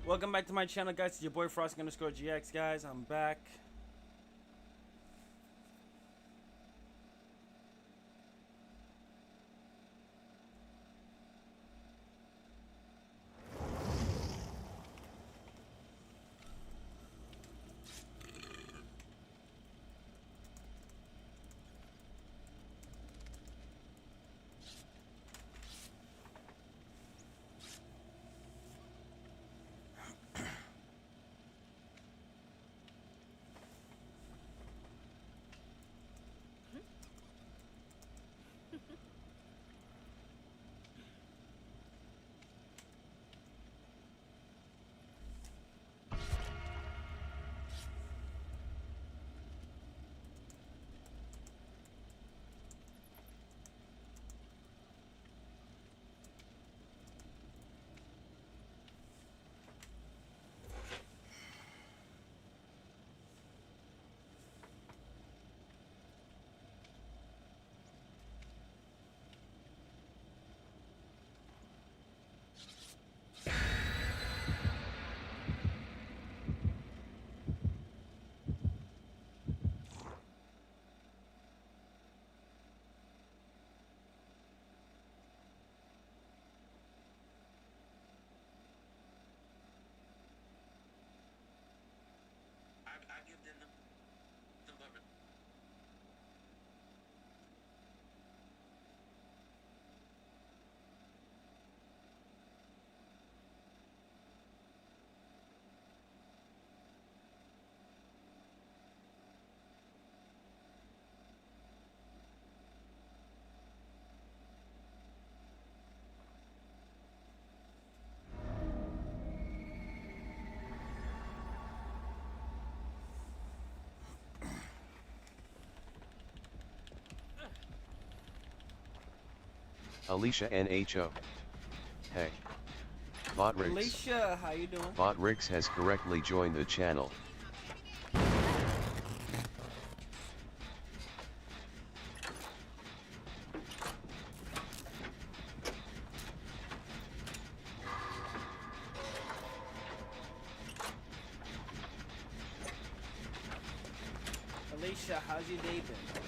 Welcome back to my channel, guys. It's your boy Frosty underscore GX, guys. I'm back. I give them the number. Alicia NHO. Hey. Botrix. Alicia, how you doing? Botrix has correctly joined the channel. Alicia, how's your day been?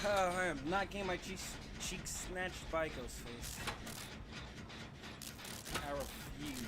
I am not getting my cheeks snatched by Ghostface. I refuse.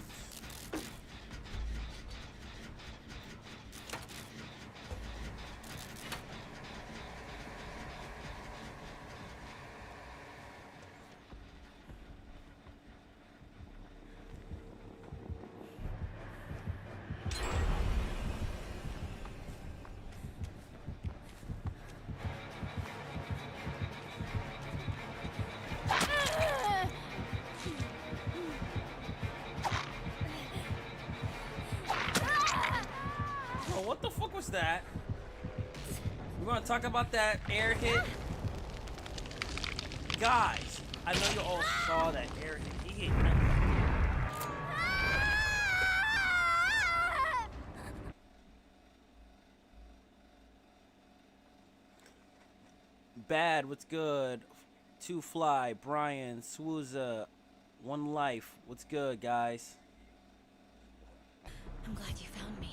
Oh, what the fuck was that? We want to talk about that air hit? Guys, I know you all saw that air hit. He hit. Bad, what's good? Two Fly, Brian, Swooza, One Life. What's good, guys? I'm glad you found me.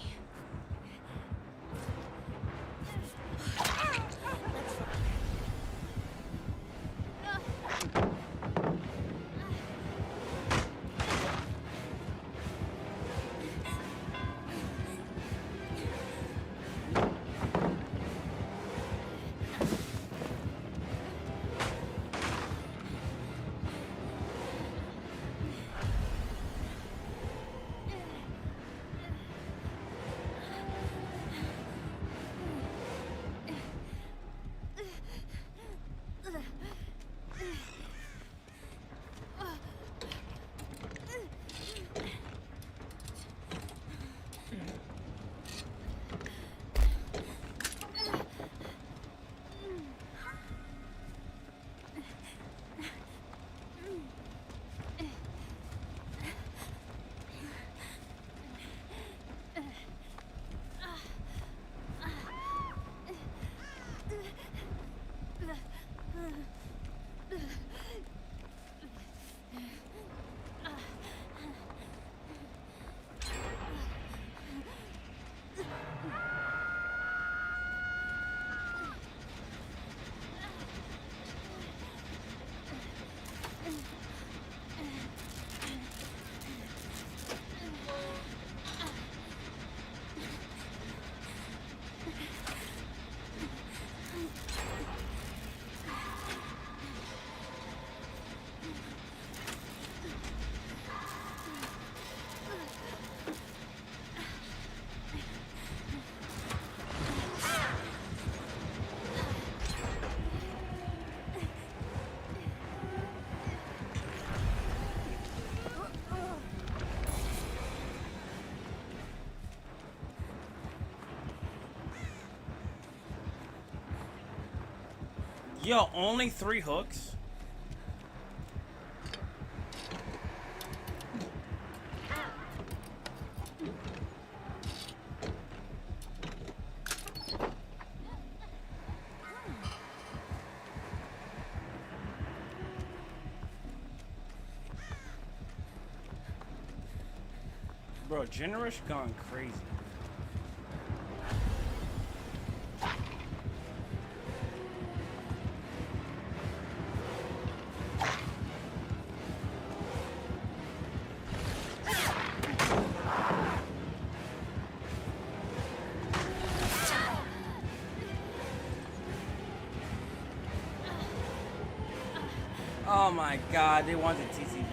Yo, only 3 hooks? Bro, Generous gone crazy. Oh my god, they want the TCV.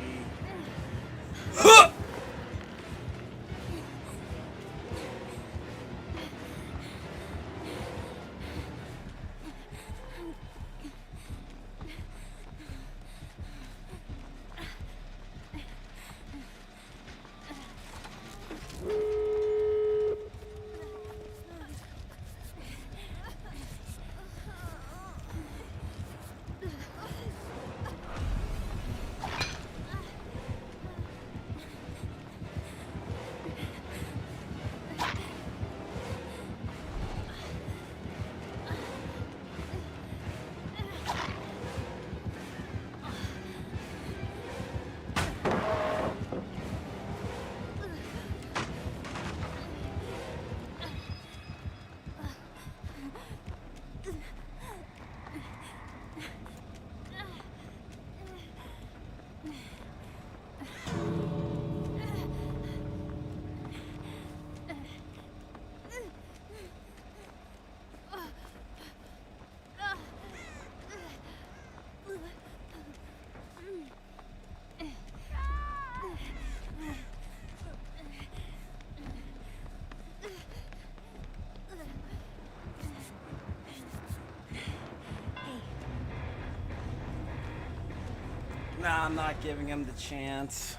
Nah, I'm not giving him the chance.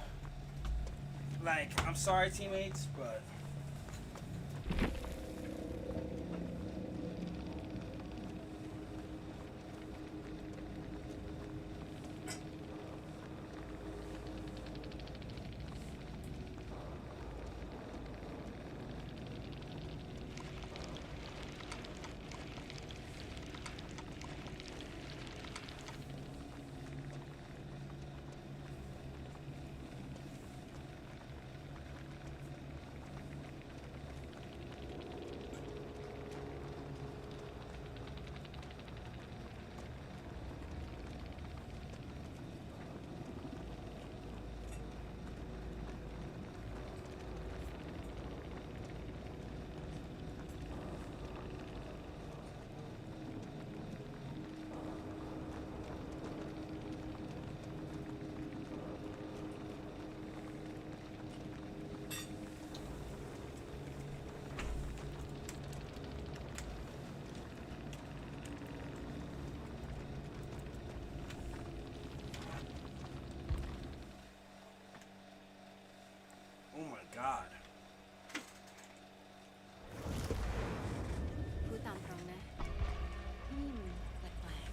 Like, I'm sorry, teammates, but... Oh my god. พูดตามตรงนะนี่มันแปลก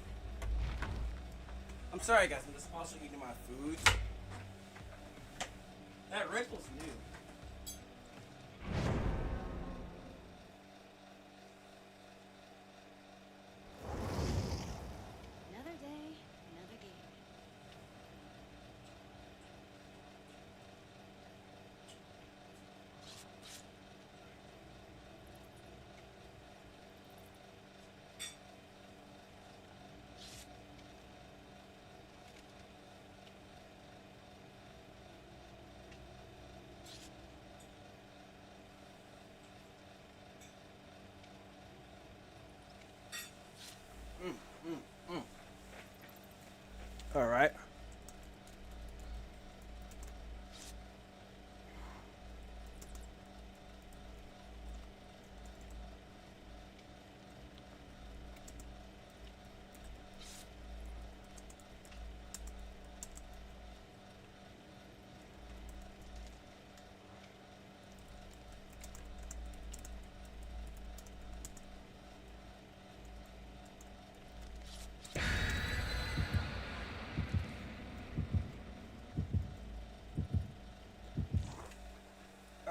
I'm sorry, guys. I'm just also eating my food. That wrinkle's new. Another day, another game.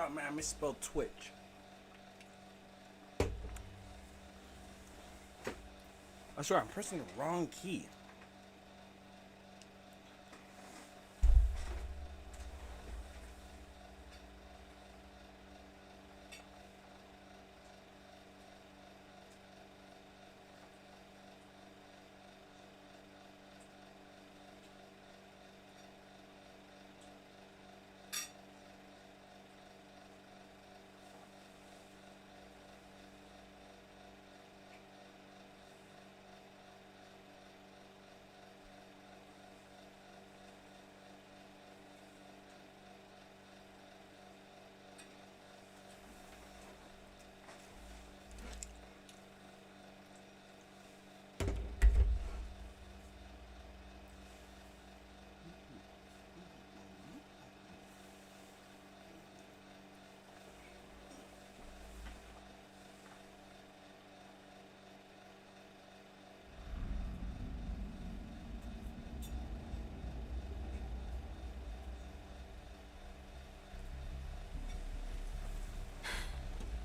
Oh man, I misspelled Twitch. I swear I'm pressing the wrong key.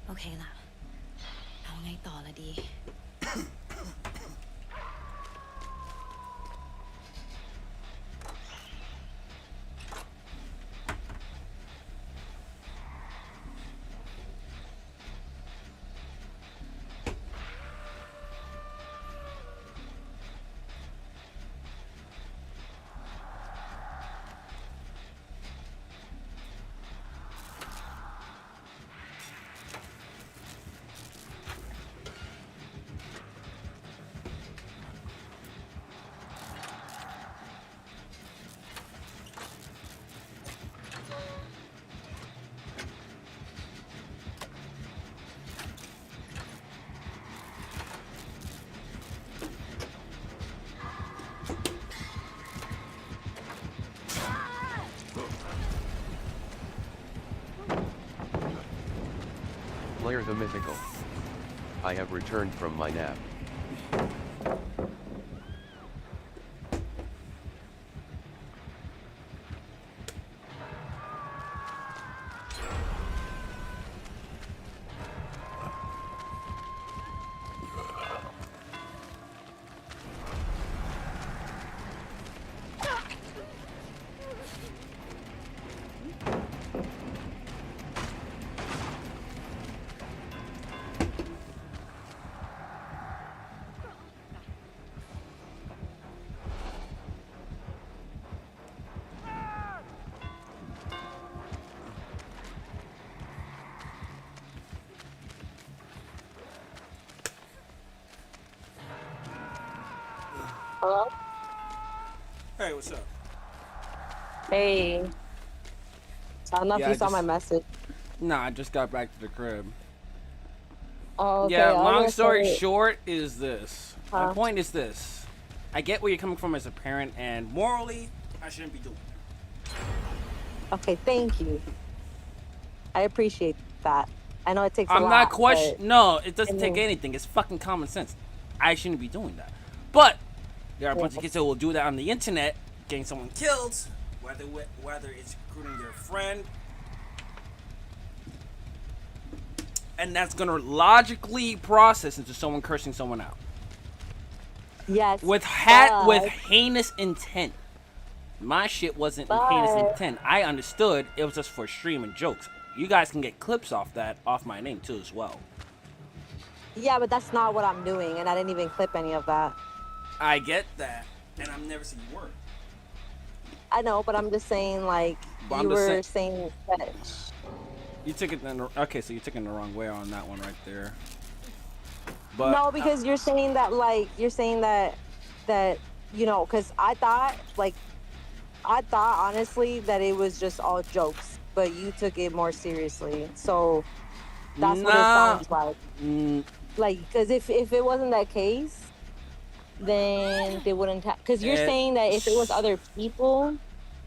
โอเคล่ะเอาไงต่อละดี Blair the Mythical. I have returned from my nap. Hello? Hey, what's up? Hey. So I don't know Yeah, if I you saw my just- message. Nah, I just got back to the crib. Oh, okay. Yeah, I was long gonna story say- short is this. My Huh? point is this. I get where you're coming from as a parent, and morally, I shouldn't be doing it. Okay, thank you. I appreciate that. I know it takes a I'm lot. not questioning. No, it doesn't I take mean- anything. It's fucking common sense. I shouldn't be doing that. But there are a bunch of kids that will do that on the internet, getting someone killed, whether it's recruiting their friend, and that's gonna logically process into someone cursing someone out Yes. with but- heinous intent. My shit wasn't heinous But- intent. I understood it was just for stream and jokes. You guys can get clips off that off my name too as well. Yeah, but that's not what I'm doing, and I didn't even clip any of that. I get that, and I've never seen you work. I know, but I'm just saying, like, But you I'm just were saying- saying that. You took it okay, so you took it the wrong way on that one right there. But No, because you're saying that, like, you know, because I thought honestly that it was just all jokes, but you took it more seriously. So that's what it Nah. sounds like. mm, Like, because if it wasn't that case, then they wouldn't have. Because you're saying that if it was other people,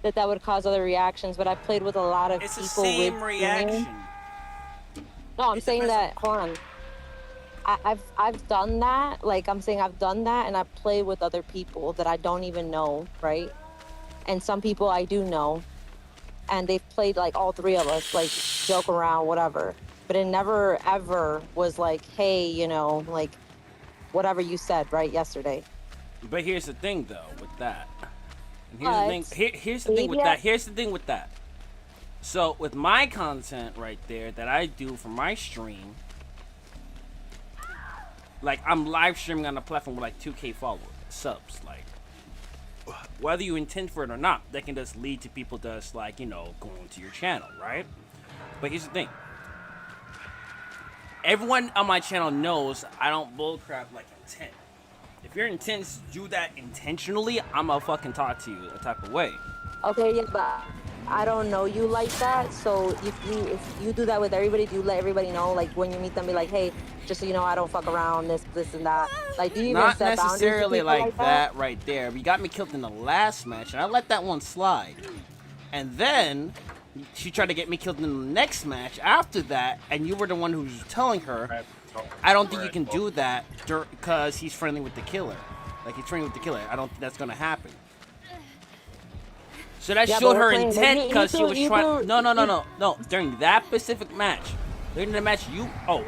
that would cause other reactions. But I played with a lot of it's the people same with reaction. No, I'm It saying depends that. Hold on. I've done that. Like, I'm saying I've done that, and I play with other people that I don't even know, right? And some people I do know, and they've played like all three of us, like joke around, whatever. But it never ever was like, hey, you know, like whatever you said right yesterday. But here's the thing, though, with that. And But here's the thing with maybe that. Here's the thing with that. So with my content right there that I do for my stream, like I'm live streaming on a platform with like 2K followers, subs, like whether you intend for it or not, that can just lead to people just like, you know, going to your channel, right? But here's the thing. Everyone on my channel knows I don't bullcrap like intent. If your intent is to do that intentionally, I'ma fucking talk to you a type of way. Okay, yeah, but I don't know you like that. So if you do that with everybody, do you let everybody know? Like when you meet them, be like, hey, just so you know, I don't fuck around this and that. Like, do you even Not set boundaries with necessarily people like that right there. You got me killed in the last match, and I let that one slide. And then she tried to get me killed in the next match after that, and you were the one who was telling her, I don't think you can do that because he's friendly with the killer. Like, he's friendly with the killer. I don't think that's going to happen. So that Yeah, showed but her we're playing- intent you because she was do- trying. No. During that specific match, during the match oh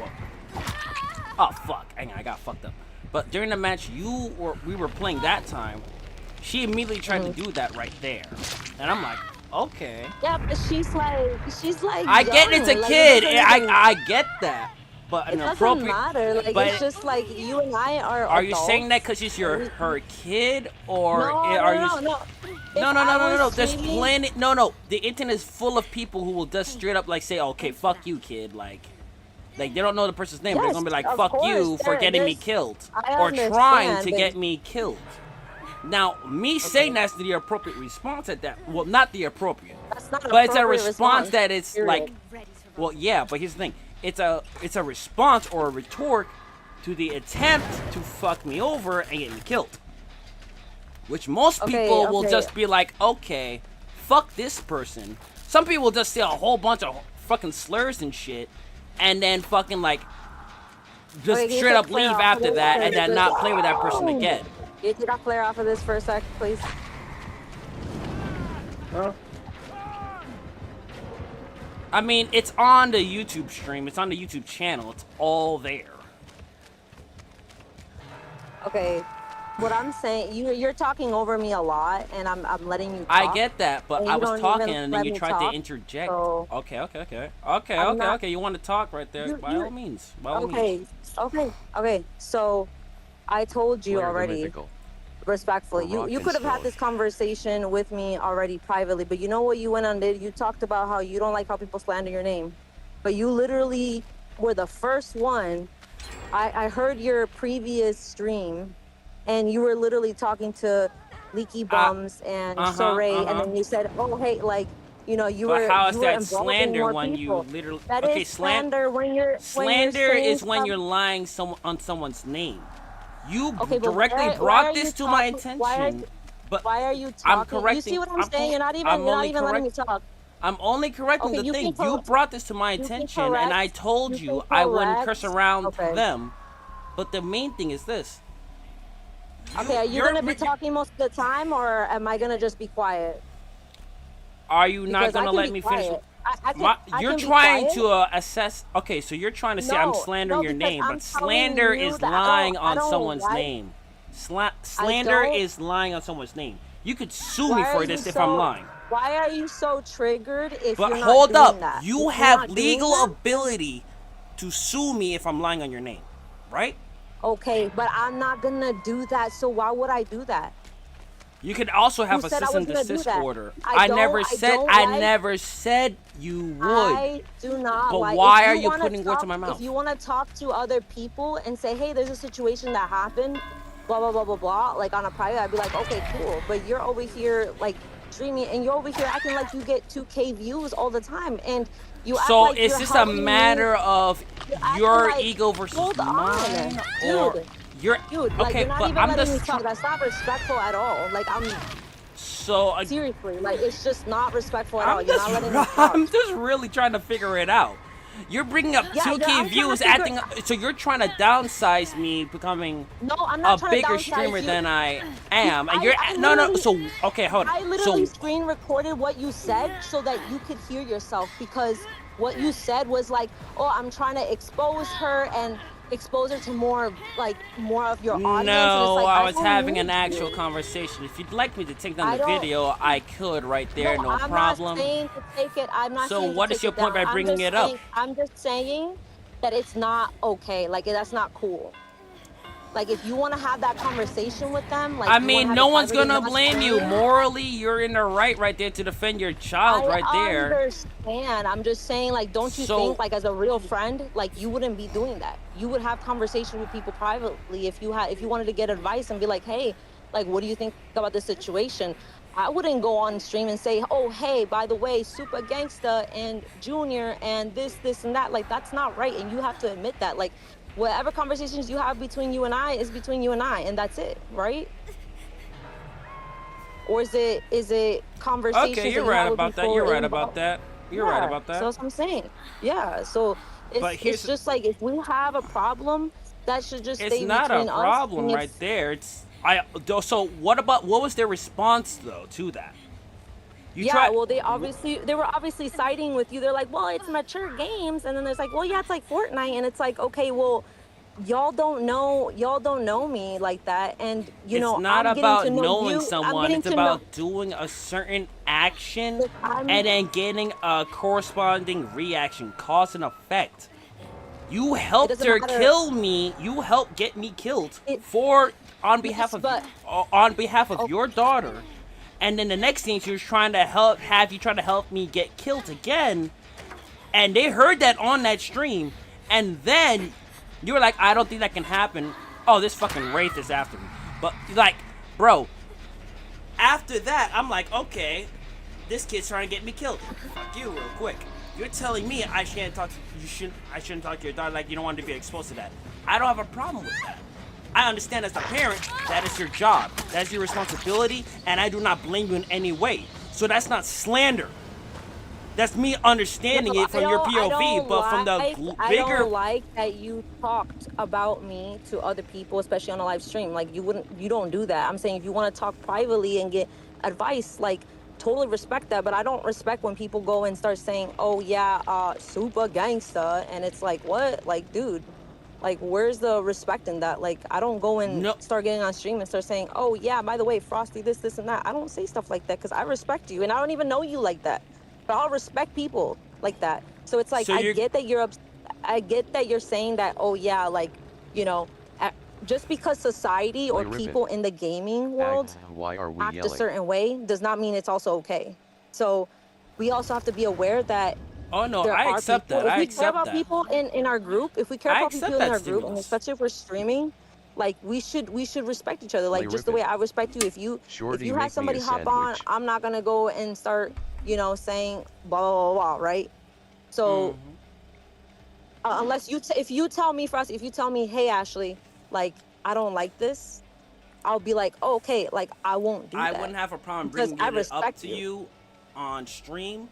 fuck! Hang on, I got fucked up. But during the match we were playing that time, she immediately tried to do that right there, and I'm like, okay. Yeah, but she's like I get it's a young, like, kid. it doesn't even- I get that, but It an doesn't appropriate. matter. Like but it's just like you and I are. Are you adults. saying that because she's her kid, or No, are you? no. No. There's plenty. No. The internet is full of people who will just straight up like say, "Okay, fuck you, kid." Like they don't know the person's name. They're Yes, gonna be like, of "Fuck you course, for getting me there's- killed," I or trying understand, to but- get me killed. Now, me saying that's the appropriate response at that. Well, not the appropriate, That's not. but it's a appropriate response that it's period. like, well, yeah. But here's the thing: it's a response or a retort to the attempt to fuck me over and get me killed. Which most people will just be like, okay, fuck this person. Some people will just say a whole bunch of fucking slurs and shit, and then fucking like just Okay, straight up flare leave off after of that this and then for- not play with that person again. Can you take that flare off of this for a sec, please? I mean, it's on the YouTube stream. It's on the YouTube channel. It's all there. Okay. What I'm saying, you're talking over me a lot, and I'm letting you talk. I get that, but and I you was don't talking even and then let you me tried to talk, interject. so- Okay. You want to talk right there? By all means. By all means. Okay. So, I told you Blair the already, Mythical. respectfully. Or You rock could have and had stone. this conversation with me already privately, but you know what you went on did? You talked about how you don't like how people slander your name, but you literally were the first one. I heard your previous stream, and you were literally talking to Leaky Bums and Soray, and then you said, "Oh, hey, like, you know, you But were." how is you were that involving slander more when people. you literally? That okay, is slander when you're. slander saying is when some- you're lying on someone's name. You Okay, but directly why brought are this you to my talking- why are attention. you- But Why are you talking? I'm You correcting. see what I'm saying? You're not even. I'm You're not only even letting me correct- talk. I'm only correcting Okay, the you thing. can You cor- brought this to my you can attention, and I correct- told you you can I wouldn't correct- curse around okay. them. But the main thing is this. Okay, are you You're- gonna be talking most of the time, or am I gonna just be quiet? Are you not Because I gonna can let be me finish? quiet. I You're can be trying quiet. to assess. Okay, so you're trying to say I'm No, slandering no, your because name, I'm but telling slander you is that lying I on don't someone's like- name. Slander don't- is lying on someone's name. You could sue me Why are for you this if so- I'm lying. Why are you so triggered if But you're not hold doing up, that? you If you're have not doing legal that- ability to sue me if I'm lying on your name, right? Okay, but I'm not gonna do that. So why would I do that? You could also have Who a said I cease was and gonna do desist that? order. I never don't- I said don't I like- never said you would. I do not But like. why if are you wanna putting words in my talk- mouth? If you want to talk to other people and say, "Hey, there's a situation that happened," blah blah blah blah blah, like on a private, I'd be like, "Okay, cool." But you're over here like dreaming, and you're over here acting like you get 2K views all the time, and you. Act So like is you're this a helping me- matter of You're acting your like- ego versus hold on, mine, dude. or your? Dude, like okay, you're not but even I'm letting me just talk. That's not respectful at all. Like I'm so. seriously, like it's just not respectful at all. I'm You're just, not letting me talk. I'm just really trying to figure it out. You're bringing up Yeah, 2K I'm views, trying to so you're trying to downsize me becoming No, I'm a not trying bigger to downsize streamer you. than I am, and I- you're I no. literally- So okay, hold I on. literally So screen recorded what you said so that you could hear yourself, because what you said was like, "Oh, I'm trying to expose her and expose her to more of your audience." And it's no, like, I was don't having need an actual you. conversation. If you'd like me to take down I the don't- video, I could right there, no I'm problem. not saying to take it. I'm not So saying to what is take your it point down. by bringing it up? I'm just saying that it's not okay. Like, that's not cool. Like, if you want to have that conversation with them, like, I you wanna mean, have no it one's privately, gonna not blame you. streaming, Morally, you're in the right there to defend your child right I there. understand. I'm just saying, like, don't you So- think, like, as a real friend, like, you wouldn't be doing that? You would have conversation with people privately if you wanted to get advice and be like, hey, like, what do you think about this situation? I wouldn't go on stream and say, oh, hey, by the way, Super Gangsta and Junior and this, and that. Like, that's not right, and you have to admit that. Like, whatever conversations you have between you and I is between you and I, and that's it, right? Or is it conversations? Okay, that you're you right have with about that. people You're right involved? about that. You're right about So that. that's what I'm saying. Yeah. So But here's- it's just like, if we have a problem, that should just It's stay not a between us. problem and right there. So what was their response though to that? You Yeah, tried. well, they were obviously siding with you. They're like, well, it's mature games, and then there's like, well, yeah, it's like Fortnite, and it's like, okay, well, y'all don't know me like that, and you know, It's not I'm getting about to know knowing you. I'm someone. getting It's to about know. doing a certain action Look, I'm- and then getting a corresponding reaction, cause and effect. You helped doesn't her matter. kill me. You helped get me killed It- on behalf Yes, of Oh. your daughter. And then the next thing, she was trying to help me get killed again. And they heard that on that stream. And then you were like, I don't think that can happen. Oh, this fucking Wraith is after me. But like, bro, after that, I'm like, okay, this kid's trying to get me killed. Fuck you, real quick. You're telling me I shouldn't talk to your daughter, like you don't want to be exposed to that. I don't have a problem with that. I understand as a parent, that is your job. That's your responsibility, and I do not blame you in any way. So that's not slander. That's me understanding it from your POV, but from the I bigger. don't like that you talked about me to other people, especially on a live stream. Like, you don't do that. I'm saying, if you want to talk privately and get advice, like, totally respect that. But I don't respect when people go and start saying, oh yeah, Super Gangsta, and it's like, what? Like, dude, like, where's the respect in that? Like, I don't go and No. start getting on stream and start saying, oh yeah, by the way, Frosty, this, and that. I don't say stuff like that because I respect you, and I don't even know you like that. But I'll respect people like that. So it's like, So I get that you're saying that, oh yeah, like, you know, just because society or Play Ribbon. people in the gaming world Why are we act a yelling? certain way does not mean it's also okay. So we also have to be aware that Oh no, there I are accept people, that. if I we care accept about that. people in our group, if we care I about accept people in that our group, and stimulus. especially if we're streaming, like, we should respect each other. Like, Play just the Ribbon. way I respect you. If you Shorty, have make me somebody a hop on, sandwich. I'm not gonna go and start, you know, saying blah blah blah, blah, right? So unless if you tell me, Frosty, if you tell me, hey Ashley, like, I don't like this, I'll be like, oh, okay, like, I won't do that. I wouldn't have a problem Because bringing I it up respect to you. you on stream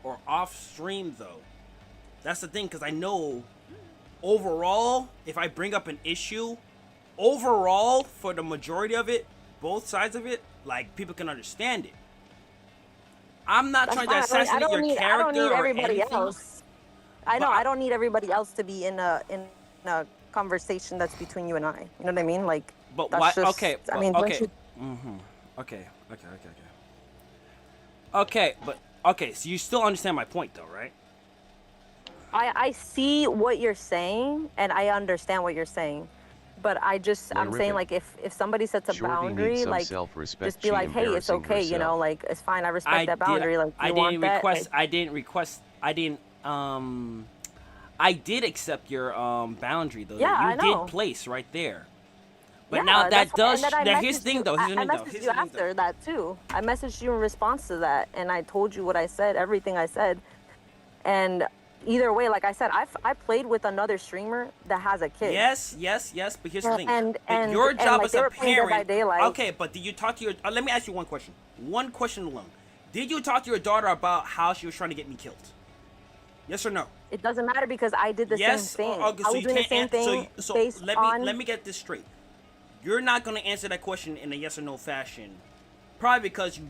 or off stream, though. That's the thing, because I know overall, if I bring up an issue, overall, for the majority of it, both sides of it, like, people can understand it. I'm not trying to That's fine. assassinate your I don't character need or everybody anything. else. I know. But I don't need everybody else to be in a conversation that's between you and I. You know what I mean? Like, But that's why? just, Okay. I mean, okay. don't you, Okay. Okay, but okay. So you still understand my point, though, right? I see what you're saying, and I understand what you're saying, but I'm Play saying, Ribbon. like, if somebody sets a Shorty boundary, needs some like, self-respect. just be She like, hey, it's embarrassing okay, you know, herself. like, it's fine. I respect that boundary. Like, you want that? Like, I did accept your boundary though. Yeah, you I know. did place right there. But yeah, now that that's does. and then I Now here's messaged the thing you- though. Here's the I thing though. messaged Here's you the thing, though. after that too. I messaged you in response to that, and I told you what I said, everything I said. And either way, like I said, I played with another streamer that has a kid. Yes. But here's the thing. And- But your and, job like, as they a were playing Dead by parent. Daylight. Okay, but did you talk to your? Let me ask you one question. One question alone. Did you talk to your daughter about how she was trying to get me killed? Yes or no? It doesn't matter because I did the Yes. same thing. Okay, I so was you doing the can't same answer. thing So based let on. me get this straight. You're not gonna answer that question in a yes or no fashion, probably because you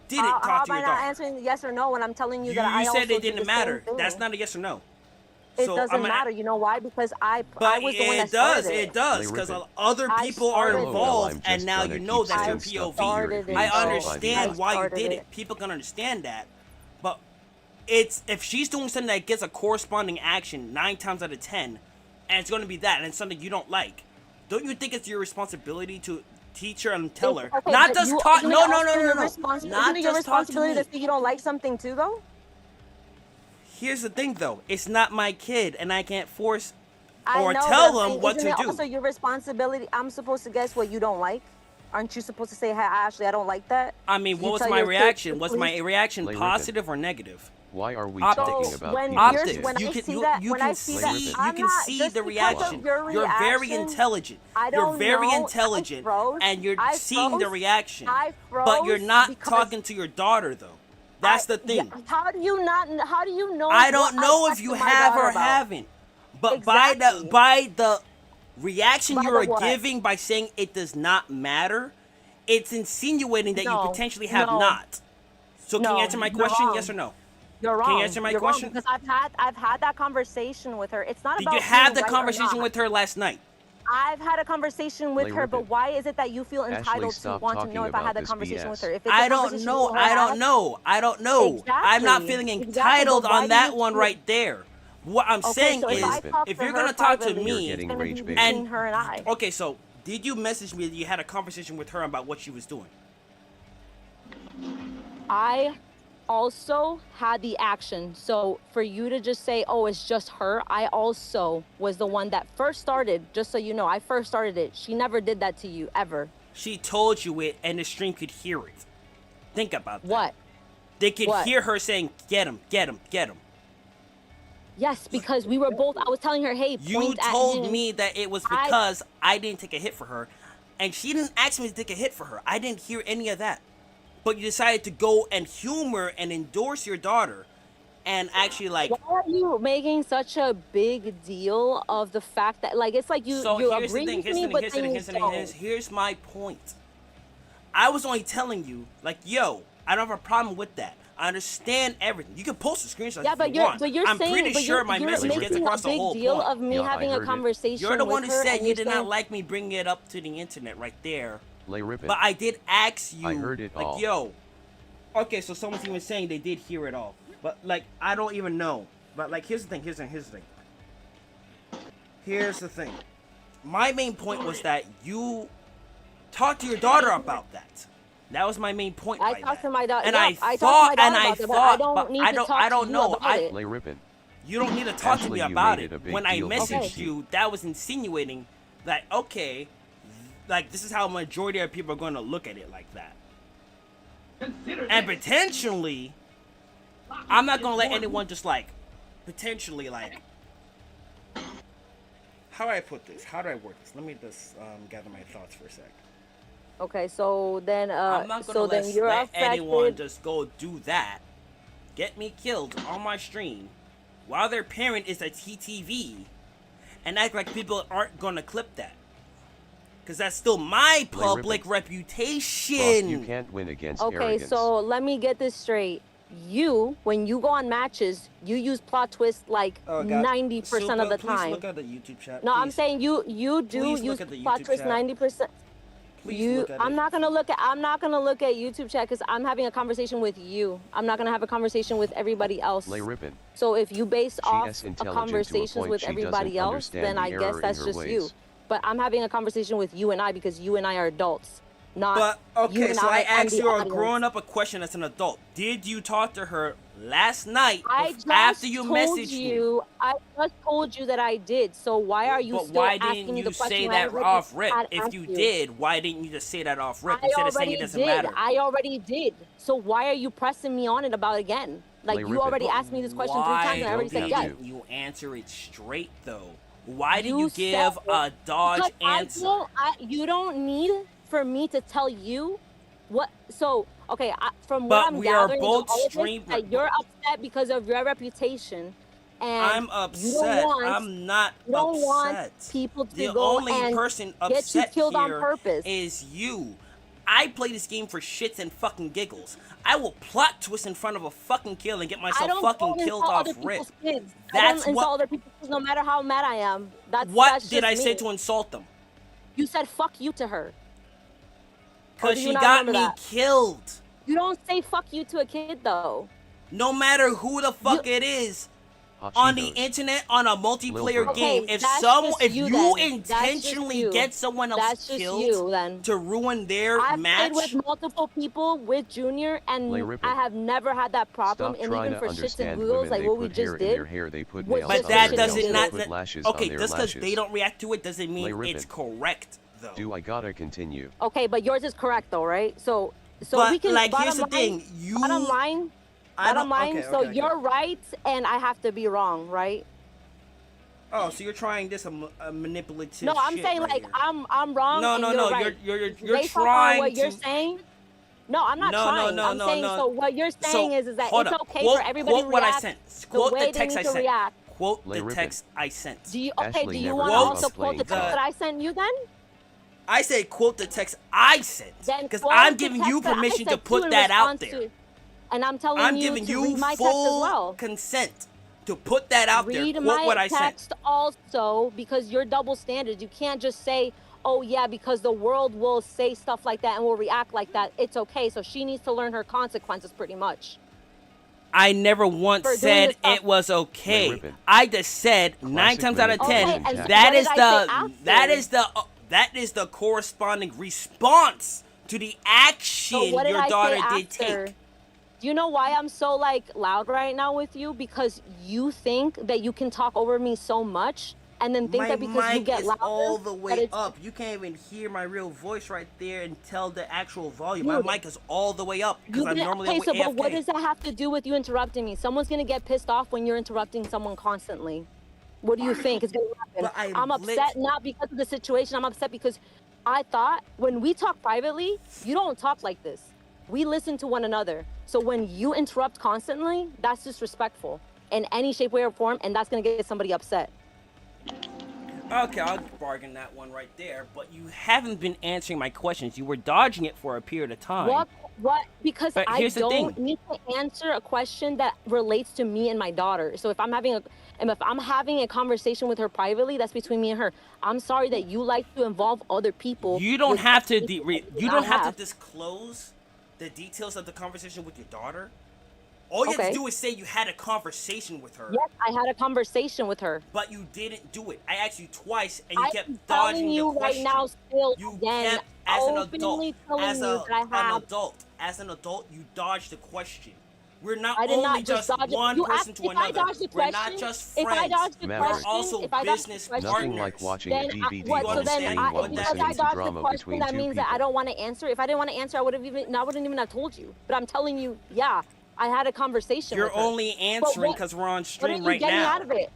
didn't How talk am to I your not daughter. answering yes or no when I'm telling you that I You also said it did the didn't same matter. thing? That's not a yes or no. It So doesn't I'm gonna. matter. You know why? Because I But was the one that it does. started It does Lay because Rippin. other I people are started LOL, I'm involved, just and now gonna you know keep that's your saying stuff POV. here if started you I it, bro. insult my understand views. why you started did it. it. People can understand that, but it's if she's doing something that gets a corresponding action 9 times out of 10, and it's going to be that, and it's something you don't like. Don't you think it's your responsibility to teach her and tell her, Okay, not but just you, talk? isn't No, it no, also no, no, your no. Isn't Not it your just talk to responsibility me. to say you don't like something too, though? Here's the thing, though. It's not my kid, and I can't force I or know, but tell I'm them saying, what isn't to it do. also your responsibility? I'm supposed to guess what you don't like. Aren't you supposed to say, "Hey, Ashley, I don't like that"? I mean, You what was tell my your kid reaction? to Was my please- reaction Lay Rippin. positive or negative? Why are we Optics. talking So about when people's you're kids? when You I can see you, that you when can I see see that you I'm can not see just the because reaction. of your You're very reaction. intelligent. I You're don't very know. intelligent, I froze. and you're I seeing the froze. reaction. I But you're froze not because talking to your daughter, though. That's the yeah, thing. how do you not? How do you know? I don't what know I if you talked to my have daughter or about? haven't, but Exactly. by the reaction By you the are what? giving by saying it does not matter, it's insinuating that you No, potentially have no, not. So can you no, answer my you're question? wrong. Yes or no? You're wrong. Can you answer my You're question? wrong because I've had that conversation with her. It's not Did about you have being the right or conversation not. with her last night? I've had a conversation with Lay her, but Rippin. why is it that you feel Ashley, entitled to stop want to talking know if I had about that this conversation with BS. her? If it's a I don't conversation know. you I don't had- know. I don't know. I'm not Exactly. feeling Exactly, entitled but why on do you that one feel- right there. What I'm Okay, saying so if is, I talk if to you're her gonna talk to privately, You're me, getting it's gonna rage be bait. between her and I. okay, so did you message me that you had a conversation with her about what she was doing? I also had the action. So for you to just say, oh, it's just her, I also was the one that first started, just so you know, I first started it. She never did that to you, ever. She told you it, and the stream could hear it. Think about that. What? They could What? hear her saying, "Get him, get him, get him." Yes, because we were both, I was telling her, hey, You point at told him. me that it was I- because I didn't take a hit for her, and she didn't ask me to take a hit for her. I didn't hear any of that. But you decided to go and humor and endorse your daughter, and actually like. Why are you making such a big deal of the fact that, like, it's like you So you here's the agree thing. with Here's me, the thing. but Here's the then thing. you Here's the thing. don't. Here's my point. I was only telling you, like, yo, I don't have a problem with that. I understand everything. You can post the screenshots Yeah, if but you you're want. but you're I'm saying pretty but sure you're, my you're message gets making across a the big whole deal point. of me Yeah, I having a heard it. conversation You're the with one who her, said and you you're did saying, not like me bringing it up to the internet right there. Lay Rippin. But I did ask you. I heard it like, all. yo. Okay, so someone's even saying they did hear it all. But, like, I don't even know. But, like, here's the thing. Here's the thing. Here's the thing. My main point was that you talked to your daughter about that. That was my main point. I by talked that. to my daughter. And yeah, I I thought, talked to and my daughter I about that, but thought, I don't need to talk I don't to you know. about it. Lay Rippin. You don't need to talk to Ashley, me you about made it. it a big When I deal because messaged you- you, that was insinuating that, okay, like, this is how majority of people are going to look at it like that. And potentially, I'm not going to let anyone just, like, potentially, like, how do I put this? How do I word this? Let me just gather my thoughts for a sec. Okay, so then I'm not so gonna then you're let anyone affected. just go do that, get me killed on my stream, while their parent is at TTV, and act like people aren't gonna clip that. Cause that's still my public Frost, you reputation. can't win against Okay, arrogance. so let me get this straight. You, when you go on matches, you use plot twist like Oh, God. 90% of the Please time. look at the YouTube chat. No, I'm please. saying you do Please use look at the plot YouTube twist chat. 90%. Please You, look at I'm it. not gonna look at YouTube chat because I'm having a conversation with you. I'm not gonna have a conversation with everybody else. Lay Rippin. So if you base She off is a intelligent to a conversations point with she everybody doesn't else, understand then the I error guess in that's her just you. ways. But I'm having a conversation with you and I because you and I are adults, not But you okay, and so I and asked the you a audience. growing up a question as an adult. Did you talk to her last night I just after you told messaged me? you. I just told you that I did. So why are you But still why asking didn't me you the question say when I that already off rip? had If asked you you? did, why didn't you just say that off rip I instead of saying already it doesn't did. matter? I already did. So why are you pressing me on it about it again? Like Lay you Rippin. already asked me this question 3 Why times and I already don't said you yes. do? didn't you answer it straight though? Why did You you said give a it. dodge Because answer? you don't need for me to tell you what. So okay, from But what I'm we are gathering, both all of this, stream- that you're upset because of your reputation, I'm you upset. don't want, I'm not you don't upset. want people to The go only and person get you upset killed on here purpose. is you. I play this game for shits and fucking giggles. I will plot twist in front of a fucking kill and get I myself don't fucking go and killed insult off other rip. people's kids. I That's don't insult what. other people's kids no matter how mad I am. What That's did I just say me. to insult them? You said fuck you to her. Or Because do you she not got remember me that? killed. You don't say fuck you to a kid though. No matter who the fuck it is. Hot On the Cheetos. internet, on a multiplayer Lil game, Okay, if that's someone, just if you you then. That's just intentionally you. get someone else That's just killed you then. to ruin their I've match, played with multiple people with Junior, and Lay Rippin. I have never had that problem. Stop And trying even to for shits and understand giggles, women. like They what we put hair just in their did. hair. They put was nails but just on that their for shits doesn't and nails. not. They giggles. put lashes Okay, on their just because they lashes. don't react to it doesn't mean Lay it's Rippin. correct, though. Do I gotta continue? Okay, but yours is correct though, right? So But we can. like, here's Bottom the line, thing, you. bottom line, I bottom don't- line. okay, So okay, okay. you're right, and I have to be wrong, right? Oh, so you're trying this a manipulative? No, I'm shit saying right like here. I'm wrong. No, and no, you're no. right. You're Based off on trying what to. you're saying. No, I'm not No, no, trying. no, I'm no, saying no. so. What you're saying is that hold it's up. okay Quote, for everybody to quote what I react sent. the Quote way the they text need I to sent. react. Quote Lay the Rippin. text I sent. Do you okay? Ashley Do you never want to gave also up quote the playing text God. that I sent you then? I said quote the text I sent Then because quote I'm the giving text you that I permission to sent put you in that out response there. to- and I'm telling I'm you giving to you read my text as full well. consent to put that out Read there. Quote my what I sent. text also, because you're double standard. You can't just say, oh yeah, because the world will say stuff like that and will react like that. It's okay. So she needs to learn her consequences pretty much. I never once For doing said this stuff. it was okay. Rippin. I just said 9 times out of 10 manipulation Okay, and that what is did I the say after? that is the corresponding response to the action So what did your I daughter say did after? take. Do you know why I'm so like loud right now with you? Because you think that you can talk over me so much, and then think My that because you mic get is louder, all the that way it's- up. You can't even hear my real voice right there and tell the actual volume. Dude, My mic is all the way up because You I'm get- normally okay, so AFK. but what does that have to do with you interrupting me? Someone's gonna get pissed off when you're interrupting someone constantly. What do you think is gonna happen? But I'm I'm upset not because of the situation. I'm upset because I thought when we talk privately, you don't talk like this. We listen to one another. So when you interrupt constantly, that's disrespectful in any shape, way, or form, and that's gonna get somebody upset. Okay, I'll bargain that one right there. But you haven't been answering my questions. You were dodging it for a period of time. What? Because But I here's the don't thing. need to answer a question that relates to me and my daughter. So if I'm having a conversation with her privately, that's between me and her. I'm sorry that you like to involve other people. You don't with have to. situations that You do don't not have to disclose the details of the conversation with your daughter. All you have Okay. to do is say you had a conversation with her, Yes, I had a conversation with her. but you didn't do it. I asked you twice, and you I'm kept telling dodging you the question. right now, still You again, kept, as an openly adult, telling as you a, that I have. as an adult, you dodged the question. We're not I did only not just dodge it. one You person asked to if I another. dodged the We're question. not just If I friends. dodged the Maverick. question, We're also if I dodged the business question, Nothing partners. like watching a then DVD what? while So then standing I, while because listening I to dodged the drama question, between that two means that I people. don't want to answer. If I didn't want to answer, I wouldn't even have told you. But I'm telling you, yeah, I had a conversation. You're with her. only answering what- because we're on What are stream you right getting now. out of it?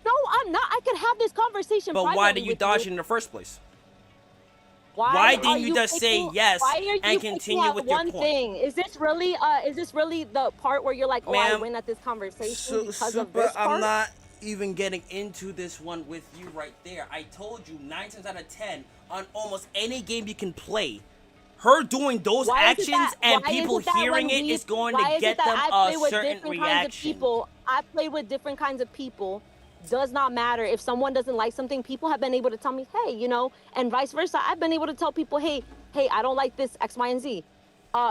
No, I'm not. I could have this conversation. But why privately did you with dodge it in the first place? Why Why are didn't you just say picking- yes why are you and picking continue at with your one point? thing? Is this really the part where you're like, oh, I Ma'am, win at this conversation because of Super, this part? I'm not even getting into this one with you right there. I told you 9 times out of 10 on almost any game you can play, her doing those Why is it actions that- and why is people it that hearing when it we- is going why to is get it that them I a play with certain different kinds of reaction. people? I play with different kinds of people. Does not matter if someone doesn't like something. People have been able to tell me, hey, and vice versa. I've been able to tell people, hey, I don't like this X, Y, and Z,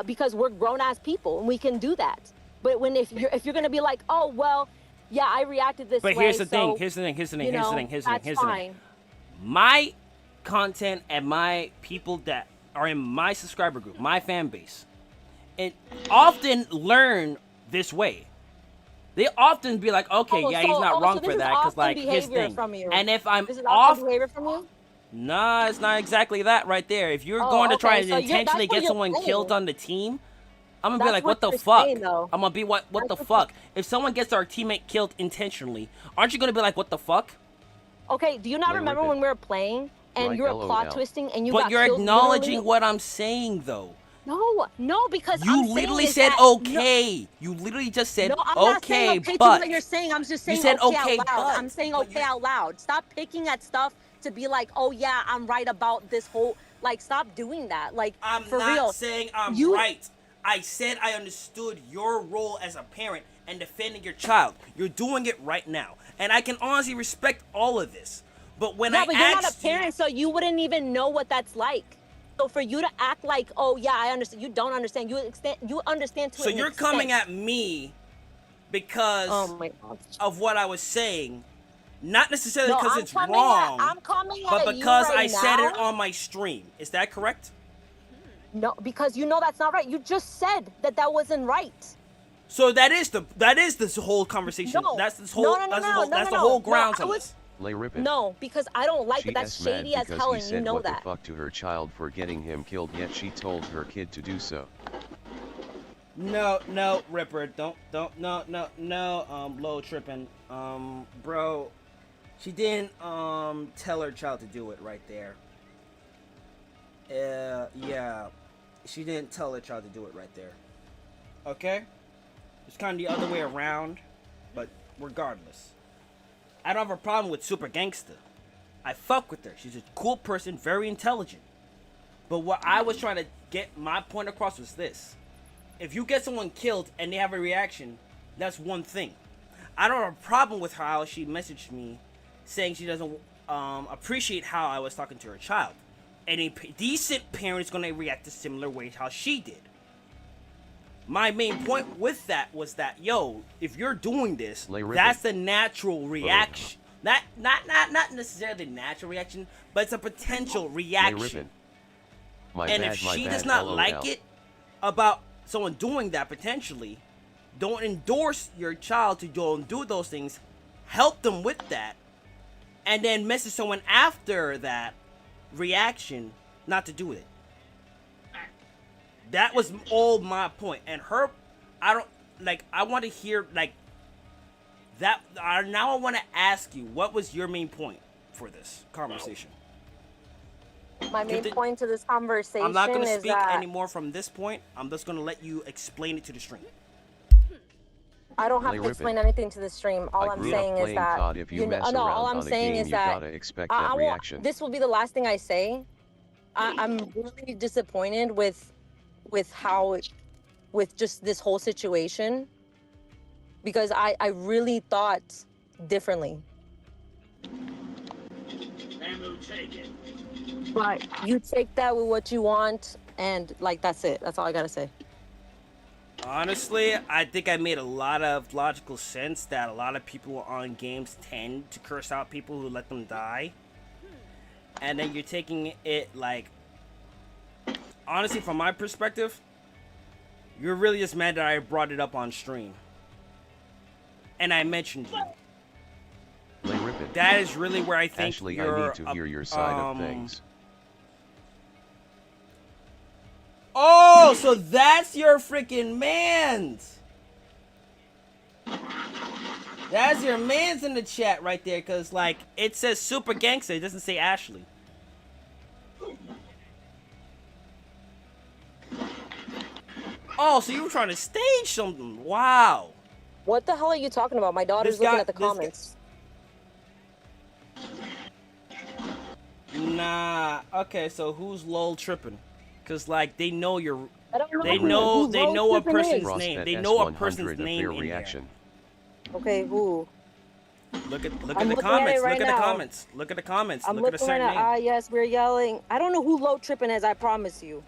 because we're grown ass people and we can do that. But if you're gonna be like, oh well, yeah, I reacted this way. But here's the thing. so, Here's the thing. Here's the thing. you Here's the know, thing. Here's the thing. that's Here's the thing. fine. My content and my people that are in my subscriber group, my fan base, and often learn this way. They often be like, okay, Oh, yeah, so- he's not oh, wrong so for this is that, because often like his behavior thing. from you. And if I'm This is off, often behavior from you. nah, it's not exactly that right there. If you're Oh, going to try okay, and so you're- intentionally that's what get you're someone saying. killed on the team, I'm gonna be That's like, what what the you're fuck? saying, though. I'm gonna be what the That's what fuck? If someone gets our teammate killed intentionally, aren't you gonna be like, what the fuck? Okay, do you not Like remember Rippin. when we were playing and Like you were LOL. plot twisting and you But got you're killed acknowledging literally? what I'm saying, though. No, because You I'm saying literally is said that- okay. You literally just said No, I'm not saying okay, okay to but what you're saying. I'm just saying said okay, okay, out loud. but. I'm saying But okay you- out loud. Stop picking at stuff to be like, oh yeah, I'm right about this whole. Like, stop doing that. Like, I'm for not real. saying I'm You- right. I said I understood your role as a parent and defending your child. You're doing it right now, and I can honestly respect all of this. But when Yeah, I but you're not a asked you, parent, so you wouldn't even know what that's like. So for you to act like, oh yeah, I understand. You don't understand. You understand to so an you're coming extent. at me because Oh my gosh. of what I was saying, not necessarily No, because I'm it's coming wrong, I'm coming but at because you right I said it now. on my stream. Is that correct? No, because you know that's not right. You just said that that wasn't right. So that is this whole conversation. No. That's this whole No, that's the whole grounds I on was- this. Lay Rippin. No, because I don't like She it. That's mad shady as because hell, he and you said know what that. the fuck to her child for getting him killed, yet she told her kid to do so. No, Ripper, don't, no, low tripping, bro, she didn't, tell her child to do it right there. Yeah, she didn't tell her child to do it right there. Okay? It's kind of the other way around, but regardless. I don't have a problem with Super Gangsta. I fuck with her. She's a cool person, very intelligent. But what I was trying to get my point across was this. If you get someone killed and they have a reaction, that's one thing. I don't have a problem with how she messaged me saying she doesn't appreciate how I was talking to her child. Any decent parent is going to react a similar way how she did. My main point with that was that, yo, if you're doing this, Lay Rippin. that's the natural reaction. Not necessarily the natural reaction, but it's a potential Lay reaction. Rippin. My And bad, if my she bad, does not LOL. like it about someone doing that potentially, don't endorse your child to go and do those things. Help them with that. And then message someone after that reaction not to do it. That was all my point. And her, I don't, like, I want to hear, like, that, now I want to ask you, what was your main point for this conversation? My main If it- point to this conversation I'm not going to is speak that anymore from this point. I'm just going to let you explain it to the stream. I don't have Lay to Rippin. explain anything to the stream. All I I'm grew up saying is playing that COD. If you know, mess no, around all I'm on a saying game, is you that gotta expect I that won't- reaction. This will be the last thing I say. I'm really disappointed with how, with just this whole situation, because I really thought differently. But you take that with what you want, and like that's it. That's all I gotta say. Honestly, I think I made a lot of logical sense that a lot of people on games tend to curse out people who let them die. And then you're taking it like, honestly, from my perspective, you're really just mad that I brought it up on stream. And I mentioned you. Lay Rippin. That is really where I think Ashley, you're, I need to hear your side of things. Oh, so that's your freaking man's. That's your man's in the chat right there, because, like, it says Super Gangster. It doesn't say Ashley. Oh, so you were trying to stage something. Wow. What the hell are you talking about? My daughter's This guy- looking at the this guy- comments. Nah. Okay, so who's lol tripping? Because, like, they know you're... I don't know. They who know a Low Trippin' person's is. Frostbet name. They know a S100, person's a name fair in there. reaction. Okay, who? Look at I'm the looking at comments. it right Look at the now. comments. Look at the comments. I'm Look at a looking right certain now. name. Yes, we're yelling. I don't know who Low Trippin' is. I promise you.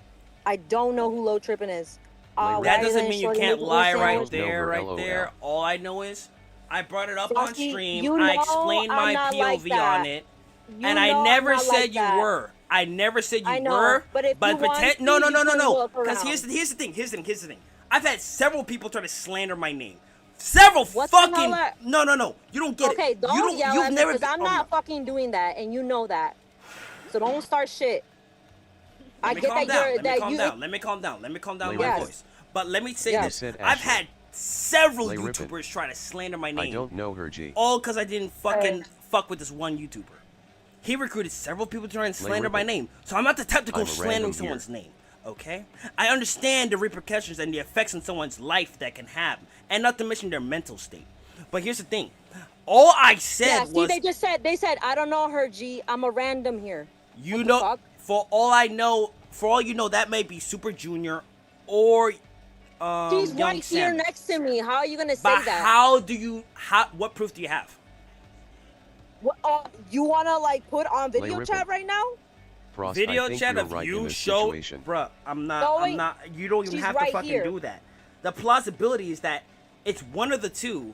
I don't know who Low Trippin' is. That That why doesn't isn't mean you Shorty can't making a lie right sandwich? there, No, right LOL. there. All I know is I brought it up on Frosty, stream. you I know explained I'm my not like POV that. on it, You and know I I'm never not said like you that. were. I never said you I know, were. but if you want to, no. you can look Because around. here's the thing. Here's the thing. I've had several people try to slander my name. Several What the fucking hell are- no. You don't get Okay, it. don't You don't. yell You've at me never. because I'm oh not my- fucking doing that, and you know that. So don't start shit. I Let me get calm that down. you're Let me that calm you. down. Let me calm down. Let me calm down Lay my Rippin. voice. But let me say Yes. this. Said I've Ashley. had several Lay Rippin. YouTubers try to slander my I name. don't know her, G. All because I didn't fucking fuck with this one YouTuber. He recruited several people to try and slander my Rippin. name. So I'm not the type to go I'm a slandering random someone's here. name. Okay? I understand the repercussions and the effects on someone's life that can have, and not to mention their mental state. But here's the thing. All I said Yeah, see, was, they said, I don't know her, G. I'm a random here. you What the know, fuck? for all you know, that may be Super Junior or She's Young right here Sam. next to me. How are you gonna say But that? what proof do you have? What, you wanna like put on video Rippin. chat right now? Frost, Video I think chat you're of right in you this show, situation. bruh. I'm not. You don't even she's have to right fucking here. do that. The plausibility is that it's one of the two.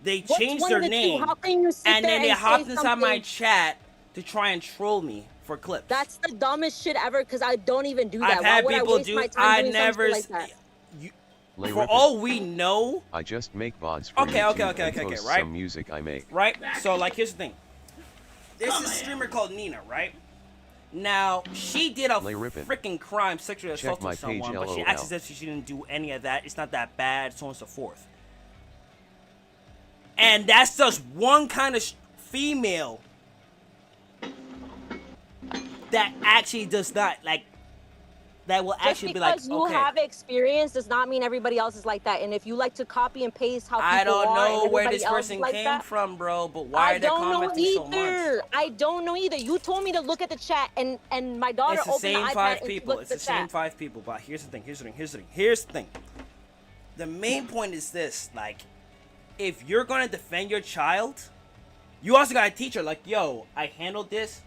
They What's changed one their of the two? name, How can you sit and there then they and hopped say inside my something? chat to try and troll me for clips. That's the dumbest shit ever. Cause I don't even do that. I've Why had would people I waste do. my time I doing never. something like that? You, Lay for Rippin. all we know, I just make VODs for Okay, YouTube okay, and post right? some music I make. right? So like, here's the thing. There's a streamer called Nina, right? Now she did a Lay Rippin. freaking crime, sexually Check my assaulted page, someone, but she LOL. acts as if she didn't do any of that. It's not that bad, so on and so forth. And that's just one kind of female that actually does not like. That will Just actually be like, because you okay. have experience does not mean everybody else is like that. And if you like to copy and paste how people I don't are know and where everybody this else person is like came that, from, bro. But why I are they don't know commenting so much? either. I don't know either. You told me to look at the chat, and my daughter It's the opened same the iPad five and she people. looked It's at the the same chat. 5 people. But here's the thing. Here's the thing. The main point is this: like, if you're gonna defend your child, you also gotta teach her. Like, yo, I handled this.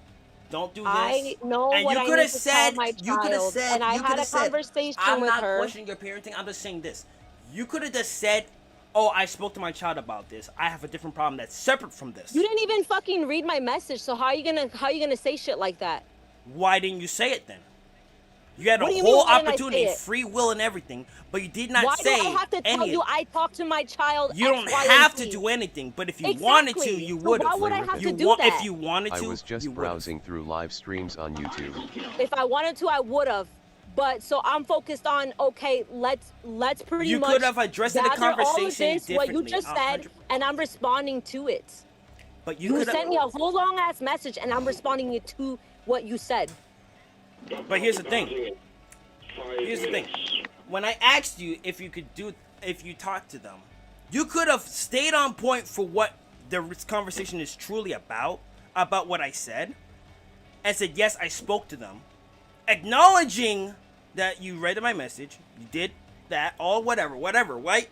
Don't do this. I know and what you I could need have to said. tell my You could have child, said. and I you had could a have said. conversation I'm with not her. questioning your parenting. I'm just saying this. You could have just said, "Oh, I spoke to my child about this. I have a different problem that's separate from this." You didn't even fucking read my message, so how are you gonna say shit like that? Why didn't you say it then? You had a What do you mean, whole why didn't I say opportunity, it? free will and everything, but you did not Why say do I have to tell any. you I talked to my child? You don't X, Y, have and to Z? do anything, but if you wanted to, Exactly. you So would why have. would I have You to do that? If you wanted I to, was just you would've. browsing through live streams on YouTube. If I wanted to, I would have. But so I'm focused on, okay, let's pretty You much could have addressed the gather all of conversation this, what you differently, just said, 100 and I'm responding to it. But you You could sent me a whole long ass message, and I'm responding it to what you said. But here's the thing. Here's the thing. When I asked you if you talked to them, you could have stayed on point for what the conversation is truly about what I said, and said, yes, I spoke to them, acknowledging that you read my message, you did that, or whatever, right?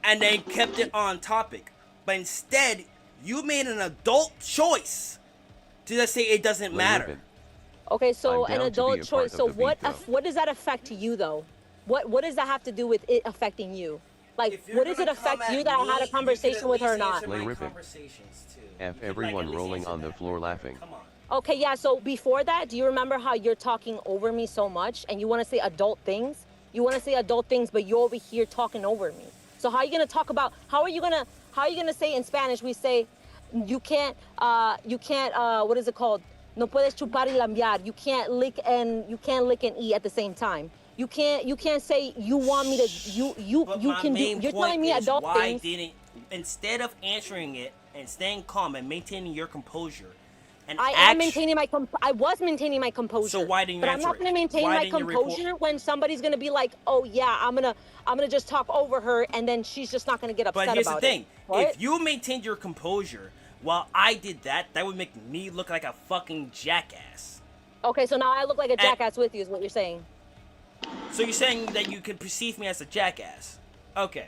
And then kept it on topic. But instead, you made an adult choice to just say it doesn't Lay matter. Rippin. Okay, so I'm an down to be adult a part choice. of So the beat, though. what does that affect you though? What does that have to do with it affecting you? Like, If you're what does it gonna come affect at you that I me, had a you conversation could with at her or least not? answer my Lay Rippin. conversations, too. You F could, like, everyone at least rolling answer on the that. floor laughing. Come on. Okay, yeah. So before that, do you remember how you're talking over me so much, and you want to say adult things? You want to say adult things, but you're over here talking over me. So how are you gonna talk about? How are you gonna say in Spanish? We say, you can't. What is it called? No puedes chupar y lambear. You can't lick and eat at the same time. You can't say you want me to. You But you my can do. main You're point telling me is adult why things. didn't, instead of answering it and staying calm and maintaining your composure, and I was maintaining my composure. So why didn't you But I'm answer not it? gonna maintain Why my didn't you report- composure when somebody's gonna be like, "Oh yeah, I'm gonna just talk over her," and then she's just not gonna get upset But here's about the thing: it. What? if you maintained your composure while I did that, that would make me look like a fucking jackass. Okay, so now I look like a jackass with you, is what you're saying. So you're saying that you could perceive me as a jackass? Okay.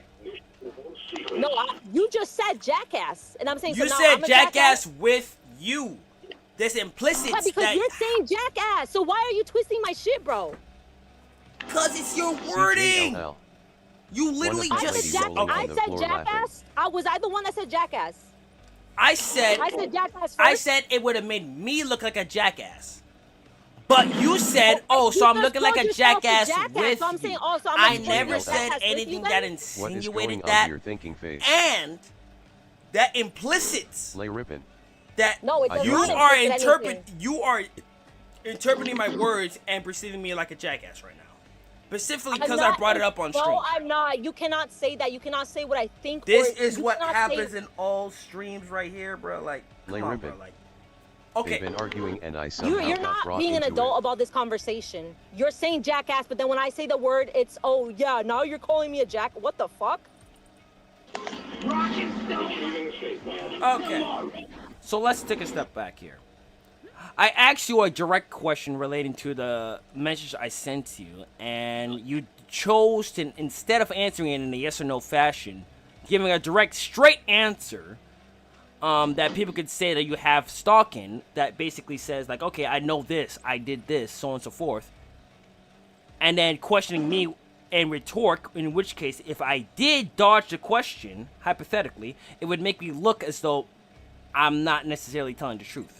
No, you just said jackass, and I'm saying You so now said I'm a jackass with you. There's implicit Yeah, because that you're saying jackass. So why are you twisting my shit, bro? because it's your wording. CJLL. You literally One of I the just ladies said, rolling I on the said floor jackass. Was I the one that said jackass? I said jackass first. I said it would have made me look like a jackass. But you said, oh, so I'm You just looking like called a yourself a jackass jackass, with so I'm you. saying also I'm I gonna call you never a said jackass with you anything then? that What is going insinuated on that, your thinking face? and that implicits Lay Rippin. that No, it does you not are implicit you are interpreting my words and perceiving me like a jackass right now. Specifically I'm because I not- brought it up on stream. No, I'm not. You cannot say that. You cannot say what I think. This or is you what cannot happens say- in all streams right here, bro. Like, Lay come on, bro. Rippin. Like, Okay. They've been arguing and I somehow You're got not brought being an into adult it. about this conversation. You're saying jackass, but then when I say the word, it's, oh yeah, now you're calling me a jack. What the fuck? Okay. So let's take a step back here. I asked you a direct question relating to the message I sent to you, and you chose to, instead of answering it in a yes or no fashion, giving a direct, straight answer that people could say that you have stalking, that basically says, like, okay, I know this, I did this, so on and so forth. And then questioning me and retort, in which case, if I did dodge the question, hypothetically, it would make me look as though I'm not necessarily telling the truth.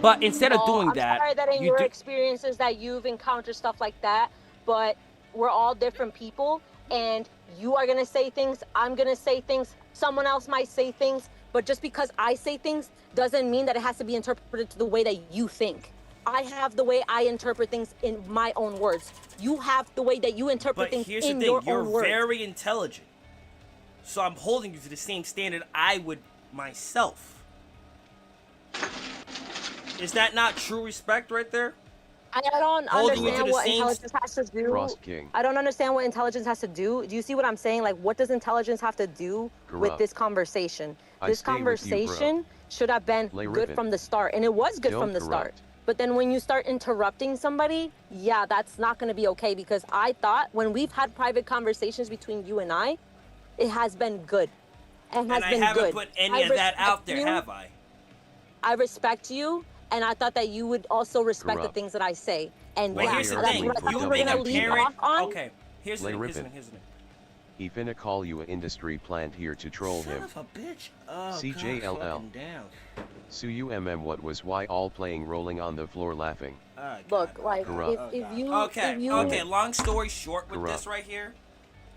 But instead of doing that, I'm sorry that in you your do- experiences that you've encountered stuff like that, but we're all different people, and you are gonna say things, I'm gonna say things, someone else might say things, but just because I say things doesn't mean that it has to be interpreted to the way that you think. I have the way I interpret things in my own words. You have the way that you interpret But things here's the in thing, your you're own words. very intelligent. So I'm holding you to the same standard I would myself. Is that not true respect right there? I don't Holding you to understand the what same intelligence has to do. Frost King. I don't understand what intelligence has to do. Do you see what I'm saying? Like, what does intelligence have to do with Corrupt. this conversation? I This stay with you, bro. conversation should have been Lay good ribbon. from the start, and it was good Don't from the start. corrupt. But then when you start interrupting somebody, yeah, that's not going to be okay, because I thought when we've had private conversations between you and I, it has been good. It has And I been haven't good. put any of that out there, have I? I respect you, and I thought that you would also respect Corrupt. the things that I say. And But yeah, here's the You're that's thing, what I thought you we were being gonna a leave parent. off on. Okay, here's the Lay thing, here's the ribbon. thing, here's the thing. He finna call you a industry plant here to troll Son him. of a bitch. Oh, CJLL. God, fucking damn. Sue you what was why all playing rolling on the floor laughing. Oh, Look, God. like Corrupt. if you Okay, if you okay, long story short with Corrupt. this right here.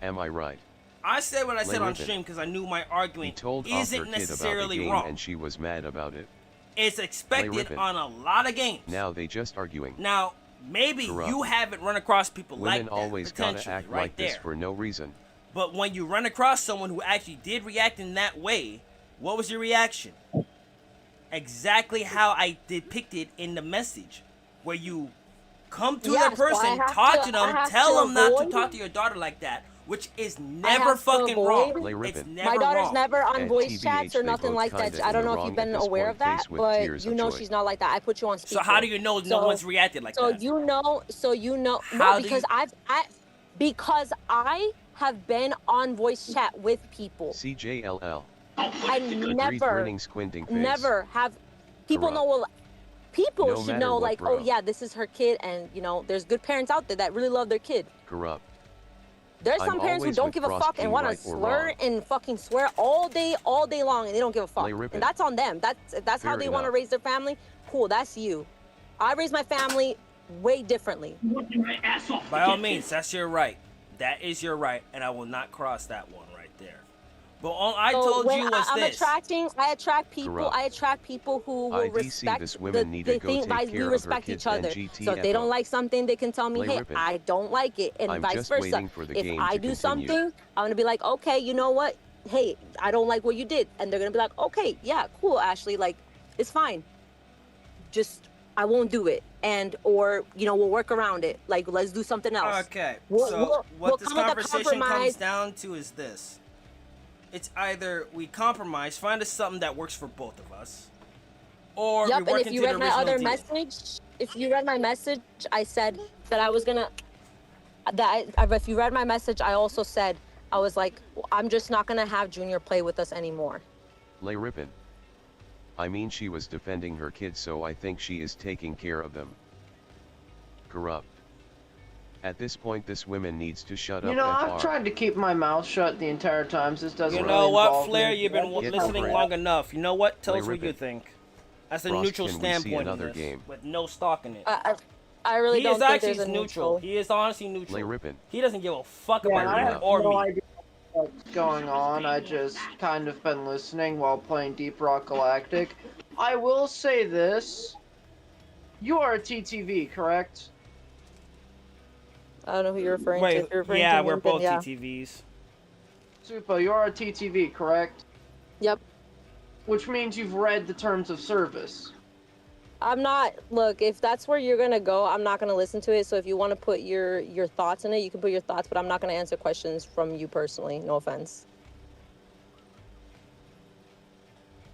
Am I right? I said what I said Lay on ribbon. stream because I knew my He argument told off her isn't kid about the necessarily game wrong. and she was mad about it. It's expected ribbon. on a lot of games. Now they just arguing. Now, maybe Corrupt. you haven't run across people Women like that, always gotta potentially, act right like there. this for no reason. But when you run across someone who actually did react in that way, what was your reaction? Exactly how I depicted in the message, where you come to Yes, the so I person, have talk to- to I them, have tell to them not to avoid- talk to your daughter like that, which is never have to fucking wrong. avoid- Lay It's ribbon. never My daughter's wrong. never on At voice TBH, chats or they nothing both like that. kinda I in don't the know if wrong you've at been this aware point, of that, faced with but tears you of know joy. she's not like that. I put you on speaker. So how do you know no So- one's reacted like So that? you know, How no, do because you- because I have been on voice chat with people. CJLL. I Agreed, never, grinning, squinting face. never have people Corrupt. know. Well, people No should matter know, what, like, bro. oh yeah, this is her kid, and you know, there's good parents out there that really love their kid. Corrupt. There's I'm some parents who always don't with give a Frost fuck and King, want right to or slur wrong. and fucking swear all day long, and they don't give a fuck. Lay ribbon. And that's on them. That's how Fair they want to enough. raise their family. Cool, that's you. I raise my family way differently. By all means, that's your right. That is your right, and I will not cross that one right there. But all I So told when you was I'm this. I attract people. Corrupt. I attract people who will IDC, respect this women need to the go thing. take By care we of her respect kids each other. and So if they don't GTFO. like something, they can tell me, Lay hey, ribbon. I don't like it, and I'm vice just versa. waiting for the If game I to do continue. something, I'm gonna be like, okay, you know what? Hey, I don't like what you did, and they're gonna be like, okay, yeah, cool, Ashley, like, it's fine. Just I won't do it, and or you know we'll work around it. Like let's do something else. Okay, We'll- so we'll what this come with a conversation comes compromise. down to is this. It's either we compromise, find us something that works for both of us, or Yep, we and work if into you the read my original other deal. message, if you read my message, I said that I was gonna. If you read my message, I also said I was like, I'm just not gonna have Junior play with us anymore. Lay ribbon. I mean she was defending her kids, so I think she is taking care of them. Corrupt. At this point this woman needs to shut up. You know, FR. I've tried to keep my mouth shut the entire time, so this doesn't You really know what, involve Flair? me. You've been Get listening over it. long enough. You know what? Tell Lay us what you ribbon. think. That's a Frost, neutral can we see standpoint in another this, game? with no stock in it. I really He don't is think actually there's a neutral. He is honestly neutral. Lay ribbon. He doesn't give a fuck Yeah, about I you have or no me. idea what's going on. I just kind of been listening while playing Deep Rock Galactic. I will say this. You are a TTV, correct? I don't know who you're referring to. Wait, If you're referring yeah, to we're me, then both yeah. TTVs. Super, you are a TTV, correct? Yep. which means you've read the terms of service. I'm not. Look, if that's where you're gonna go, I'm not gonna listen to it. So if you want to put your thoughts in it, you can put your thoughts. But I'm not gonna answer questions from you personally. No offense.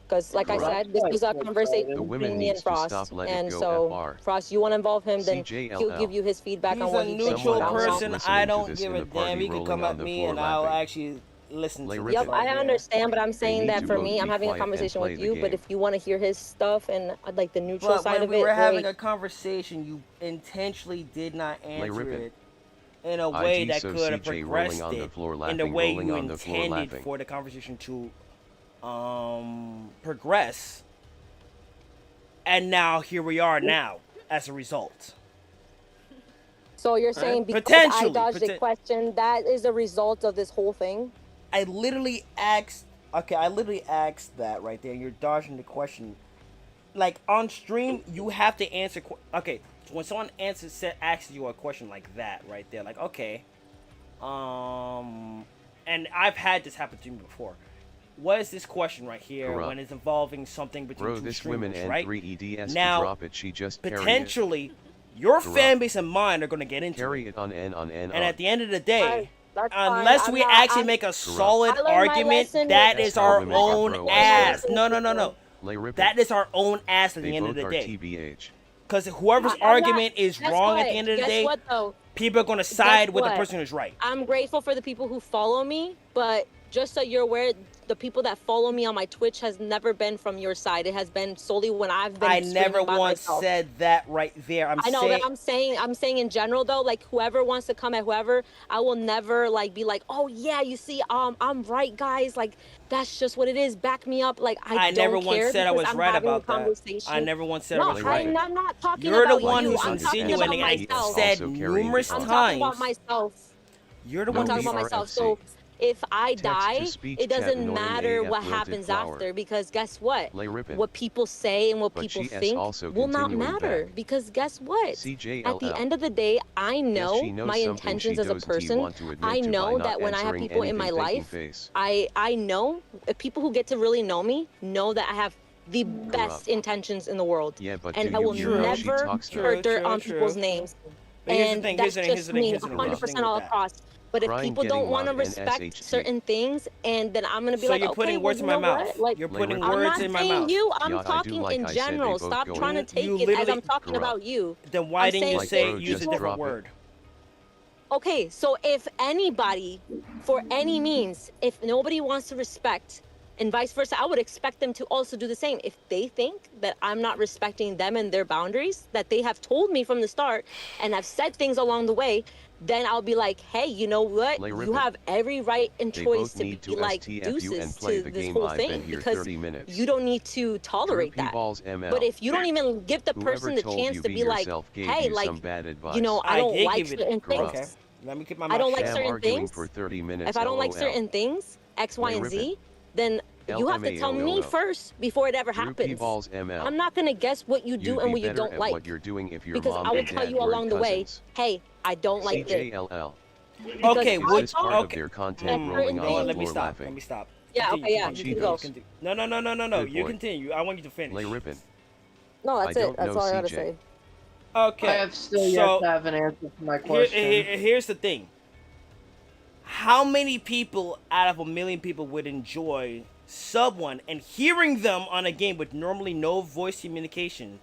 Because, like I said, this was a conversation The women between me and needs to Frost. stop, let it And go, so, FR. Frost, you want to involve him, then CJLL. he'll give you his feedback He's on a what he thinks neutral about Someone else person. listening I to don't this give in a the party damn. He can rolling come on at the me floor and I'll laughing. actually listen Lay to ripping. this Yep, right I there. understand, but I'm They saying need that to for both me, I'm be having a quiet and conversation play with the you. But game. if you want to hear his stuff and like the neutral But side when of we it, were having great. a conversation, you intentionally did not answer ripping. it in a way IG that so could have CJ rolling progressed on the it floor in the laughing, way rolling you on the floor intended laughing. for the conversation to progress. And now here we are now as a result. So you're saying because I Potentially, dodged the question, that is a result of this whole thing? I literally asked that right there. You're dodging the question. Like on stream, you have to answer. Okay, when someone asks you a question like that right there, like okay, and I've had this happen to me before. What is this question right here Corrupt. when it's involving something between Bro, two this streamers, women right? N3EDS Now, to drop it, she just carry it. Potentially, your Corrupt. fan base and mine are going to get into Carry it. it on N on N And on. at the end of the day, That's fine. unless I'm we not- actually I'm- make a solid I learned my argument, lesson that with- is That's how our women are, own bro. ass. No. Lay ripping. That is our own ass at They the end of both the are day. TBH. Because whoever's I'm not- argument is guess wrong at what? the end of the Guess day, what, though? people are going to side with the what? person who's right. I'm grateful for the people who follow me, but just so you're aware, the people that follow me on my Twitch has never been from your side. It has been solely when I've been I streaming never by once myself. said that right there. I know that I'm saying in general though, like whoever wants to come at whoever, I will never like be like, oh yeah, you see, I'm right, guys. Like that's just what it is. Back me up. Like I don't never once care said I because was I'm right having a about that. conversation. I never once said No, I was right. I'm not talking You're the about one you. who's I'm talking about insinuating. I myself. said Also carrying numerous it on. I'm talking about times. myself. You're the No, one I'm who's talking about VR myself. FC. So if I Text to die, speech it chat doesn't annoying matter AF what wilted happens flower. after because guess what? Lay ripping. What people say and what But people GS think also will not continuing matter back. because guess what? CJLL. At the end of the day, I know she knows my something intentions she as a doesn't person. want to admit I to by know not that when I have answering people in my anything, faking life, face. I know people who get to really know me know that I have the best Corrupt. intentions in the world. Yeah, but And do I you will hear how she never talks though? put dirt True, on true. people's names. But here's the And thing, that's here's just me, the thing, 100% with all that. across. But if Crying, people don't getting want to loud, and respect SHT. certain things, and then I'm gonna be So like, you're okay, putting well, words you in my know mouth. what? Like, You're Lay putting ripping. I'm words not in my saying mouth. you. I'm Yeah, I do talking like in I said, they general. both Stop go trying to in. take You it as literally- I'm talking Corrupt. about you. Then why I'm didn't you saying Like, say bro, use a just different drop it. word? Okay, so if anybody, for any means, if nobody wants to respect, and vice versa, I would expect them to also do the same. If they think that I'm not respecting them and their boundaries that they have told me from the start and have said things along the way, then I'll be like, hey, you know what? Lay You ripping. have every right and They choice both to need be to like STFU deuces and play to the this game. whole I've thing been here because 30 minutes. you don't need to tolerate Drew P. that. Balls ML. But if you don't even give the Whoever person the told chance you to be be like, yourself gave hey, you like, some bad advice. you know, I don't did like give it- certain things. Corrupt. Okay, let me keep my I mouth don't like shut. Sham certain arguing things. for 30 minutes. If I don't like LOL. certain things, X, Y, Lay and ripping. Z, then you have to tell me LMAO. first before it ever Drew P. happens. Balls ML. I'm not gonna guess what you do You'd and be what you better don't at like what you're doing if your because mom I will and tell dad you weren't along the way, cousins. hey, I don't like this. CJLL. Because Okay, Is I this told- part of okay. their content Mm. rolling on Oh, the let me floor stop. laughing? Let me stop. Yeah, Continue, okay, yeah, continue, you can go. continue. No. Good You boy. continue. I want you to finish. Lay ripping. No, that's I it. don't That's know, all I gotta CJ. say. Okay. I have still yet so to have an answer to my here, question. here's the thing. How many people out of 1 million people would enjoy someone and hearing them on a game with normally no voice communication,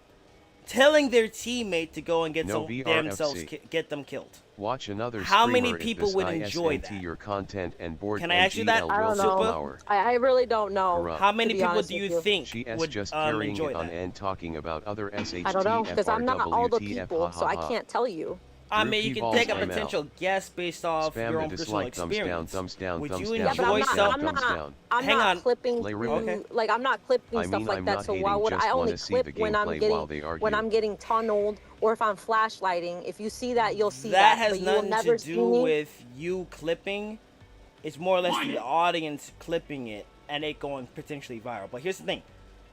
telling their teammate to go and get No VRFC. get them killed? Watch another How many streamer if people this would enjoy ISNT that? your content and board Can I ask you that? NGL I don't will know. flower. I really don't know. Corrupt. How to many be people honest do with you think GS would just carrying enjoy it on that? and talking about other SHT I don't know because I'm not all the FRWTF, people, so I can't tell you. I Drew mean, you P. can take a Balls ML. potential guess based off Spam your the own personal dislike, thumbs down, experience. thumbs down, Would thumbs you down, Yeah, but enjoy thumbs I'm down, not. some? I'm thumbs not. down. I'm Hang not on. clipping. Lay through- ripping. Okay. Like I'm not clipping I stuff mean, like I'm that. not So hating, why would just I wanna only see clip the when I'm gameplay while getting they argue. when I'm getting tunneled or if I'm flashlighting? If you see that, you'll see That that. has but you will nothing never to see do me. with you clipping. It's more or less the audience clipping it and it going potentially viral. But here's the thing.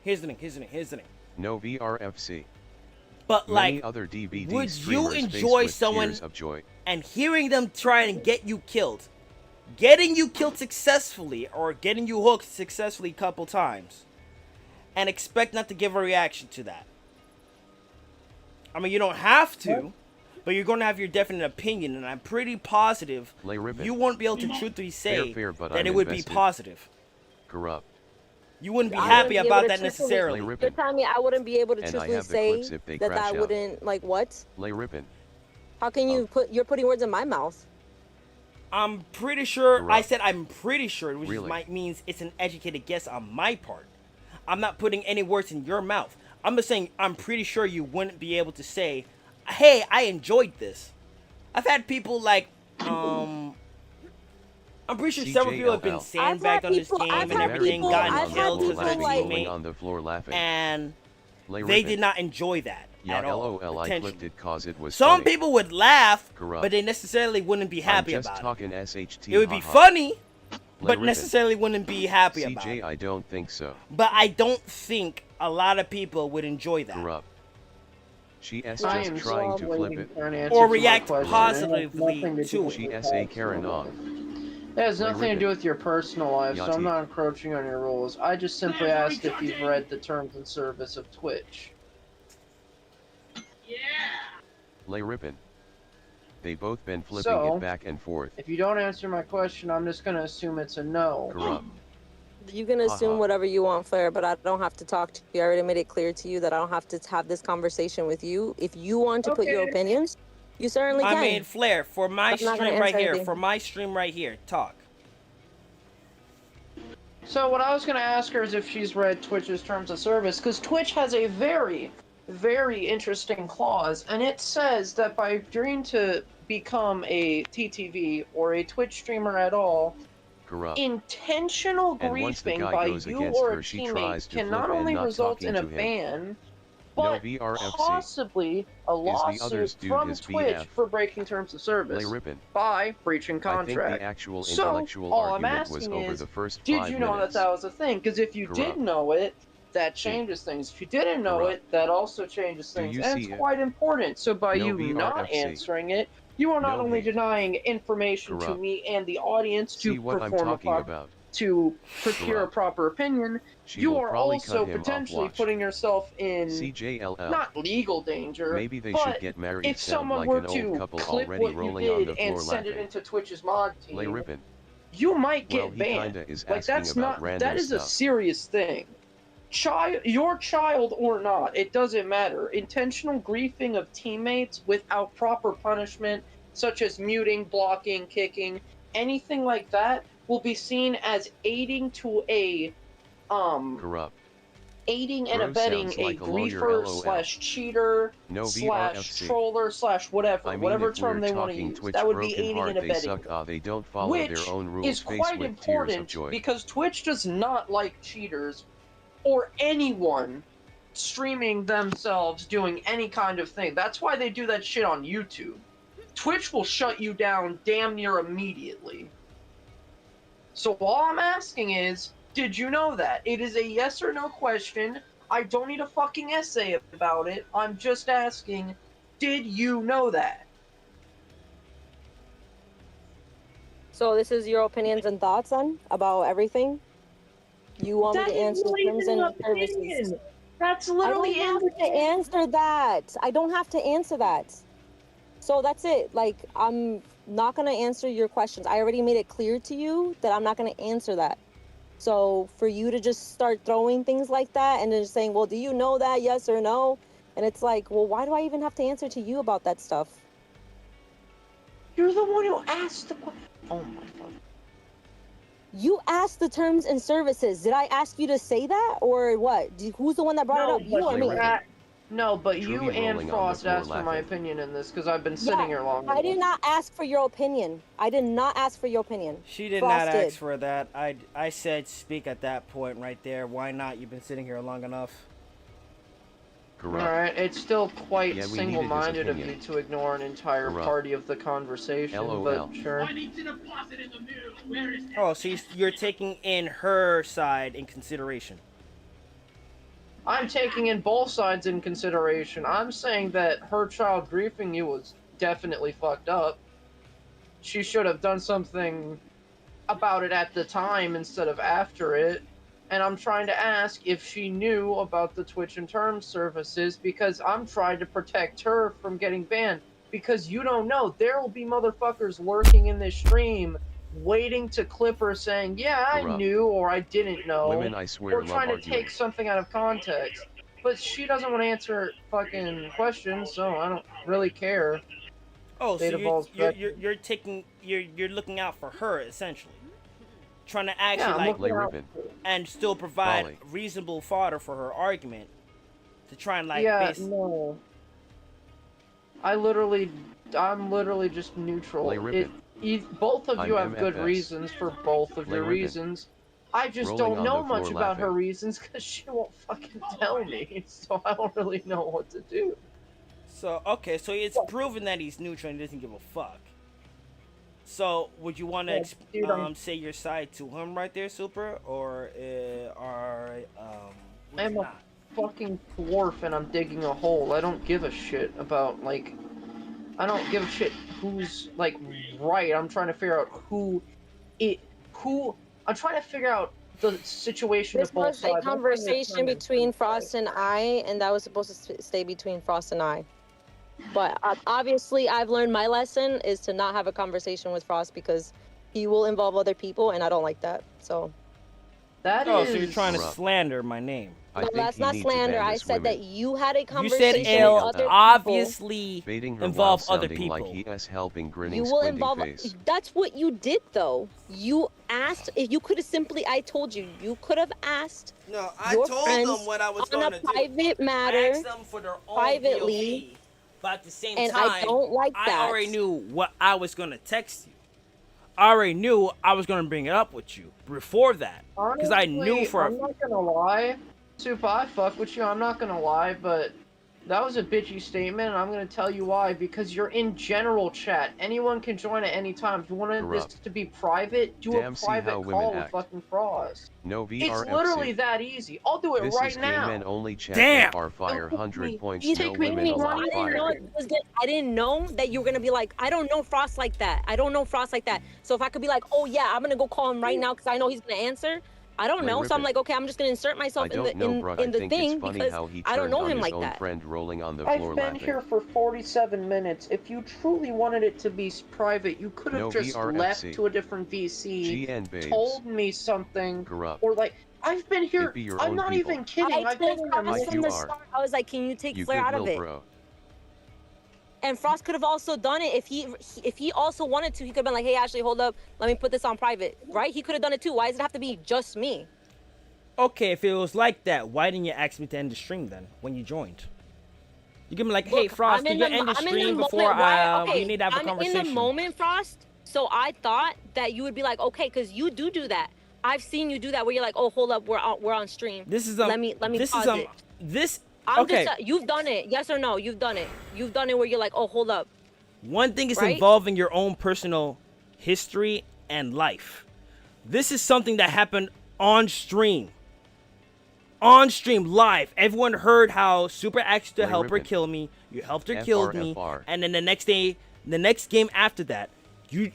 Here's the thing. No VRFC. But Many like, other DVD would you streamers face enjoy with someone tears of joy. and hearing them try and get you killed, getting you killed successfully or getting you hooked successfully a couple times, and expect not to give a reaction to that. I mean, you don't have to, but you're going to have your definite opinion, and I'm pretty positive Lay ribbon. you won't be able to truthfully say Fair, but that I'm it would invested. be positive. Corrupt. You wouldn't be I happy wouldn't be about able that to truthfully- necessarily. Lay You're ribbon. telling me I wouldn't be able to And I truthfully have the say clips if they that crash that out. wouldn't, like, what? Lay ribbon. How can you you're putting words in my mouth? I'm pretty sure. I Corrupt. said I'm pretty sure, which Really? means it's an educated guess on my part. I'm not putting any words in your mouth. I'm just saying I'm pretty sure you wouldn't be able to say, "Hey, I enjoyed this." I've had people like, I'm pretty sure several people have been CJLL. sandbagged on this people- game I've and had everything, people- gotten I've had killed because people, of their like- rolling teammate, on the floor laughing. and Lay they ribbon. did not enjoy that Yeah, at all. LOL, I potentially. clipped it cause it was Some funny. people would laugh, Corrupt. but they necessarily wouldn't be happy I'm just about talking SHT. it. It would be haha. funny, Lay but ribbon. necessarily wouldn't be happy about CJ, it. I don't think so. But I don't think a lot of people would enjoy that. Corrupt. She S I just am trying so to flip waiting it. for an answer Or to my react question. It has positively nothing to do it. with She your SA Karen personal off. life. It has Lay nothing to ribbon. do with your personal life, so Yachty. I'm not encroaching on your rules. I just simply asked if you've read the terms and service of Twitch. Lay ribbon. They both been flipping So- it back and forth. If you don't answer my question, I'm just gonna assume it's a no. Corrupt. You can assume Haha. whatever you want, Flair, but I don't have to talk to you. I already made it clear to you that I don't have to have this conversation with you. If you want to put your Okay. opinions, you certainly I can. mean, Flair, for my I'm not gonna stream right answer here, anything. for my stream right here, talk. So what I was gonna ask her is if she's read Twitch's terms of service, because Twitch has a very, very interesting clause, and it says that by agreeing to become a TTV or a Twitch streamer at all, Corrupt. intentional And once the griefing guy by goes you against or her, a she teammate tries to can flip not and only not result talking in a to him. ban, No but VRFC. possibly a others lawsuit dude from his Twitch BF. for breaking terms of service Lay ribbon. by breaching I think contract. the actual So, intellectual all I'm argument was asking over is, the first Did 5 you know minutes. that that was a thing? Because if you Corrupt. did know it, that changes things. If you didn't know Corrupt. it, that also changes Do things. you And see it's it? quite important. So by No you not VRFC. answering it, you are not No only hate. denying information to Corrupt. me and the audience See to what I'm perform a talking proper about. to procure a Corrupt. proper opinion, She you will are probably also cut him off potentially watch. putting yourself in CJLL. not legal danger. Maybe they but should get married. if Sound someone like were an to old couple clip already what you rolling on the did and floor send it laughing. into Twitch's mod Lay team, ribbon. you might get Well, he banned. kinda is Like asking that's about not random that is a stuff. serious thing. Your child or not, it doesn't matter. Intentional griefing of teammates without proper punishment, such as muting, blocking, kicking, anything like that, will be seen as aiding to a Corrupt. aiding and Bro abetting sounds a like a lawyer, griefer LOL. slash cheater No slash VRFC. troller slash whatever, I mean, whatever if term we're they want to talking use. Twitch That would be broken aiding heart, and they abetting. suck. They don't follow Which their own rules. is Face quite with tears of important joy. because Twitch does not like cheaters or anyone streaming themselves doing any kind of thing. That's why they do that shit on YouTube. Twitch will shut you down damn near immediately. So all I'm asking is, did you know that? It is a yes or no question. I don't need a fucking essay about it. I'm just asking, did you know that? So this is your opinions and thoughts then about everything? You want me to answer terms and services? That's I literally don't have to answer that. I don't have to answer that. So that's it. Like, I'm not going to answer your questions. I already made it clear to you that I'm not going to answer that. So for you to just start throwing things like that and then just saying, well, do you know that? Yes or no? And it's like, well, why do I even have to answer to you about that stuff? You're the one who asked the question. Oh my god. You asked the terms and services. Did I ask you to say that or what? Who's the one that brought it up? You or me? No, but Trudy you and rolling on the Frost floor asked for my laughing. opinion in this because I've been sitting here long I enough. did not ask for your opinion. I did not ask for your opinion. She did Frost not did. ask for that. I said speak at that point right there. Why not? You've been sitting here long enough. Corrupt. Alright, it's still quite Yeah, we needed his single-minded of opinion. you to ignore an entire Corrupt. party of the conversation, LOL. but sure. Oh, so you're taking in her side in consideration. I'm taking in both sides in consideration. I'm saying that her child griefing you was definitely fucked up. She should have done something about it at the time instead of after it. and I'm trying to ask if she knew about the Twitch and term services because I'm trying to protect her from getting banned. Because you don't know, there will be motherfuckers lurking in this stream waiting to clip her saying, yeah, I Corrupt. knew or I didn't know. Women, I swear, Or love trying to arguing. take something out of context. But she doesn't want to answer fucking questions, so I don't really care. Oh, so Data balls you're taking you're looking out for her essentially, trying to actually Yeah, I'm like looking out. Ribbon. and still provide Molly. reasonable fodder for her argument to try and like Yeah, base. no. I'm literally just neutral. Lay ribbon. Both of you I'm have good MFS. reasons for both of Lay your ribbon. reasons. I just Rolling don't on know the much floor about her laughing. reasons because she won't fucking tell me, so I don't really know what to do. So okay, so it's proven that he's neutral and doesn't give a fuck. So would you want to Yeah, dude, I'm- say your side to him right there, Super, or would I'm you a not? fucking dwarf and I'm digging a hole. I don't give a shit about, like... I don't give a shit who's, like, right. I'm trying to figure out I'm trying to figure out the situation This of both was sides. a I'm trying to conversation determine between who's Frost and I, and that was supposed to stay between Frost and I. But obviously, I've learned my lesson is to not have a conversation with Frost because he will involve other people, and I don't like that. So That Oh, is... so you're trying to Corrupt. slander my name. I no, think that's he not needs to slander. ban I this said that women. you had a You conversation said with L other people. obviously Baiting her involve while other sounding people. like he is helping, grinning, You will squinting involve. face. That's what you did, though. You asked if you could have simply. I told you. You could have asked No, your friends what I on a private matter, them for their own privately, POV, but at the same and time, I don't like that. I already knew what I was gonna text you. I already knew I was gonna bring it up with you before that, because I knew Honestly, for I'm not gonna lie. Super, I fuck with you, I'm not gonna lie, but that was a bitchy statement, and I'm gonna tell you why. Because you're in general chat. Anyone can join at any time. If you wanted this Corrupt. to be private, do Damn, a see private how women call with act. fucking Frost. No It's VRFC. literally that easy. I'll do it This right is now. gay men only chat. Damn. Are fire Don't 100 me. points. You No take me women any allowed money. I didn't know fire. it was good. I didn't know that you were gonna be like, I don't know Frost like that. I don't know Frost like that. So if I could be like, oh yeah, I'm gonna go call him right now because I know he's gonna answer. I don't Lay know. So I'm ribbon. like, okay, I'm just gonna insert I myself in the don't know, bruh. I in the think thing it's funny because how he I don't turned know on him his like own that. friend rolling on the I've floor been laughing. here for 47 minutes. If you truly wanted it to be private, you could have No just VRFC. left to a different VC, GN babes. told me something, Corrupt. or like, I've been here. It be your I'm own not people. even kidding. I I've been told here Frost Like from you the are. start. I was like, can you take You Flair good out of little it? bro. And Frost could have also done it if he also wanted to. He could have been like, hey, Ashley, hold up, let me put this on private, right? He could have done it too. Why does it have to be just me? Okay, if it was like that, why didn't you ask me to end the stream then when you joined? You give me like, hey Look, Frost, I'm can in you the- end the I'm in the stream moment. before Why- we need to have a I'm conversation? in the moment, Frost. So I thought that you would be like, okay, because you do that. I've seen you do that where you're like, oh, hold up, we're on stream. This is let me this pause is it. this I'm okay. just you've done it, yes or no? You've done it. You've done it where you're like, oh, hold up. One thing is Right? involving your own personal history and life. This is something that happened on stream. On stream, live. Everyone heard how Super asked you to Lay help her ribbon. kill me. You helped her kill me. FR. And then the next day, the next game after that,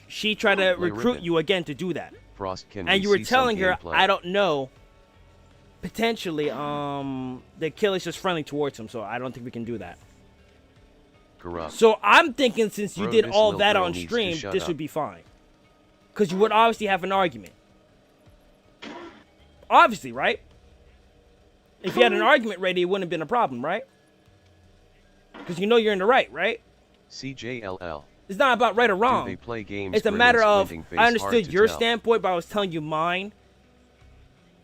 she tried to Lay recruit ribbon. you again to do that. Frost, can And we you were see some telling her, gameplay? I don't know. Potentially, the killer's just friendly towards him, so I don't think we can do that. Corrupt. So I'm thinking since you Bro, did this all little that girl on needs to stream, shut this up. would be fine. Because you would obviously have an argument. Obviously, right? If you had an argument ready, it wouldn't have been a problem, right? Because you know you're in the right, right? CJLL. It's not about right or Do wrong. they play games? It's a grinning, matter of, squinting face, I hard understood to your tell. standpoint, but I was telling you mine.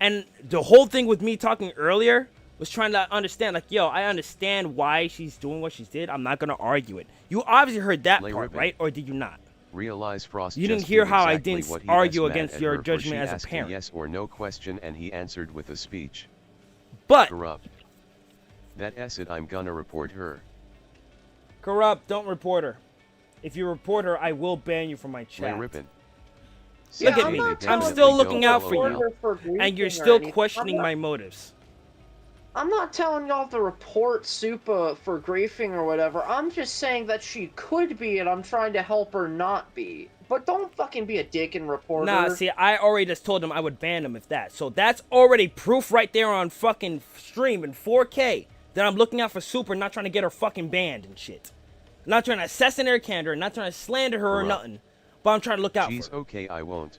And the whole thing with me talking earlier was trying to understand, like, yo, I understand why she's doing what she did. I'm not going to argue it. You obviously heard that Lay part, ribbon. right? Or did you not? Realize Frost You didn't just hear did how I exactly didn't what he argue asked mad against at your her for. judgment She as a asked parent. yes or no question and he answered with a speech. But, Corrupt. That acid, I'm gonna report her. Corrupt, don't report her. If you report her, I will ban you from my Lay chat. ribbon. Look at I'm me. not I'm telling still you looking to out for report you. her for And you're griefing or still anything. questioning my motives. I'm not telling y'all to report Supa for griefing or whatever. I'm just saying that she could be, and I'm trying to help her not be. but don't fucking be a dick and report Nah, her. see, I already just told him I would ban him if that. So that's already proof right there on fucking stream in 4K that I'm looking out for Super, not trying to get her fucking banned and shit. Not trying to assassinate her candor, not trying to slander her or nothing. But I'm trying to look out Jeez, for her. okay, I won't.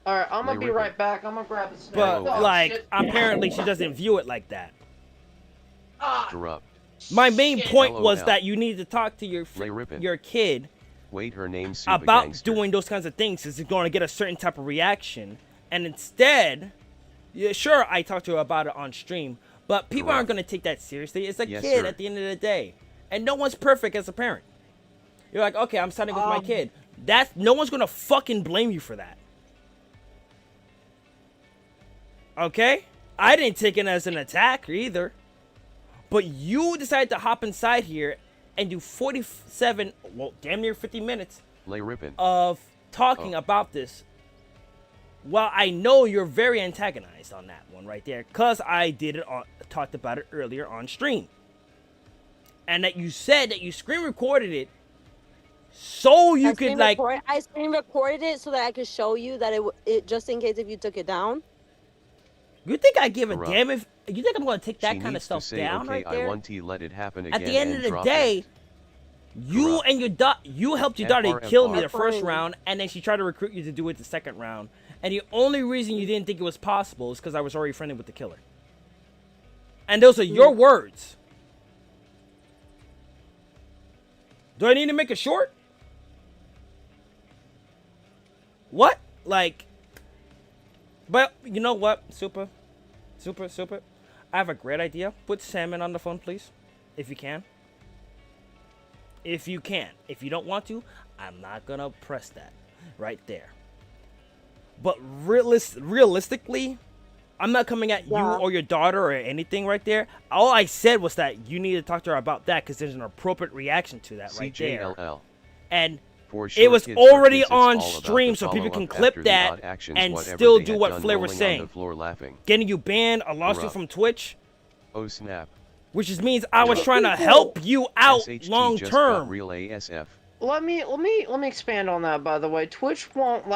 Alright, I'm gonna Lay be Rippin. right back. I'm gonna grab a snack. But, Oh, like, shit. apparently she doesn't view it like that. Ah, Corrupt. My main shit. point was LOL. that you need to talk to Lay Rippin. your kid Wait, her name's Super about Gangster. doing those kinds of things because it's going to get a certain type of reaction. And instead, yeah, sure, I talked to her about it on stream, but people aren't going to take that seriously. It's a Yes, kid sir. at the end of the day. And no one's perfect as a parent. You're like, okay, I'm siding with my kid. No one's going to fucking blame you for that. Okay? I didn't take it as an attack either. But you decided to hop inside here and do 47, well, damn near 50 minutes Lay Rippin. of talking about this. Well, I know you're very antagonized on that one right there, cause I talked about it earlier on stream, and that you said that you screen recorded it, so you could like. I screen recorded it so that I could show you that it just in case if you took it down. You think I give a Corrupt. damn if you think I'm gonna take that She kind of needs stuff to say, down okay, right there? I want to let it happen again. At the end and of the drop day, it. you Corrupt. and your you helped your daughter kill me the first FRFR. round, and then she tried to recruit you to do it the second round. And the only reason you didn't think it was possible is because I was already friendly with the killer. And those are your words. Do I need to make it short? What? Like, but you know what? Super. I have a great idea. Put Salmon on the phone, please. If you can. If you can. If you don't want to, I'm not gonna press that right there. But realistically, I'm not coming at you or your daughter or anything right there. All I said was that you need to talk to her about that because there's an appropriate reaction to that right there. CJLL. And For sure, it was kids are already kids, it's on all about stream the so people can follow-up clip after the that odd actions, and whatever still they do had what done, Flair was rolling on saying. the floor laughing. Getting you banned, a lawsuit Corrupt. from Twitch, Oh snap. which just means I was Corrupt. trying to help you out SHT long just got term. real ASF. Let me expand on that. By the way, Twitch won't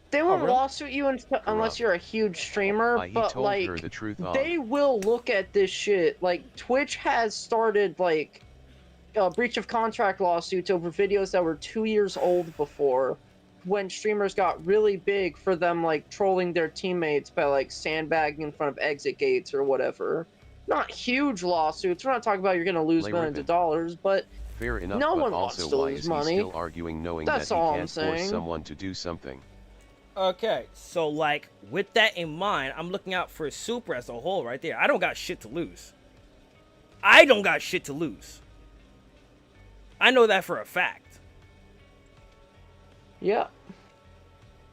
they won't really? lawsuit you unless you're a huge streamer. He But told her the truth of. they will look at this shit. Like Twitch has started breach of contract lawsuits over videos that were 2 years old before, when streamers got really big for them trolling their teammates by sandbagging in front of exit gates or whatever. Not huge lawsuits. We're not talking about you're gonna lose Lay millions of Rippin. dollars, but Fair enough, no but one wants also to why lose is he money. still arguing knowing That's that he all I'm can't force saying. someone to do something? Okay, so with that in mind, I'm looking out for Super as a whole right there. I don't got shit to lose. I know that for a fact. yeah.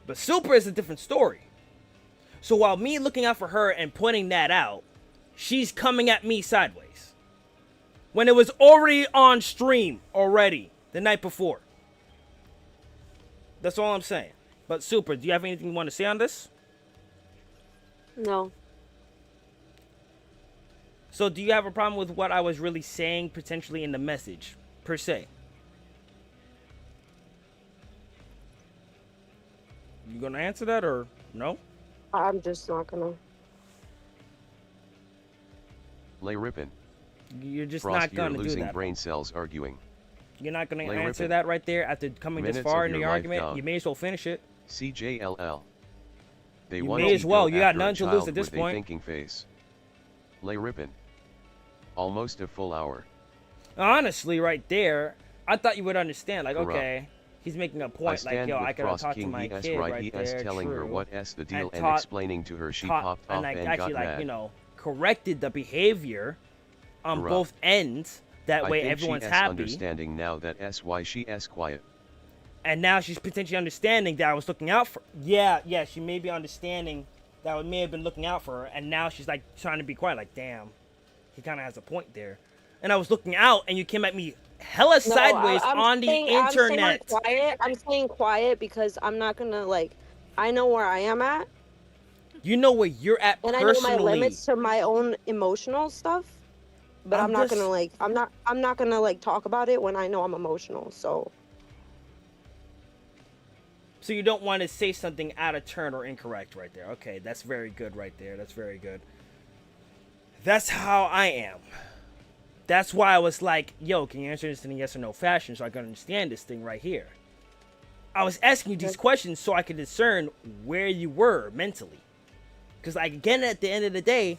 But Super is a different story. So while me looking out for her and pointing that out, she's coming at me sideways. When it was already on stream the night before. That's all I'm saying. But Super, do you have anything you want to say on this? No. So do you have a problem with what I was really saying potentially in the message, per se? You gonna answer that or no? I'm just not gonna. Lay Rippin. You're just Frost, not you're gonna do losing that. brain cells arguing. You're not gonna Lay answer Rippin. that right there after coming this Minutes far of in the your life argument. gone. You may as well finish it. CJLL. They You want may to as well. go You got after a nothing to lose child at this with a point. thinking face. Lay Rippin. Almost a full hour. Honestly, right there, I thought you would understand. Like, Corrupt. okay, he's making a I point. Like, stand yo, with I gotta Frost talk to King. my He kid right. right He there. telling her True. what the deal and taught- explaining to her she Taught- popped and off like and actually got mad. corrected the behavior on Corrupt. both ends. That I way think everyone's she happy. understanding now that why she is quiet. And now she's potentially understanding that I was looking out for. Yeah, she may be understanding that I may have been looking out for her, and now she's trying to be quiet. Like, damn, he kind of has a point there. And I was looking out, and you came at me hella sideways on the internet. I'm staying quiet because I'm not gonna I know where I am at, You know where you're at and personally. I know my limits to my own emotional stuff. But I'm not gonna I'm not gonna talk about it when I know I'm emotional. So So you don't want to say something out of turn or incorrect right there. Okay, that's very good right there. That's very good. That's how I am. That's why I was like, yo, can you answer this in a yes or no fashion so I can understand this thing right here? I was asking you these questions so I could discern where you were mentally. Because, like, again, at the end of the day,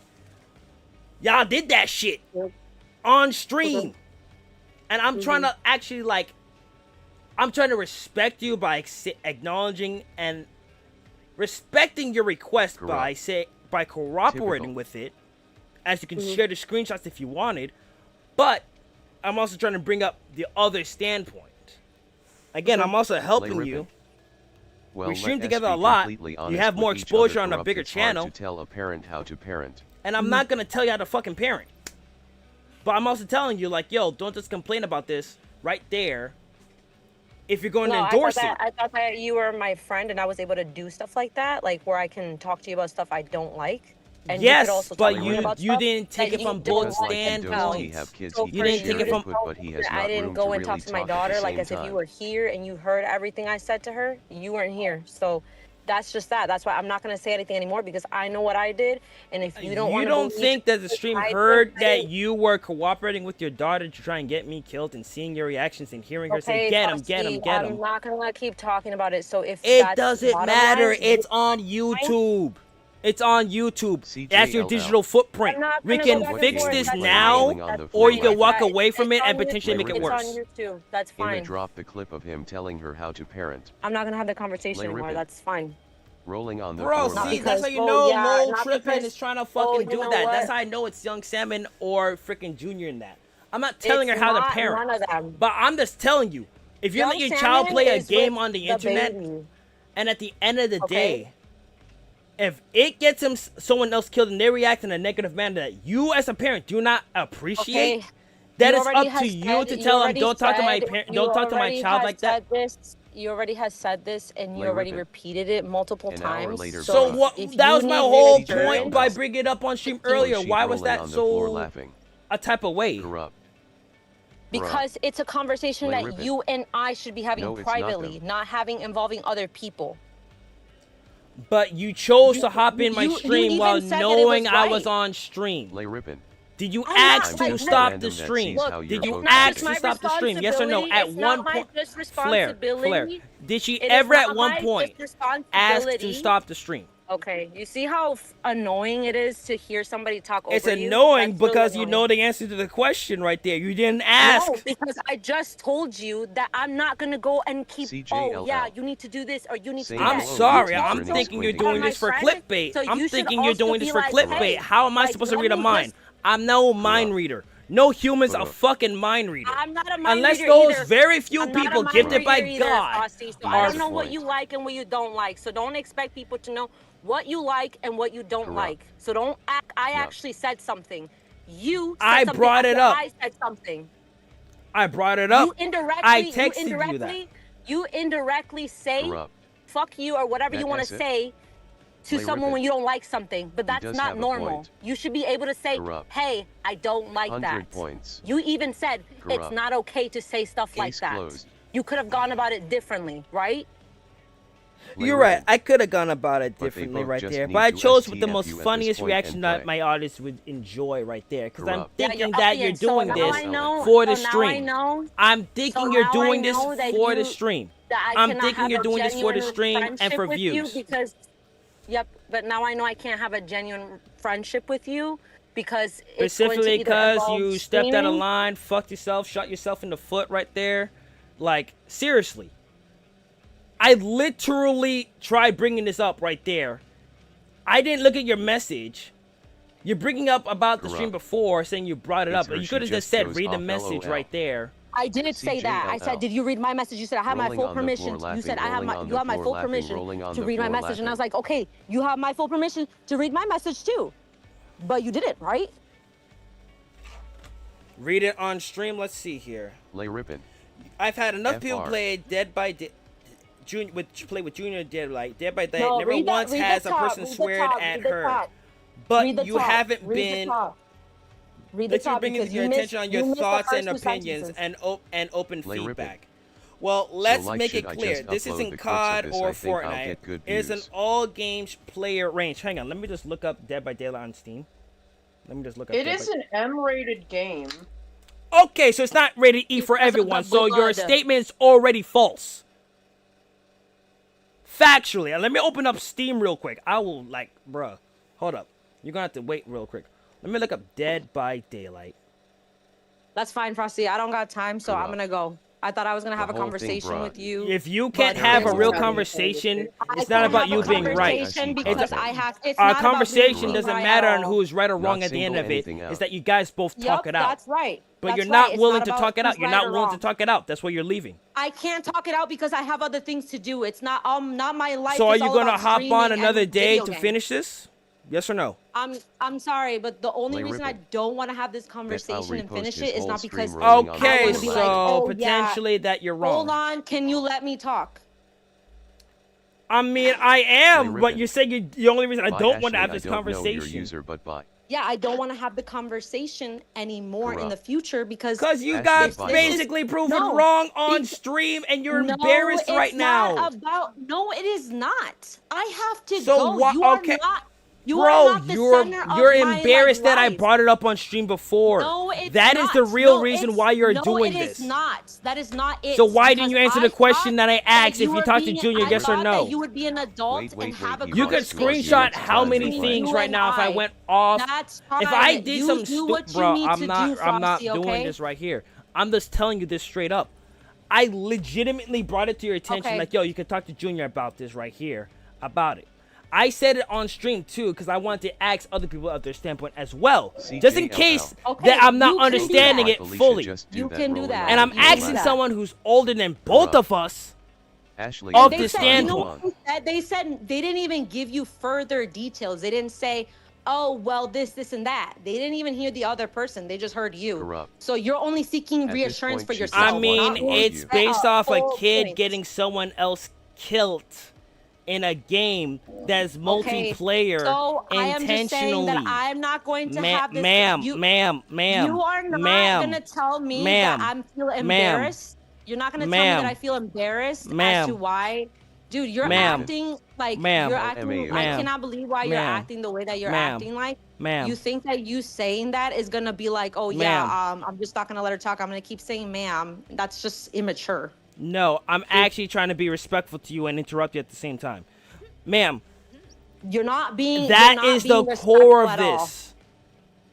y'all did that shit on stream. And I'm trying to actually, like, I'm trying to respect you by acknowledging and respecting your request by cooperating with it. As you can share the screenshots if you wanted. But I'm also trying to bring up the other standpoint. Again, I'm also helping you. Well, we stream together a lot. You have more exposure on a bigger channel. To tell a parent how to parent. And I'm not going to tell you how to fucking parent. But I'm also telling you, like, yo, don't just complain about this right there if you're going to endorse it. I thought that you were my friend and I was able to do stuff like that, like where I can talk to you about stuff I don't like. And yes, you could also but talk to me about you stuff didn't take it from both standpoints. You didn't take it from. I didn't go and talk to my daughter like as if you were here and you heard everything I said to her. You weren't here, so that's just that. That's why I'm not gonna say anything anymore because I know what I did. And if you don't, you don't think that the stream heard that you were cooperating with your daughter to try and get me killed and seeing your reactions and hearing her say, "Get him, get him, get him." I'm not gonna keep talking about it. So if it doesn't matter, it's on YouTube. It's on YouTube. That's your digital footprint. We can fix this now, or you can walk away from it and potentially make it worse. It's on YouTube. That's fine. Drop the clip of him telling her how to parent. I'm not gonna have the conversation anymore. That's fine. Rolling on the Bro, floor. see, that's how you know Lol Trippin is trying to fucking do that. That's how I know it's Young Salmon or freaking Junior in that. I'm not telling her how to parent. None of them. But I'm just telling you, if you let your child play a game on the internet, and at the end of the day, if it gets someone else killed and they react in a negative manner that you as a parent do not appreciate, that is up to you to tell them, don't talk to my parent, don't talk to my child like that. You already has said this and you already repeated it multiple times. So what? That was my whole point by bringing it up on stream earlier. Why was that so a type of way? Because it's a conversation that you and I should be having privately, not having involving other people. But you chose to hop in my stream while knowing I was on stream. Did you ask to stop the stream? Did you ask to stop the stream? Yes or no? At one point, Flare, did she ever at one point ask to stop the stream? Okay, you see how annoying it is to hear somebody talk over you? It's annoying because you know the answer to the question right there. You didn't ask. No, because I just told you that I'm not gonna go and keep. Oh yeah, you need to do this or you need to do that. I'm sorry. I'm thinking you're doing this for clickbait. I'm thinking you're doing this for clickbait. How am I supposed to read a mind? I'm no mind reader. No human's a fucking mind reader. I'm not a mind Unless reader those either. very few people gifted by God. So I don't know what you like and what you don't like. So don't expect people to know what you like and what you don't like. So don't act. I actually said something. You said something brought it up. I said something. I brought it up. You indirectly, I texted you that. You indirectly say fuck you or whatever you want to say to someone when you don't like something, but that's not normal. You should be able to say, hey, I don't like that. You even said it's not okay to say stuff like that. You could have gone about it differently, right? You're right. I could have gone about it differently right there. But I chose with the most funniest reaction that my audience would enjoy right there. Because I'm thinking that you're doing this for the stream. I'm thinking you're doing this for the stream. I'm thinking you're doing this for the stream and for views. Yep, but now I know I can't have a genuine friendship with you because specifically because you stepped out of line, fucked yourself, shot yourself in the foot right there. Like, seriously. I literally tried bringing this up right there. I didn't look at your message. You're bringing up about the stream before, saying you brought it up. But you could have just said, read the message right there. I did say that. I said, did you read my message? You said, I have my full permission. You said, you have my full permission to read my message. And I was like, okay, you have my full permission to read my message too. But you didn't, right? Read it on stream. Let's see here. I've had enough people play Dead by Dead. Play with Junior Dead by Dead. Never once has a person sweared at her. But you haven't been. Read the top, bringing your attention on your thoughts and opinions and open feedback. Well, let's like, make it should I clear. just This upload isn't the clips of COD this? or I think I'll Fortnite. get good It's an views. all games player range. Hang on, let me just look up Dead by Daylight on Steam. Let me just look up. It Dead is an M-rated game. Okay, so it's not rated E for Because of the everyone. So your blood. statement is already false. Factually, and let me open up Steam real quick. I will bruh. Hold up. You're gonna have to wait real quick. Let me look up Dead by Daylight. That's fine, Frosty. I don't got time, so I'm Corrupt. gonna go. I thought I was gonna have The a whole thing conversation brought. with you. If you can't But have a there's real no- conversation, I it's not can't about have you a being right. conversation It's because not I have. It's Our not about conversation being doesn't right matter at on all. who is right or Not wrong at the end single of it. anything Is out. that you guys both talk Yup, it out. That's right. But That's you're right. not It's willing not to about talk it out. who's You're right not or willing to wrong. talk it out. That's why you're leaving. I can't talk it out because I have other things to do. It's not not my life. So are is you all gonna about hop on streaming another and day video to games. finish this? Yes or no? I'm sorry, but the only Lay reason I ripping. don't want to have this Bet I'll conversation and repost finish his it is whole not stream because rolling on the Okay, wanna floor be so like, oh, yeah. potentially that you're wrong. Hold on, can you let me talk? I mean, I am, Lay but ripping. you're saying the only reason I Bye, don't want to Ashley, have this I don't know your conversation. user, but bye. Yeah, I don't want to have the conversation anymore in the Corrupt. future because Because you Ashley, got bye. basically proven No, wrong on because- stream and you're no, embarrassed it's right not now. no, it is not. I have to So go. what- You are okay. not. You Bro, are not the you're center of my, embarrassed that I life. brought it up on stream before. No, it's That is not. the real No, reason it's- why you're no, doing it this. is not. That is not it. So why didn't you because answer the I question thought that I asked if you were talked to being- Junior, I yes or thought no? that you would be an adult Wait, and wait, have a wait, You could Let's go see screenshot next how time many we things You right and now if I I. went off. That's fine. If I did You some do what you bro, need I'm to not do, I'm not Frosty, doing okay? this right here. I'm just telling you this straight up. I legitimately brought it to your attention Okay. like, yo, you could talk to Junior about this right here, about it. I said it on stream too because I wanted to ask other people of their standpoint as well, just in CJLL. case Okay, that I'm not you can do understanding that. it Felicia fully. just do You that can do rolling that. on And I'm the You can do asking that. someone who's older than both of us. Ashley, Of I'm the just said, trying you to know standpoint. go on. what they said? They said they didn't even give you further details. They didn't say, oh, well, this, and that. They didn't even hear the other person. They just heard you. Corrupt. So you're only seeking At this reassurance point, for she's yourself. I not mean, wanting to it's argue. based off a whole kid point. getting someone else killed in a game that's multiplayer So I am just saying intentionally. that I'm not going to have this. Ma'am, you, ma'am, you are not ma'am, gonna tell me ma'am, that I'm feel ma'am, embarrassed. You're not gonna tell me ma'am, that I feel embarrassed as ma'am, to why. Dude, you're ma'am, acting like ma'am, you're acting. I ma'am, cannot believe why you're ma'am, acting the way that you're ma'am, acting like. ma'am. You think that you saying that is gonna be like, oh yeah, I'm just not gonna let her talk. I'm gonna keep saying ma'am. That's just immature. No, I'm actually trying to be respectful to you and interrupt you at the same time. Ma'am, You're not being. that you're not is the being core of respectful at all. this.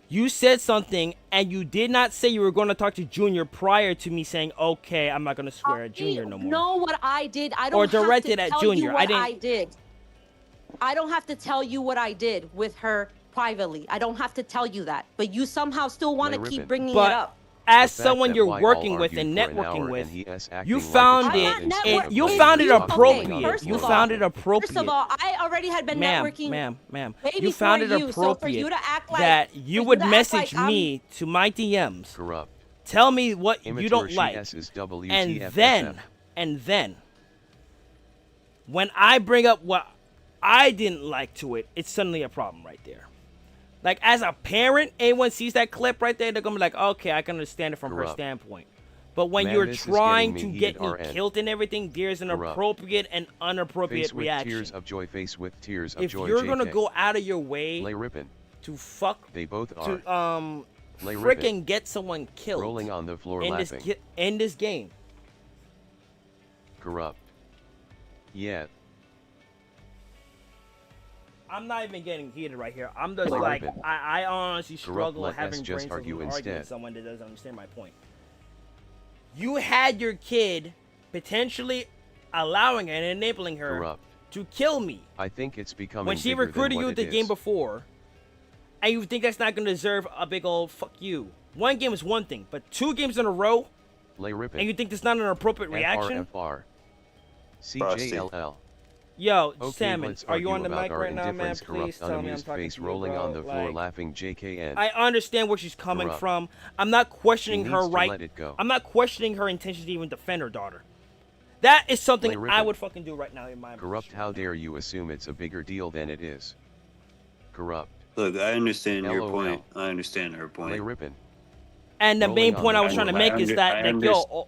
You said something and you did not say you were going to talk to Junior prior to me saying, okay, I'm not going to swear at Junior no more. Know what I did. I don't Or have to directed at tell Junior. You what I didn't- I did. I don't have to tell you what I did with her privately. I don't have to tell you that. But you somehow still want to Lay keep ribbon. bringing But it up. as The fact someone that you're why all working with argued and for an networking hour with, and he is you acting found like I'm a not kid it. instead network- of You letting found him it talk appropriate. rolling on the First You of floor found all- it laughing. appropriate. First of all, I already had been ma'am, networking ma'am. way You found before it you, so for you appropriate to act like that you for would to act message like I'm- me to my DMs, Corrupt. tell me what Immature you don't she like, S's and WTFSF. then, when I bring up what I didn't like to it, it's suddenly a problem right there. Like, as a parent, anyone sees that clip right there, they're gonna be like, okay, I can understand it from her Corrupt. standpoint. But when Man, you're this is trying getting to me get heated me RN. killed and everything, there's an Corrupt. appropriate and inappropriate Face with reaction. tears of joy, face with tears of If joy. you're gonna JK. go out of your way Lay ripping. to fuck, They both are. to Lay ripping. frickin' get someone killed Rolling on the floor in this laughing. in this game, Corrupt. Yeah. I'm not even getting heated right here. I'm just Lay like, ripping. I honestly Corrupt, struggle let having us just brain cells argue when arguing with instead. someone that doesn't understand my point. You had your kid potentially allowing and enabling her Corrupt. to kill me I think it's becoming when she bigger than recruited you what the it game is. before, and you think that's not gonna deserve a big old fuck you. One game is one thing, but 2 games in a row, Lay ripping. and you think that's not an appropriate reaction? FRFR. CJLL. Yo, Okay, Salmon, let's are you argue on the about mic our right now, man? indifference. Please Corrupt, tell me I'm unamused talking face to you, rolling bro. on the floor Like, laughing JKN. I understand where she's coming Corrupt. from. I'm not questioning She her needs to right. let it go. I'm not questioning her intention to even defend her daughter. That is something Lay I ripping. would fucking do right now in my Corrupt, position. how dare you assume it's a bigger deal than it is. Corrupt. Look, I understand your LOL. point. I understand her Lay point. ripping. And the Rolling main on point the I was floor trying to make is laughing. that, I like, yo,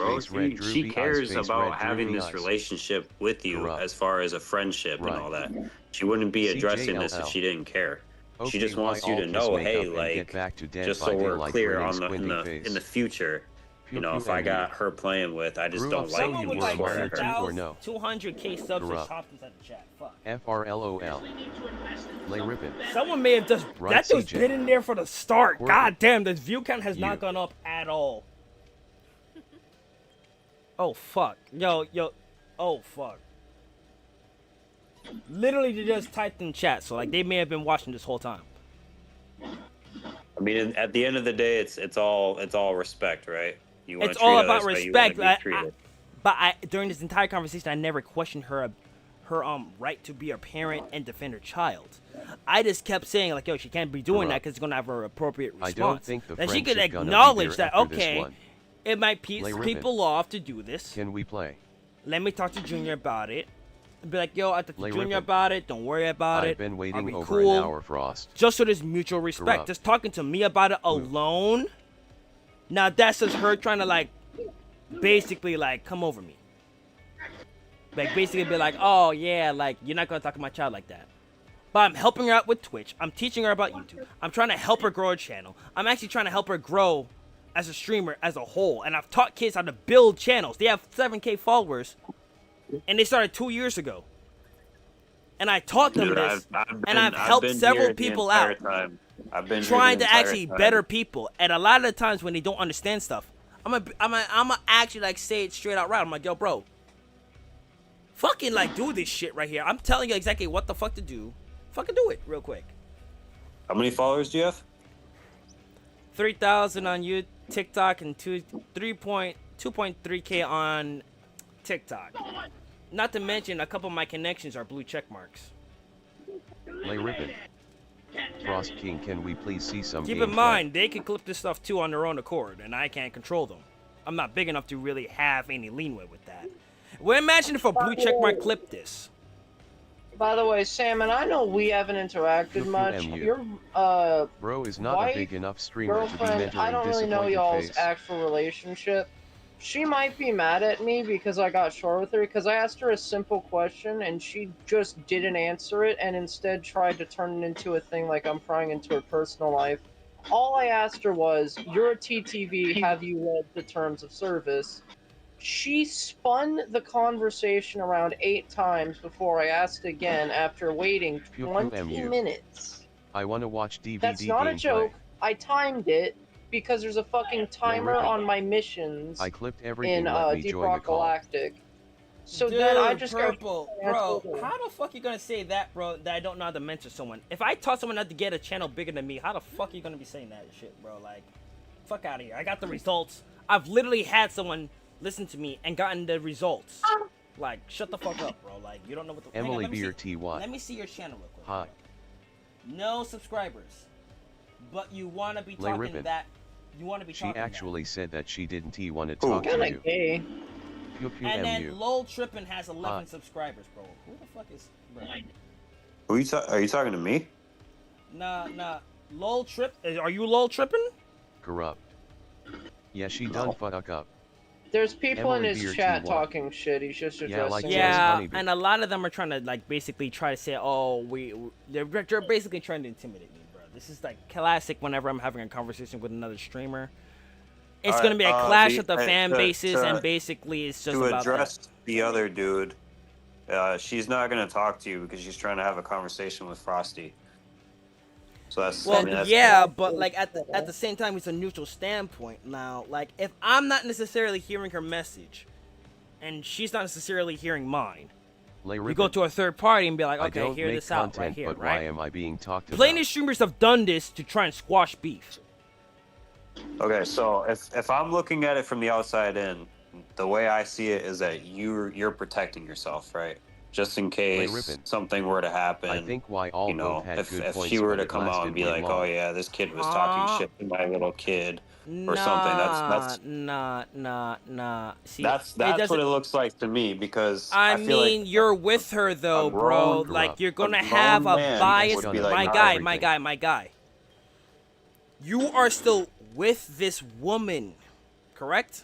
bro. face red She droopy, cares eyes face about red having droopy this eyes. relationship with you Corrupt. as far as a friendship Right. and all that. She wouldn't be addressing this if CJLL. she didn't care. She just Okay, wants why you all to kiss know, makeup hey, and like, get back to dead just by so we're daylight clear grinning on squinty face. in the future, You know, if I got her playing with, I just Grew don't up like so Someone you with were like smarter too, or 2,000 no? 200K subs just Corrupt. hopped inside the chat. Fuck. FRLOL. Lay Ribbon. Someone may have just Right, that dude's CJ. been in there for the start. Corbin. God damn, the view count has You. not gone up at all. Oh fuck. Yo. Oh fuck. Literally they just typed in chat, so like they may have been watching this whole time. I mean, at the end of the day, it's all respect, right? You wanna It's treat all others about how you wanna respect. be treated. But during this entire conversation, I never questioned her right to be a parent and defend her child. I just kept saying like, yo, she can't be doing that Corrupt. because it's gonna have her appropriate response. I don't think the that she could friendship gonna be acknowledge there that after this okay, one. it might piss Lay Ribbon. people off to do this. Can we play? Let me talk to Junior about it. Be like, yo, I talked to Lay Junior Ribbon. about it. Don't worry about it. I've been Are waiting we over cool? an hour, Frost. Just so there's mutual respect. Corrupt. Just talking to me about it alone. Now that's just her trying to like, basically like come over me. Like basically be like, oh yeah, like you're not gonna talk to my child like that. But I'm helping her out with Twitch. I'm teaching her about YouTube. I'm trying to help her grow a channel. I'm actually trying to help her grow as a streamer as a whole. And I've taught kids how to build channels. They have 7K followers, and they started 2 years ago. And I taught them Dude, this, I've and I've been helped here several the people entire out. time. I've been here Trying the to entire actually time. better people, and a lot of the times when they don't understand stuff, I'm gonna actually like say it straight out right. I'm like, yo, bro, fucking like do this shit right here. I'm telling you exactly what the fuck to do. Fucking do it real quick. How many followers do you have? 3,000 on you TikTok and 2.3K on TikTok. Not to mention a couple of my connections are blue check marks. Lay Ribbon. Frost King, can we please see some Keep gameplay? in mind, they can clip this stuff too on their own accord, and I can't control them. I'm not big enough to really have any leeway with that. Well, imagine if a blue checkmark clipped this. By the way, Sam, and I know we haven't interacted much. QQMU. Your Bro is not wife, a big enough streamer to be girlfriend, I mentoring don't really know disappointed y'all's face. actual relationship. She might be mad at me because I got short with her because I asked her a simple question and she just didn't answer it and instead tried to turn it into a thing like I'm prying into her personal life. All I asked her was, "You're a TTV, have you read the terms of service?" She spun the conversation around 8 times before I asked again after waiting 20 QQMU. minutes. I want to watch DVD That's not a gameplay. joke. I timed it because there's a fucking timer Ribbon. on my missions I clipped everything. in Let me Deep join Rock the call. Galactic. So Dude, then I just Purple, got bro, answered. how the fuck you gonna say that, bro, that I don't know how to mentor someone? If I taught someone how to get a channel bigger than me, how the fuck are you gonna be saying that shit, bro? Like, fuck out of here. I got the results. I've literally had someone listen to me and gotten the results. Like, shut the fuck up, bro. Like, you don't know what the... Hang on, Emily let me Beer see- TY. Let me see your channel real quick. Hi. No subscribers. But you wanna be Lay talking Ribbon. that... You wanna be She talking actually said that she didn't want to Ooh. talk to Kinda you. gay. that. And then QQMU. Lol Trippin has 11 Hi. subscribers, bro. Who the fuck is... Bro? Are you talking to me? Nah. Lol Trip... Are you Lol Trippin? Corrupt. Yeah, she done fuck up. There's people in Emily his Beer chat TY. talking shit. He's just Yeah, like addressing Jazz Yeah, Honeybee. and a lot of them are trying to like basically try to say, "Oh, they're basically trying to intimidate me, bro." This is like classic. Whenever I'm having a conversation with another streamer, it's Alright, gonna be a clash the- of the fan to- bases, to- and basically it's just To about address that. the other dude, she's not gonna talk to you because she's trying to have a conversation with Frosty. So that's Well, I mean, that's yeah, but like at the same time, it's a neutral standpoint. Now, like if I'm not necessarily hearing her message, and she's not necessarily hearing mine, Lay we Ribbon. go to a third party and be like, I "Okay, don't hear make this out content, right here, but right?" why am I being talked about? Plenty of streamers have done this to try and squash beef. Okay, so if I'm looking at it from the outside in, the way I see it is that you're protecting yourself, right? Just in case Ribbon. something were to happen. I think why all you know, both had if good if points, she were but to it come out lasted and be way like, long. "Oh yeah, this kid was talking shit to my little kid," or something, that's Nah. See, that's it doesn't- what it looks like to me because I feel mean, like you're with her though, a bro. grown- Like you're gonna a grown have a man bias. would be My like, guy, everything. my guy. You are still with this woman, correct?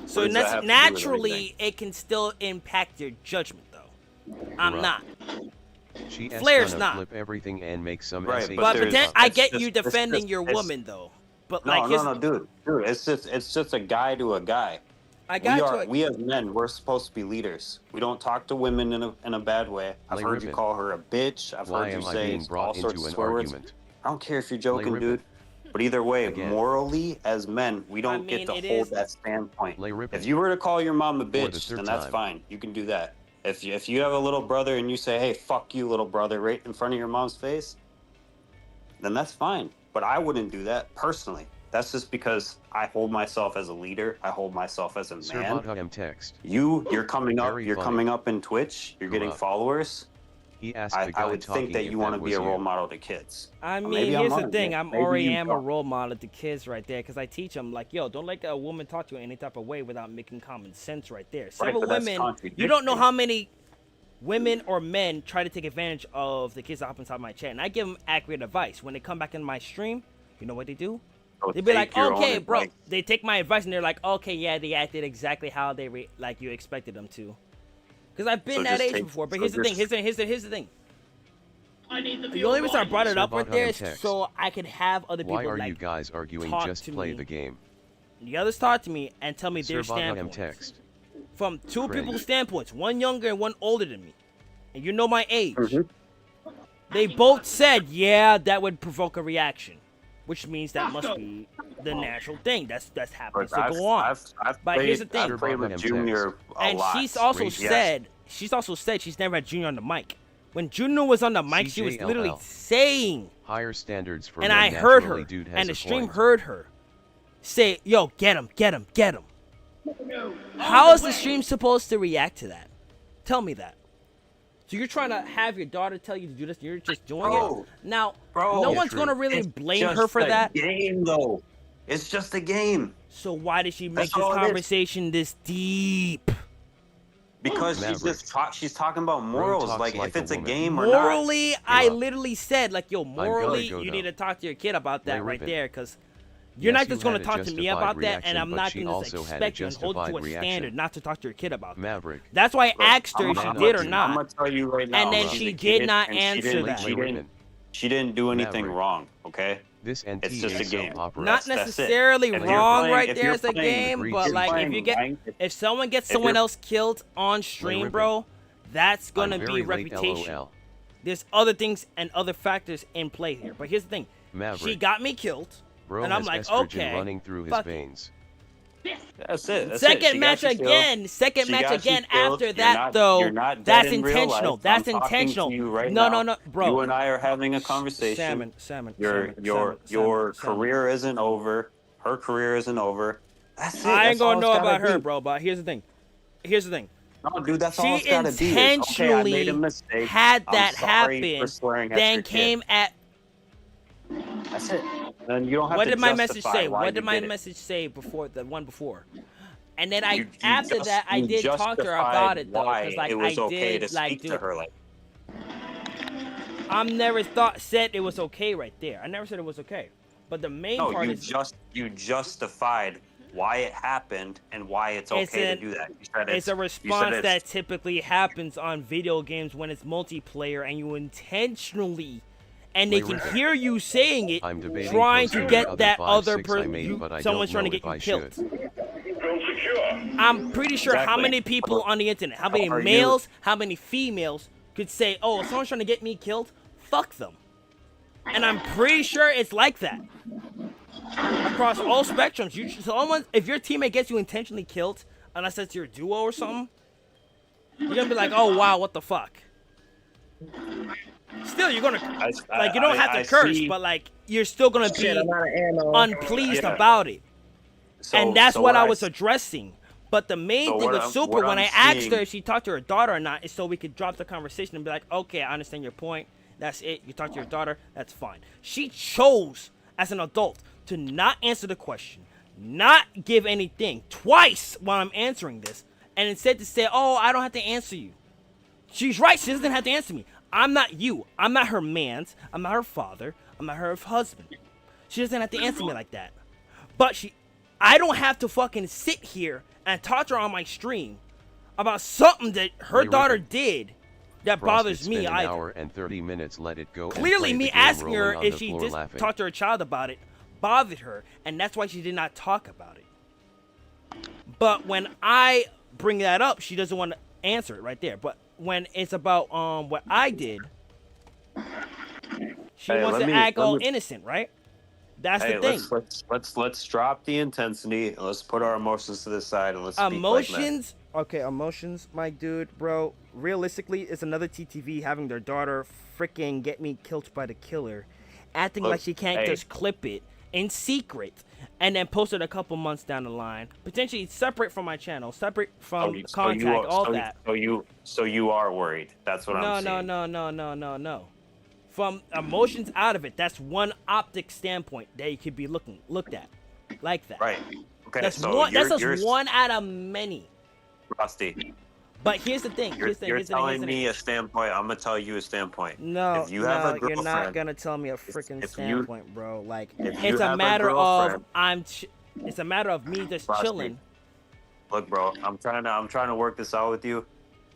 So What does that have to do with naturally, anything? it can still impact your judgment, though. I'm Corrupt. not. She is Flair's gonna not. flip everything and make some Right, SH but But there's- pretend I it's get just- you it's defending just- your it's- woman, though. But No, like, his, dude. It's just a guy to a guy. I got you. We as men, we're supposed to be leaders. We don't talk to women in a bad way. I've Lay heard ribbon. you call her a bitch. I've Why heard you am I say being all brought sorts into of an swear words. argument? I don't care if you're Lay joking, ribbon. dude. But either way, Again. morally, as men, we don't I get mean, to it hold is- that standpoint. Lay ribbon. If you were to call your mom a the bitch, third then that's time. fine. You can do that. If you have a little brother and you say, "Hey, fuck you, little brother," right in front of your mom's face, then that's fine. But I wouldn't do that personally. That's just because I hold myself as a leader. I hold myself as a Sir man. Bottom text. You're coming up. Very You're funny. coming up in Twitch. You're getting Corrupt. followers. He asked the guy I would talking think that if you want to that be a was role you. model to kids. I Or mean, maybe I'm here's the wrong, thing. man. I'm Maybe already you am a don't. role model to kids right there because I teach them like, yo, don't let a woman talk to you any type of way without making common sense right there. Several but that's women, you don't know contradicting. how many women or men try to take advantage of the kids that hop inside my chat, and I give them accurate advice. When they come back in my stream, you know what they do? So They be take like, your own okay, bro. advice. They take my advice and they're like, okay, yeah, they acted exactly how they like you expected them to. Because I've been So that just age take- before. But so here's the thing. just- Here's the thing. The only reason I brought it Sir up right Bottom there is text. so I could have other people Why are like you guys arguing? talk Just to play me. the game. the others talk to me and tell me Sir their Bottom standpoints text. from two Great. people's standpoints, one younger and one older than me, and you know my age. Mhm. They both said, yeah, that would provoke a reaction, which means that must be the natural thing that's happening. But So go on. I've But played, here's the thing. I've played with Sir Junior a And lot. she's also Yes. said she's never had Junior on the mic. When Junior was on the mic, she was literally CJLL. saying, Higher standards for and men I heard her, naturally, dude has and a the stream point. heard her say, "Yo, get him, get him, get him." How is the stream supposed to react to that? Tell me that. So you're trying to have your daughter tell you to do this, and you're just doing Bro. it. Now, Bro. no Yeah, one's true. gonna really It's blame just her for a that. game, though. It's just a game. So why did she make That's this all it is. conversation this deep? Because Maverick. she's talking about morals. talks Like, like if a it's a woman. game or not. Morally, I up. literally said, like, yo, morally, go you now. need to talk to your kid about that Lay right ribbon. there, because you're Yes, not just you going had to a talk to me justified about that, and reaction, I'm but not she going to also had a expect you and hold you to a justified standard reaction. not to talk to your kid about that. Maverick. That's why I asked her I'm if she gonna- did or I'm not. gonna tell you right now. And then she's she a did kid, not and she answer didn't- that. She didn't do anything Maverick. wrong. Okay. This NT It's just a is game. soap opera. Not That's it. necessarily If you're wrong playing- right if there you're as a playing game, Greece but is like if playing you get rank- if someone gets if someone you're- else killed on stream, ribbon. bro, that's I'm gonna very be late, reputation. LOL. There's other things and other factors in play here. But here's the thing. Maverick. She got me killed. Bro and I'm has like, estrogen okay, running through his fuck it. veins. That's it. That's it. Second She match got you killed. again. Second She match got you again killed. after You're that, not- though. you're not dead That's in real intentional. life. That's I'm talking to intentional. you right no, now. no, bro. You and I are having a conversation. Salmon. Your career isn't over. Her career isn't over. That's it. I ain't That's all gonna know it's gotta about her, be. bro. But here's the thing. Here's the thing. No, dude, that's all She it's gotta be. intentionally Okay, I made a mistake. had I'm that sorry for happen, swearing at then your kid. came at. That's it. Then you don't have What to did my message justify say? why What you did my did it. message say before the one before? And then You after just- that, I you did talk to her justified about it though, why because like it was I okay did to like speak do. to her like. I never said it was okay right there. I never said it was okay. But the main No, part you is you justified why it happened and why it's It's okay an- to do that. You said it's a you said response it's- that typically happens on video games when it's multiplayer and you intentionally, and they Lay can ribbon. hear you saying it, I'm debating trying to posting get the other that 5, other 6 I person, made, but I someone's don't trying to know get if you I killed. should. I'm pretty sure how Exactly. many people on the internet, how many Are you- males, how many females could say, "Oh, if someone's trying to get me killed, fuck them." And I'm pretty sure it's like that across all spectrums. If your teammate gets you intentionally killed, unless it's your duo or something, you're gonna be like, "Oh wow, what the fuck." Still, you're gonna like you don't have to curse, but like you're still gonna be unpleased Yeah. about it. So- And that's so what I I was s- addressing. But the main So thing what with I'm- Super, what when I'm I asked seeing- her if she talked to her daughter or not, is so we could drop the conversation and be like, okay, I understand your point. That's it. You talk to your daughter. That's fine. She chose, as an adult, to not answer the question, not give anything twice while I'm answering this, and instead to say, oh, I don't have to answer you. She's right. She doesn't have to answer me. I'm not you. I'm not her man's. I'm not her father. I'm not her husband. She doesn't have to answer me like that. But I don't have to fucking sit here and talk to her on my stream about something that her Lay daughter ribbon. did that Frost, bothers it's me been an either. hour and 30 minutes. Let it go. and Clearly, play me the game asking her rolling on if the she floor just laughing. talked to her child about it bothered her, and that's why she did not talk about it. But when I bring that up, she doesn't want to answer it right there. But when it's about what I did, she wants to act all innocent, right? That's the thing. Let's drop the intensity and let's put our emotions to the side and let's speak like men. Okay, emotions, my dude, bro. Realistically, it's another TTV having their daughter freaking get me killed by the killer, acting like she can't just clip it in secret and then post it a couple months down the line, potentially separate from my channel, separate from contact, all that. So you are worried. That's what I'm saying. No. From emotions out of it, that's one optic standpoint that you could be looked at like that. Right. Okay. That's so one. That's just one out of many. Rusty. But here's the thing. You're telling me a standpoint. I'm gonna tell you a standpoint. No, if you have a you're not girlfriend- gonna tell me a freaking if you- standpoint, bro. Like if you it's a have a matter of girlfriend- it's a matter of me just Rusty, chilling. Look, bro, I'm trying to work this out with you,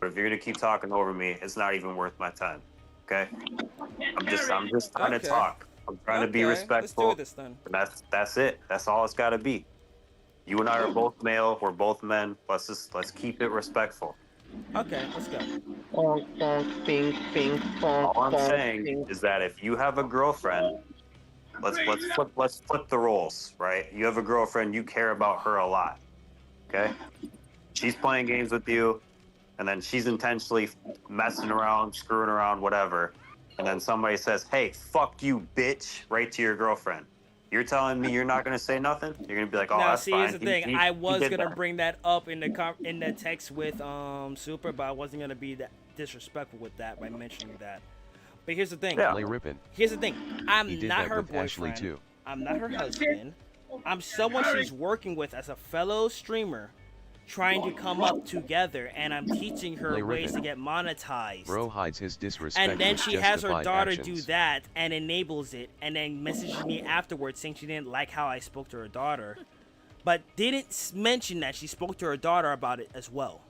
but if you're gonna keep talking over me, it's not even worth my time. Okay? I'm just trying to talk. I'm trying to be respectful. Let's do this then. That's it. That's all it's got to be. You and I are both male. We're both men. Let's keep it respectful. Okay, let's go. All I'm saying is that if you have a girlfriend, let's flip the roles, right? You have a girlfriend, you care about her a lot. Okay? She's playing games with you, and then she's intentionally messing around, screwing around, whatever. And then somebody says, "Hey, fuck you, bitch," right to your girlfriend. You're telling me you're not gonna say nothing? You're gonna be like, "Oh, Now, that's see, fine." here's the thing. I was gonna bring that up in the text with Super, but I wasn't gonna be that disrespectful with that by mentioning that. But here's the thing. Yeah. Lay Rippin. Here's the thing. I'm He did not that her with Ashley, boyfriend. too. I'm not her husband. I'm someone she's working with as a fellow streamer, trying to come up together, and I'm teaching her Lay ways Rippin. to get monetized. Bro hides his disrespect. And then with she has her justified daughter actions. do that and enables it, and then messages me afterwards saying she didn't like how I spoke to her daughter, but didn't mention that she spoke to her daughter about it as well.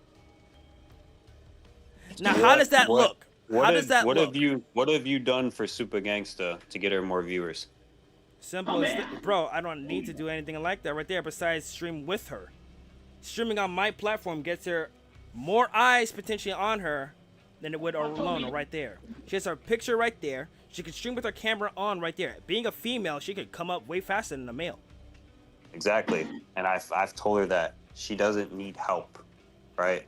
Now, how does that look? How does that look? What have you done for Super Gangsta to get her more viewers? Simple as bro, I don't need to do anything like that right there besides stream with her. Streaming on my platform gets her more eyes potentially on her than it would alone right there. She has her picture right there. She can stream with her camera on right there. Being a female, she could come up way faster than a male. Exactly. And I've told her that she doesn't need help, right?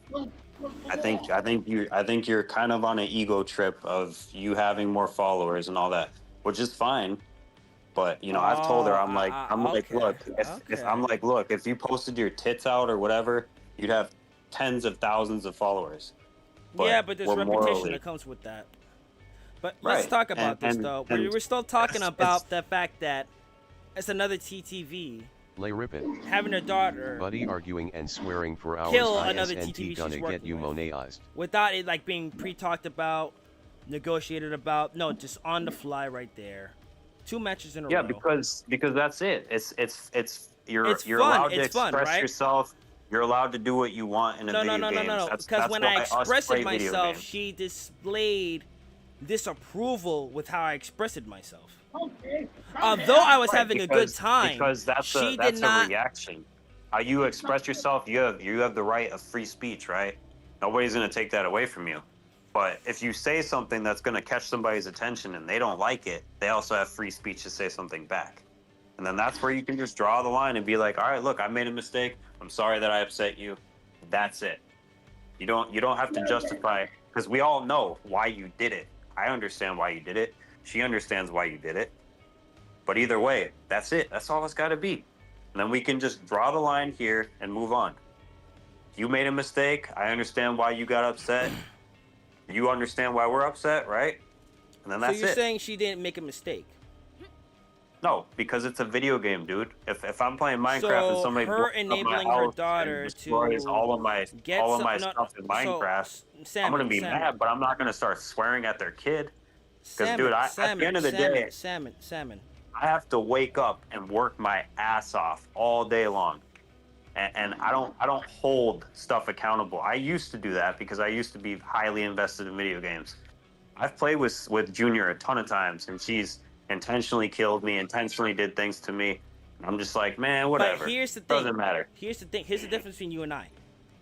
I think you're kind of on an ego trip of you having more followers and all that, which is fine. But you know, I've told her I'm like, okay, look, if you posted your tits out or whatever, you'd have tens of thousands of followers. Yeah, but there's we're reputation morally- that comes with that. But let's Right. talk about this And- though. and We're still talking it's- about the fact that it's another TTV Lay Rippin. having a daughter Buddy arguing and swearing for hours. Kill another ISNT TTV she's gonna get working you with. Monetized. without it like being pre-talked about, negotiated about. No, just on the fly right there. 2 matches in a Yeah, row. because that's it. It's you're It's you're fun, allowed to it's fun, express right? yourself. You're allowed to do what you want in a video game. No. That's Because when I why us expressed play video myself, games. she displayed disapproval with how I expressed myself. Although I was Right, having a good time, because that's she a did not. reaction. How you express yourself, you have the right of free speech, right? Nobody's gonna take that away from you. But if you say something that's gonna catch somebody's attention and they don't like it, they also have free speech to say something back. And then that's where you can just draw the line and be like, all right, look, I made a mistake. I'm sorry that I upset you. That's it. You don't have to justify, because we all know why you did it. I understand why you did it. She understands why you did it. But either way, that's it. That's all it's got to be. And then we can just draw the line here and move on. You made a mistake. I understand why you got upset. You understand why we're upset, right? And then So that's you're it. saying she didn't make a mistake? No, because it's a video game, dude. If I'm playing Minecraft and So somebody her blows up my enabling her house daughter and destroys to all of my get stuff in Minecraft, I'm gonna be Salmon. mad, but I'm not gonna start swearing at their kid. Salmon, dude, at the end of the day- salmon. I have to wake up and work my ass off all day long, and I don't hold stuff accountable. I used to do that because I used to be highly invested in video games. I've played with Junior a ton of times, and she's intentionally killed me, intentionally did things to me. I'm just like, man, whatever. But here's the thing. Doesn't matter. Here's the thing. Here's the difference between you and I.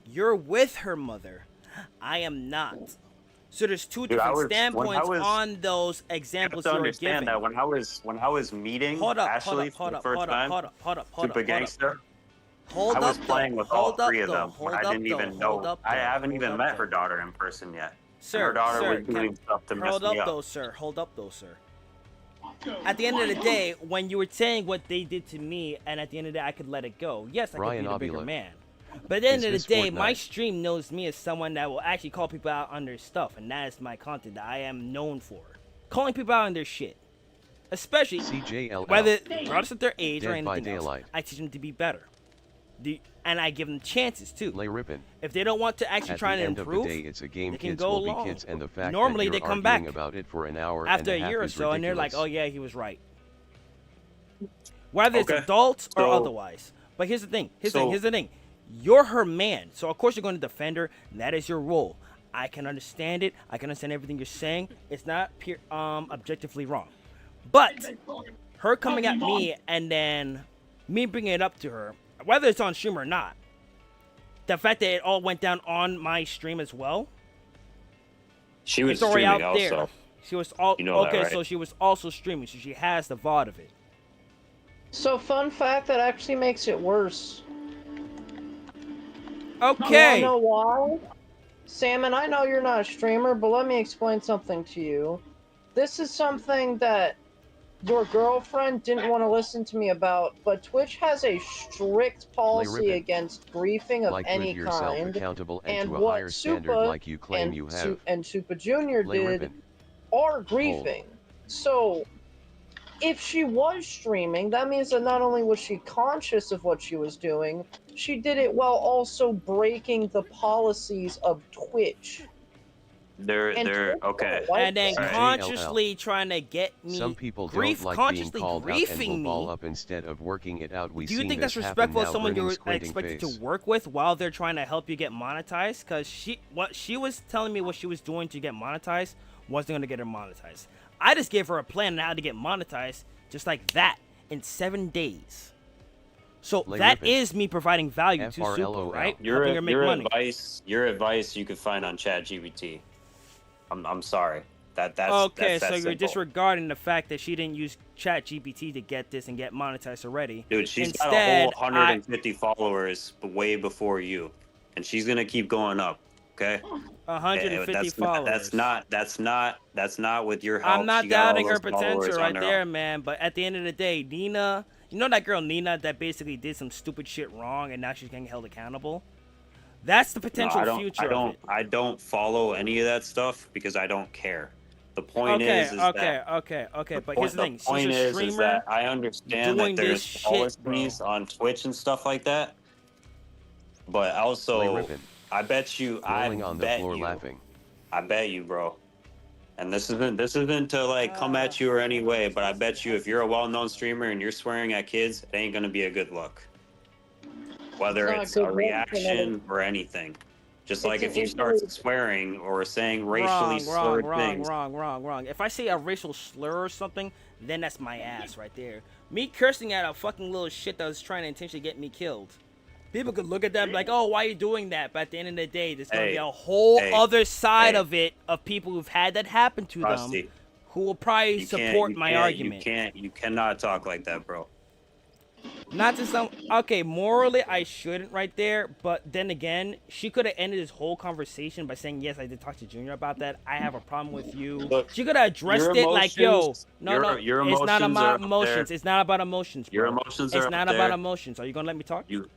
You're with her mother. I am not. So there's two different standpoints on those examples you you're understand giving. that when I was meeting Ashley for the first time, Super Gangster, Hold I was up, playing though. with all Hold up, three of though. them. Hold I up, didn't though. even Hold know. up, I though. haven't Hold even up, met though. her daughter in person yet. Sir, And her daughter sir, was doing stuff to mess hold up, me up. though, sir. Hold up, though, sir. At the end of the day, when you were saying what they did to me, and at the end of the day, I could let it go. Yes, I could Ryan be the bigger Avila. man. But at the end of the this day, Fortnite? my stream knows me as someone that will actually call people out on their stuff, and that is my content that I am known for. Calling people out on their shit. Especially, CJLL. whether regardless of their age or Dead by anything else, Daylight. I teach them to be better. And I give them chances, too. Lay Rippin. If they don't want to actually At try the and end improve, of the day, it's a game. they can Kids go will along. be kids, and the fact Normally, that they you're come arguing back about it for an hour after a and a half year or is so, and they're like, ridiculous. "Oh yeah, he was right." Whether it's Okay. adults or So- otherwise. But here's the thing. Here's So- the thing. You're her man, so of course you're going to defend her. And that is your role. I can understand it. I can understand everything you're saying. It's not objectively wrong. But her coming at me and then me bringing it up to her, whether it's on stream or not, the fact that it all went down on my stream as well. She was It's already streaming out there. also. She was all You know that, okay. right? So she was also streaming, so she has the VOD of it. So, fun fact that actually makes it worse. Okay. You know why? Salmon, I know you're not a streamer, but let me explain something to you. This is something that your girlfriend didn't want to listen to me about, but Twitch has a strict policy Ribbon. against griefing of Like any hold yourself kind. accountable and, And to a what higher standard Supa like you claim and you have. and Super Junior Lay did Ribbon. are griefing. So, if she was streaming, that means that not only was she conscious of what she was doing, she did it while also breaking the policies of Twitch. They're And Twitch okay. don't like And then that. consciously trying to get me Some people grief, don't like being consciously called out and griefing will me. ball up instead of working it out. We Do you seen think this that's happen respectful of now, someone grinning, you're squinting expected face. to work with while they're trying to help you get monetized? Because she was telling me what she was doing to get monetized wasn't going to get her monetized. I just gave her a plan on how to get monetized just like that in 7 days. So Lay that Ribbon. is me providing value to Super, FRLOL. right? Your Helping her make money. advice you could find on ChatGPT. I'm sorry. That's Okay, that's that so you're simple. disregarding the fact that she didn't use ChatGPT to get this and get monetized already. Dude, she's got a Instead, whole 150 followers way before you, and she's gonna keep going up. Okay. 150 that's followers. That's not with your help. I'm not She got all doubting her those followers potential on right her there, own. man. But at the end of the day, Nina, you know that girl Nina that basically did some stupid shit wrong and now she's getting held accountable? That's the potential future of it. I don't follow any of that stuff because I don't care. The point Okay, is okay. that But here's the thing. the point She's a is streamer. that I understand doing that there's this shit, policies on Twitch and stuff like that. But Lay also, Ribbon. I bet you, Rolling on the floor laughing. I bet you, bro. And this isn't to like come at you or any way, but I bet you if you're a well-known streamer and you're swearing at kids, it ain't gonna be a good look. Whether It's not it's a a good look, reaction or anything. Just like if you It's start really- swearing or saying racially slurred things. Wrong. If I say a racial slur or something, then that's my ass right there. Me cursing at a fucking little shit that was trying to intentionally get me killed. People could look at that and be like, oh, why are you doing that? But at the end of the day, there's going to be a whole other side of it of people who've had that happen to Rusty, them who will probably support my argument. You cannot talk like that, bro. Not to some, okay, morally I shouldn't right there, but then again, she could have ended this whole conversation by saying, yes, I did talk to Junior about that. I have a problem with you. Look, She could have addressed your it like, yo, emotions- no, your it's not emotions are about up emotions. there. It's not about emotions, bro. Your emotions are It's up not there. about emotions. Are you going to let me talk? You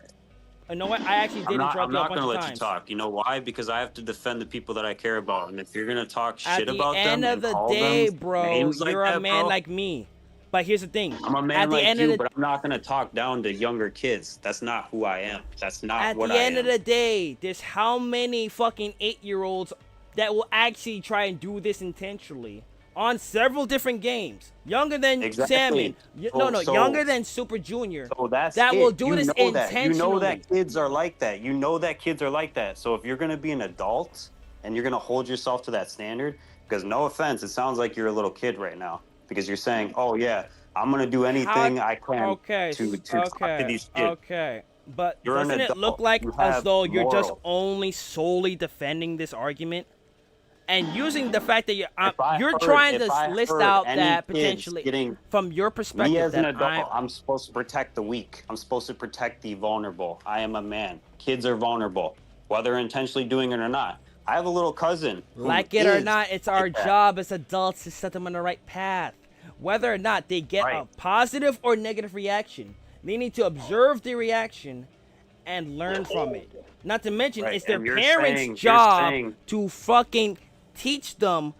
You know what? I actually did I'm not interrupt you a going bunch to of let times. you talk. You know why? Because I have to defend the people that I care about. And if you're going to talk At shit the about end them of the and call day, them bro, names like you're a that, man bro, like me. But here's the thing. I'm a man At the like end you, of the but I'm not going to talk down to younger kids. That's not who I am. That's not At what the I end am. of the day, there's how many fucking 8-year-olds that will actually try and do this intentionally on several different games. Younger than Exactly. Salmon. So- Younger than Super Junior. So that's that it. will do you this know that. intentionally. You know that kids are like that. You know that kids are like that. So if you're going to be an adult and you're going to hold yourself to that standard, because no offense, it sounds like you're a little kid right now. because you're saying, "Oh yeah, I'm gonna do anything I can Okay, to talk to these kids." okay. But You're an doesn't it look adult. like You as have though you're just morals. only solely defending this argument and using the fact that you're If trying to I list heard out any that kids potentially getting from your me perspective as an that adult, I'm supposed to protect the weak. I'm supposed to protect the vulnerable. I am a man. Kids are vulnerable, whether intentionally doing it or not. I have a little cousin. Who like it or is not, it's like our that. job as adults to set them on the right path. Whether or not they get a Right. positive or negative reaction, they need to observe the reaction and learn from it. Not to mention, Right, it's their and you're parents' saying- you're job saying- to fucking teach them.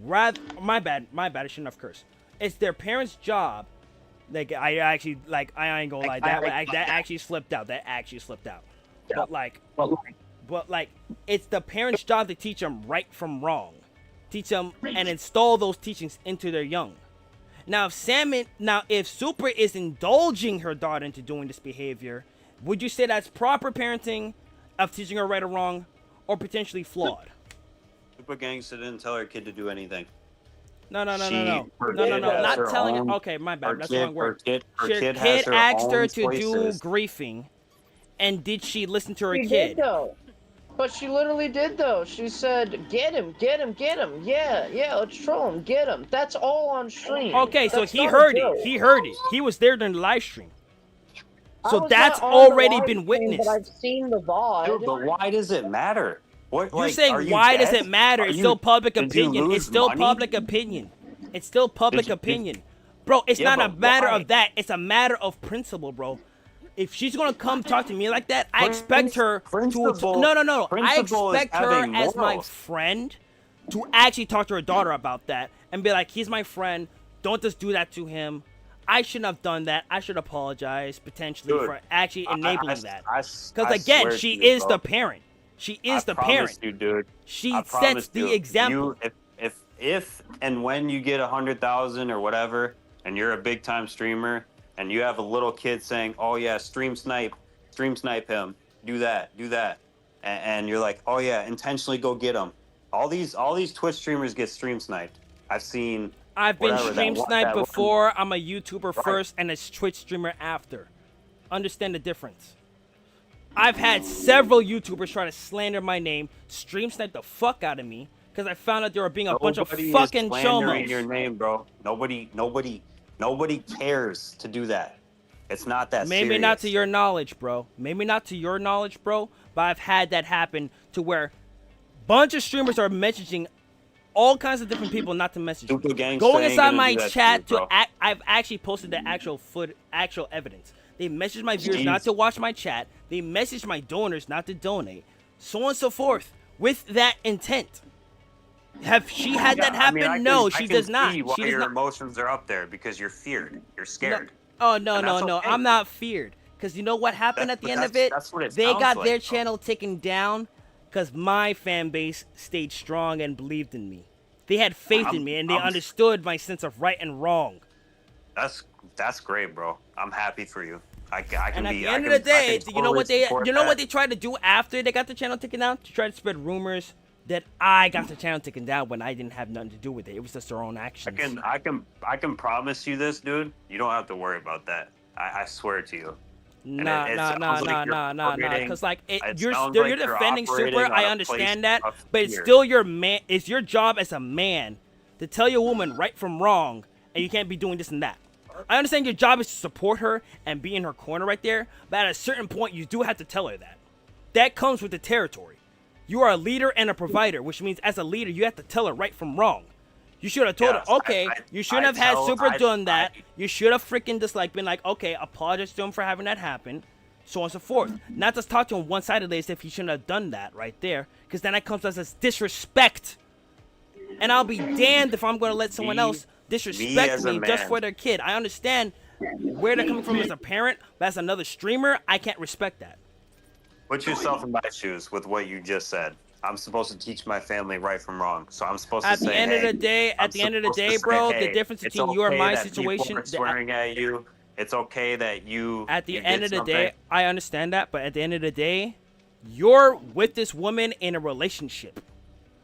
My bad, I shouldn't have cursed. It's their parents' job. Like I ain't gonna lie, that actually slipped out. That actually slipped out. But like, it's the parents' job to teach them right from wrong, teach them and install those teachings into their young. Now, if Super is indulging her daughter into doing this behavior, would you say that's proper parenting of teaching her right or wrong, or potentially flawed? Super Gangsta didn't tell her kid to do anything. No. Her No. kid has Not her telling own- her. Okay, my bad. That's the wrong word. Her Her kid has her asked her own to do choices. griefing, and did she listen to her She kid? did though. But she literally did though. She said, "Get him, get him, get him. Yeah, let's troll him, get him." That's all on stream. Okay, so That's he not a heard joke. it. He heard it. He was there during the live stream. I So was that's not on the already live been stream, witnessed. But I've seen the VOD. Dude, but why does it matter? What, You're like, saying are you why does dead? it matter? Are It's you- still public did you opinion. It's lose still money? public opinion. It's still public Did- opinion. Bro, it's Yeah, not a but matter why? of that. It's a matter of principle, bro. If she's gonna come talk to me like that, I expect her to. Principle- No. I principle is expect her having as my morals. friend to actually talk to her daughter about that and be like, he's my friend. Don't just do that to him. I shouldn't have done that. I should apologize potentially Dude, for actually enabling that. Because I again, swear she to you, is bro. the parent. She is the I promise parent. you, dude. She I sets promise the you, example. If and when you get 100,000 or whatever, and you're a big time streamer, and you have a little kid saying, "Oh yeah, stream snipe him, do that," and you're like, "Oh yeah, intentionally go get him." All these Twitch streamers get stream sniped. I've seen. I've been whatever, stream that sniped one- before. I'm a YouTuber Right. first and a Twitch streamer after. Understand the difference. I've had several YouTubers try to slander my name, stream snipe the fuck out of me, because I found out they were being a bunch of Nobody is fucking slandering your chomos. name, bro. Nobody cares to do that. It's not that serious. Maybe not to your knowledge, bro. Maybe not to your knowledge, bro. But I've had that happen to where bunch of streamers are messaging all kinds of different people not to message me. Super Gangsta Going ain't inside gonna my do that chat to you, to bro. act, I've actually posted the actual evidence. They message my viewers not Jeez. to watch my chat. They message my donors not to donate, so on and so forth, with that intent. Have she had that happen? No, she does not. See why She does your not. emotions are up there because you're feared. You're scared. Oh no. And that's okay. I'm not feared. Cause you know what happened at the end of it? That's what it They sounds got like, their bro. channel taken down because my fan base stayed strong and believed in me. They had faith in me and they understood my sense of right and wrong. That's great, bro. I'm happy for you. I can And at be. the I end can- of the I day, can you know what totally they support what that. they tried to do after they got the channel taken down? To try to spread rumors that I got the channel taken down when I didn't have nothing to do with it. It was just their own actions. I can promise you this, dude. You don't have to worry about that. I swear to you. Nah. it sounds like you're operating- Because like it you're sounds you're like you're defending operating Super. on I a understand place that, of but it's fear. still your man. It's your job as a man to tell your woman right from wrong, and you can't be doing this and that. I understand your job is to support her and be in her corner right there, but at a certain point, you do have to tell her that. That comes with the territory. You are a leader and a provider, which means as a leader, you have to tell her right from wrong. You should have told Yes, her, okay, you shouldn't have had Super done that. You should have freaking just like been like, okay, apologize to him for having that happen, so on and so forth. Not just talk to him one-sidedly as if he shouldn't have done that right there, because then that comes as disrespect. And I'll be damned if I'm going to let someone else disrespect as a me just man. for their kid. I understand where they're coming from as a parent, but as another streamer, I can't respect that. Put yourself in my shoes with what you just said. I'm supposed to teach my family right from wrong, so I'm supposed to At say, the end of hey, the day, I'm at the end of the supposed to day, say, bro, hey, the difference it's between you and okay my that people situation, are swearing at you. It's okay that you. at the you end did of the something. day, I understand that, but at the end of the day, you're with this woman in a relationship.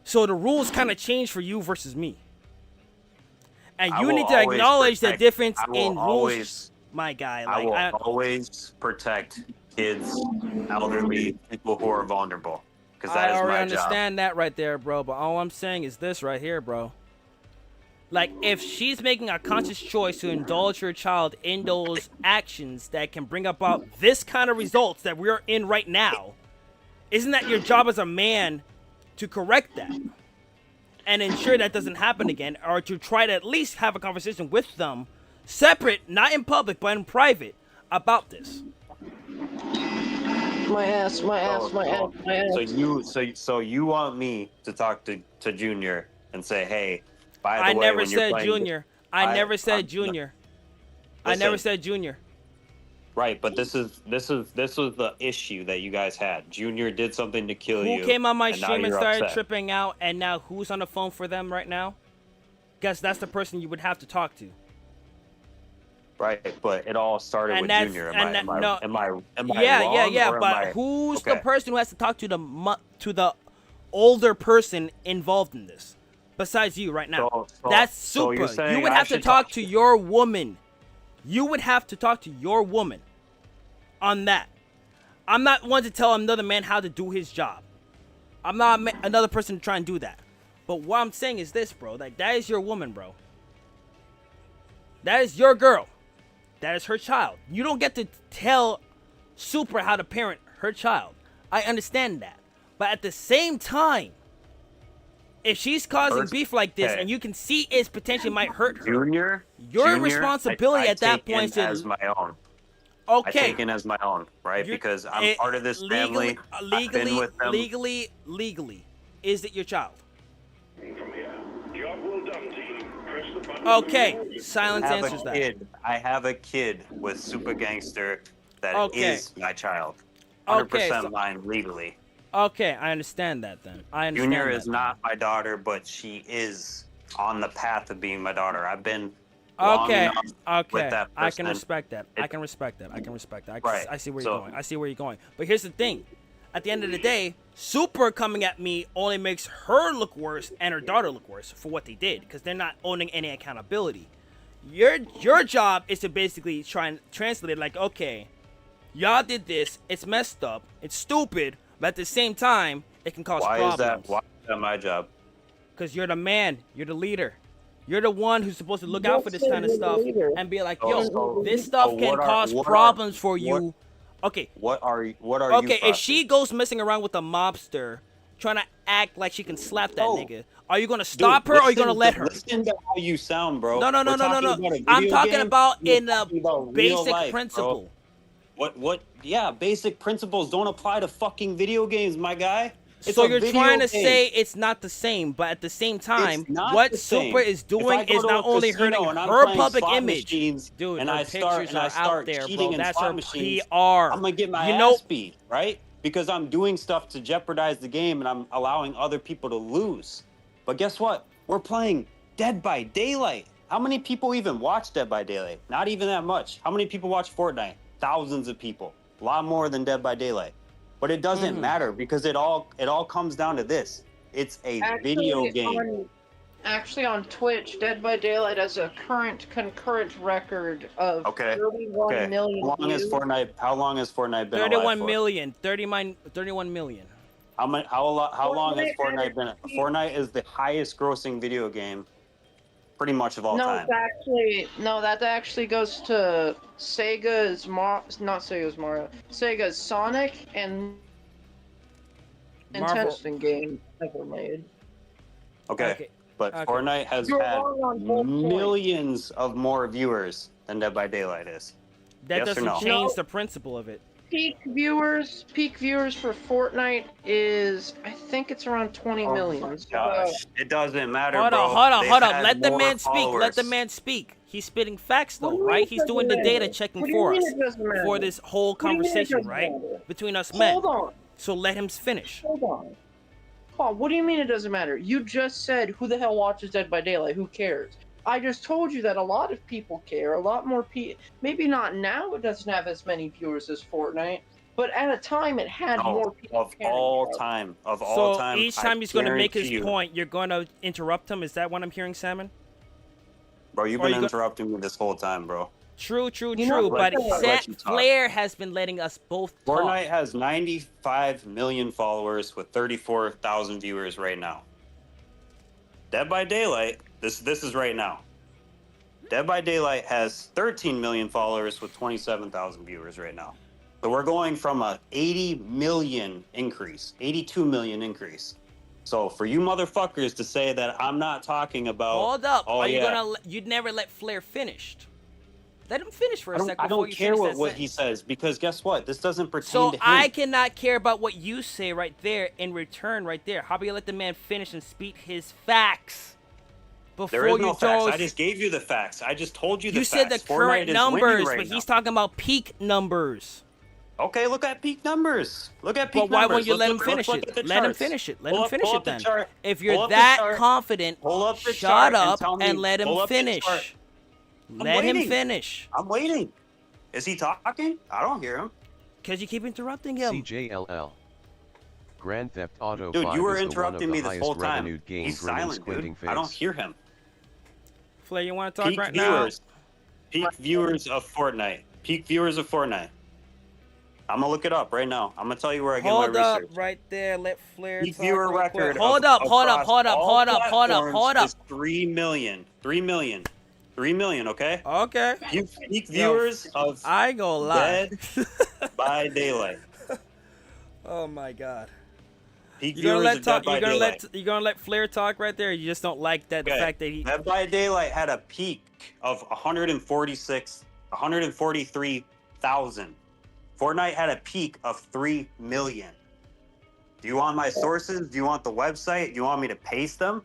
So the rules kind of change for you versus me. And I you will need to always acknowledge the protect- difference I will in rules, always- my guy. I Like, will always protect kids, elderly, people who are vulnerable, because that I is already my understand that right there, bro. But all I'm saying is this right here, bro. Like, if she's making a conscious choice to indulge her child in those actions that can bring about this kind of results that we're in right now, isn't that your job as a man to correct that and ensure that doesn't happen again, or to try to at least have a conversation with them, separate, not in public but in private, about this? My ass, my ass, my ass, my ass. So you want me to talk to Junior and say, hey, by the I way, never when you're said playing, junior. I never said junior. I never Listen. said junior. Right, but this was the issue that you guys had. Junior did something to kill you. Who came on my and now stream and you're started upset. tripping out, and now who's on the phone for them right now? Guess that's the person you would have to talk to. Right, but it all started And with that's- Junior. and that- no. Am I Yeah, wrong, or but am I... who's the Okay. person who has to talk to the older person involved in this? Besides you right now. That's so you're super. saying You would I have to should talk to your woman. You would have to talk to your woman on that. I'm not one to tell another man how to do his job. I'm not another person to try and do that. But what I'm saying is this, bro. Like, that is your woman, bro. That is your girl. That is her child. You don't get to tell Super how to parent her child. I understand that. But at the same time, if she's causing First- beef like this okay. and you can see it potentially might hurt her, Your responsibility at that point is to- as my own. I okay. take it as my own, right? You're- Because I'm it- part of this family. I've been with them. legally, is it your child? From here. Job well done, team. Press the button. Okay, silence I have answers a that. kid. I have a kid with Super Gangster that is Okay. my child. Okay, 100% so- mine legally. Okay, I understand that then. I understand Junior that is then. not my daughter, but she is on the path of being my daughter. I've been long Okay, enough okay. with that I can person. respect that. I It- can respect that. I can respect that. Right, I see where so- you're going. I see where you're going. But here's the thing. At the end of the day, Super coming at me only makes her look worse and her daughter look worse for what they did, because they're not owning any accountability. Your job is to basically try and translate it like, okay, y'all did this, it's messed up, it's stupid, but at the same time, it can cause Why problems. is that my job? Because you're the man, you're the leader. You're the one who's supposed to look out for this Yes, kind of you're the stuff leader. and be like, So- yo, so- this stuff so can what are- cause what are- problems for what- you. Okay, What are you? okay, if Foxy? she goes messing around with a mobster, trying to act like she can slap that Oh. nigga, are you gonna Dude, stop her or are you gonna listen let to- her? Listen to how you sound, bro. No, no, no, We're no, no, talking no. about a I'm video talking game. about We're in a talking about real basic life, bro. principle. What? Yeah, basic principles don't apply to fucking video games, my guy. It's So a you're video trying to game. say it's not the same, but at the same time, It's not what the same. Super is If I doing go is to not a only casino hurting and I'm her playing public slot image, machines dude. and her I pictures are out start there, cheating bro. in That's slot her machines, PR. I'm gonna get my you know, ass beat, right? Because I'm doing stuff to jeopardize the game and I'm allowing other people to lose. But guess what? We're playing Dead by Daylight. How many people even watch Dead by Daylight? Not even that much. How many people watch Fortnite? Thousands of people. A lot more than Dead by Daylight. But it doesn't matter because it all comes down to this. It's a video game. Actually, on Twitch, Dead by Daylight has a concurrent record of Okay. 31 million How long has views. Fortnite been 31 alive for? million, 31 million. How long has Fortnite Fortnite been? Fortnite is the highest grossing video game pretty much of all time. That actually goes to Sega's Sega's Sonic and Marvel. Nintendo game ever made. Okay. But Okay. Fortnite has You're had wrong on both points. millions of more viewers than Dead by Daylight is. That Yes or doesn't no? change No. the principle of it. Peak viewers for Fortnite is, I think it's around 20 million. So, Gosh, it doesn't matter, Hold bro. on. They've Let had the more man speak. Let followers. the man speak. He's spitting facts What though, do you right? mean He's it doing the doesn't data matter? checking What do you for mean us it doesn't matter? for this whole What do you mean it conversation, doesn't right? matter? Between us men. Hold on. So let him finish. Hold on. Paul, what do you mean it doesn't matter? You just said, who the hell watches Dead by Daylight? Who cares? I just told you that a lot of people care. A lot more people. Maybe not now, it doesn't have as many viewers as Fortnite. But at a time, it had more people. Of caring all about it. time. Of all So time. each I time he's going to make his guarantee you. point, you're going to interrupt him. Is that what I'm hearing, Salmon? Bro, you've Or been you go- interrupting me this whole time, bro. True, You know, but let you talk. Flair has been letting us both talk. Fortnite has 95 million followers with 34,000 viewers right now. Dead by Daylight, this is right now. Dead by Daylight has 13 million followers with 27,000 viewers right now. So we're going from a 80 million increase, 82 million increase. So for you motherfuckers to say that I'm not talking about, Hold up. oh Are you yeah, gonna? You'd never let Flair finish. Let him finish for a second. I before don't you care finish that what he sentence. says, because guess what? This doesn't pertain So to him. I cannot care about what you say right there in return right there. How about you let the man finish and speak his facts before There is you no facts. throw? I just gave you the facts. I just told you the You facts. said the Fortnite current is winning numbers, right but now. he's talking about peak numbers. Okay, look at peak numbers. Look at peak But why numbers. won't you let him Let's finish look at it? the Let him charts. finish it. Let Pull him up- finish pull it up the then. chart. If Pull you're up the that chart. confident, Pull up the shut chart and up tell me- and let him pull up the finish. chart. Let him waiting. finish. I'm waiting. Is he talking? I don't hear him. Because you keep interrupting him. CJLL. Grand Theft Auto Dude, 5 you were is the interrupting one me of the this highest whole time. revenued game, He's grinning, silent, dude. squinting face. I don't hear him. Flair, you want to talk Peak right now? viewers. Peak viewers of Fortnite. Peak viewers of Fortnite. I'm gonna look it up right now. I'm gonna tell you where I get Hold my up research. right there. Let Flair Peak talk viewer real quick. record. Hold of- up. across all Hold up. platforms is 3 million. 3 million. 3 million, okay? Okay. Peak viewers of I ain't gonna lie. Dead by Daylight. Oh my god. Peak You gonna viewers let of talk? Dead by Daylight. You gonna let Flair talk right there? Or you just don't like that the Okay. fact that he. Dead by Daylight had a peak of 143,000. Fortnite had a peak of 3 million. Do you want my sources? Do you want the website? Do you want me to paste them?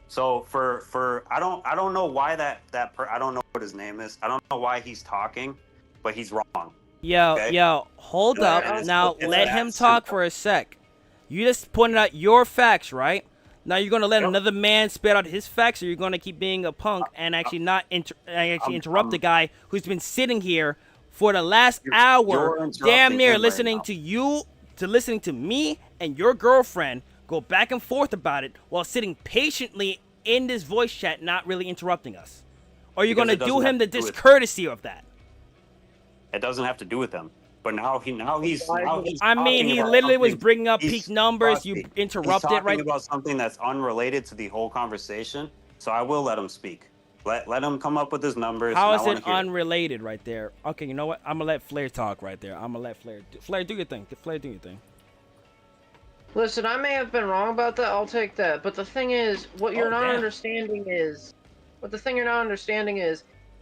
So for I don't know why I don't know what his name is. I don't know why he's talking, but he's wrong. Yo, hold Yeah, up. and it's- Now it's let that him talk simple. for a sec. You just pointed out your facts, right? Now you're gonna let Yep. another man spit out his facts, or you're gonna keep being a punk and actually not interrupt the guy who's been sitting here for the last hour, you're damn interrupting near him right listening now. to you, to listening to me and your girlfriend go back and forth about it while sitting patiently in this voice chat, not really interrupting us. Or you're Because gonna it doesn't do him have the to do with- discourtesy of that. It doesn't have to do with them. But now he's I mean, talking he about literally was something- bringing up he's- peak numbers. trust You me, interrupted he's right. talking about something that's unrelated to the whole conversation. So I will let him speak. Let him come up with his numbers. How and is I wanna it hear unrelated right there? Okay, you know what? I'm gonna let Flair talk right there. I'm gonna let Flair. Flair, do your thing. Flair, do your thing. Listen, I may have been wrong about that. I'll take that. But the thing is, what you're not damn. understanding is,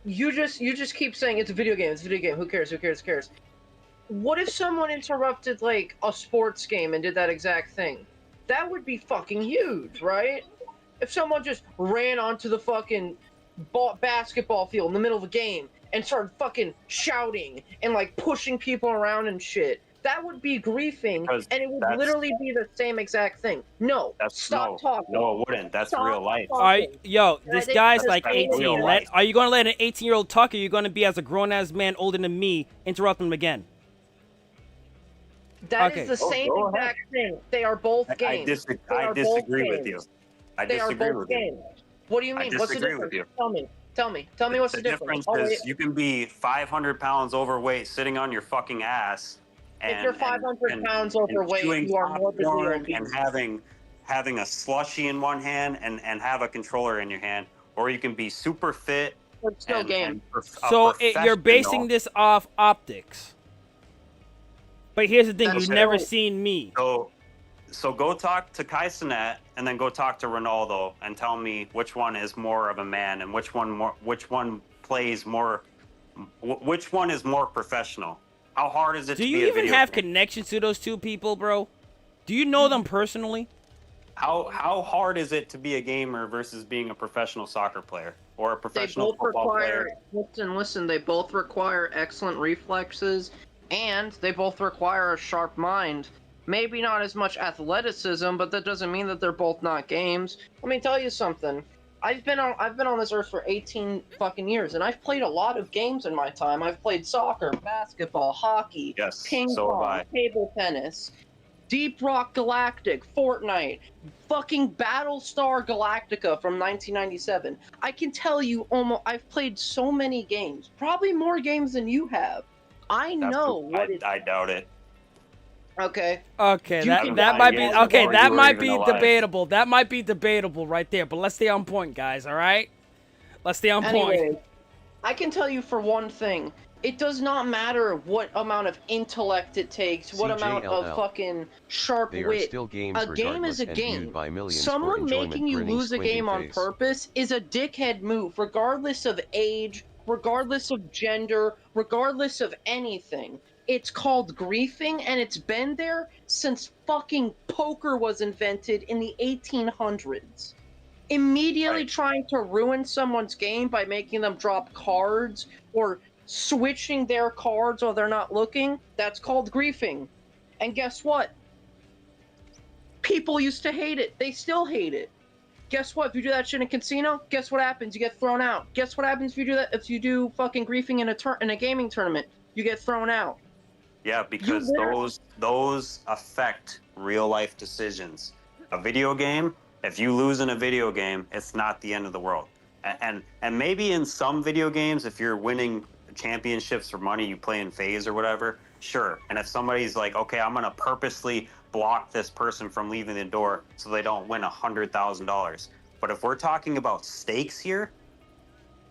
you just keep saying it's a video game. It's a video game. Who cares? Who cares? Who cares? What if someone interrupted like a sports game and did that exact thing? That would be fucking huge, right? If someone just ran onto the fucking basketball field in the middle of a game and started fucking shouting and like pushing people around and shit, that would be griefing, Because and it would that's- literally be the same exact thing. No, stop talking. No, it wouldn't. That's Stop real life. talking. This think guy's that's like real 18. life. Are you gonna let an 18-year-old talk, or are you gonna be as a grown-ass man older than me interrupt him again? That is Okay. the same go ahead. exact thing. They are both I games. disagree. They I are both disagree with you. games. I They are disagree both with you. games. What do you I mean? What's the disagree difference? with you. Tell me what's the difference. Oh, is wait. you can be 500 pounds overweight sitting on your fucking ass. If you're 500 pounds overweight, chewing you are morbidly popcorn obese. and having a slushie in one hand and have a controller in your hand, or you can be super fit. It's no game. So you're basing this off optics. But here's the thing: That's you've never right. seen me. So go talk to Kai Cenat and then go talk to Ronaldo and tell me which one is more of a man and which one plays more, which one is more professional. How hard is it Do to you be a even video have game? connections to those two people, bro? Do you know them personally? How hard is it to be a gamer versus being a professional soccer player or a They professional both football require player? listen. They both require excellent reflexes, and they both require a sharp mind. Maybe not as much athleticism, but that doesn't mean that they're both not games. Let me tell you something. I've been on this earth for 18 fucking years, and I've played a lot of games in my time. I've played soccer, basketball, hockey, Yes, ping so have pong, I. table tennis. Deep Rock Galactic, Fortnite, fucking Battlestar Galactica from 1997. I can tell you I've played so many games, probably more games than you have. I know what it. I doubt it. Okay. Okay, You can that might be download okay. before That you were might even be alive. debatable. That might be debatable right there. But let's stay on point, guys. All right, let's stay on point. Anyway, I can tell you for one thing, it does not matter what amount of intellect it takes, what amount of CJLL. fucking sharp They are wit. still games A game is regardless a and game. viewed by millions for Someone enjoyment, making you grinning, lose a squinting game on face. purpose is a dickhead move, regardless of age, regardless of gender, regardless of anything. It's called griefing, and it's been there since fucking poker was invented in the 1800s. Immediately Right. trying to ruin someone's game by making them drop cards or switching their cards while they're not looking, that's called griefing. And guess what? People used to hate it. They still hate it. Guess what? If you do that shit in a casino, guess what happens? You get thrown out. Guess what happens if you do that? If you do fucking griefing in a gaming tournament, you get thrown out. Yeah, because those affect real life decisions. A video game, if you lose in a video game, it's not the end of the world. And maybe in some video games, if you're winning championships for money, you play in phase or whatever, sure. And if somebody's like, okay, I'm gonna purposely block this person from leaving the door so they don't win $100,000. But if we're talking about stakes here,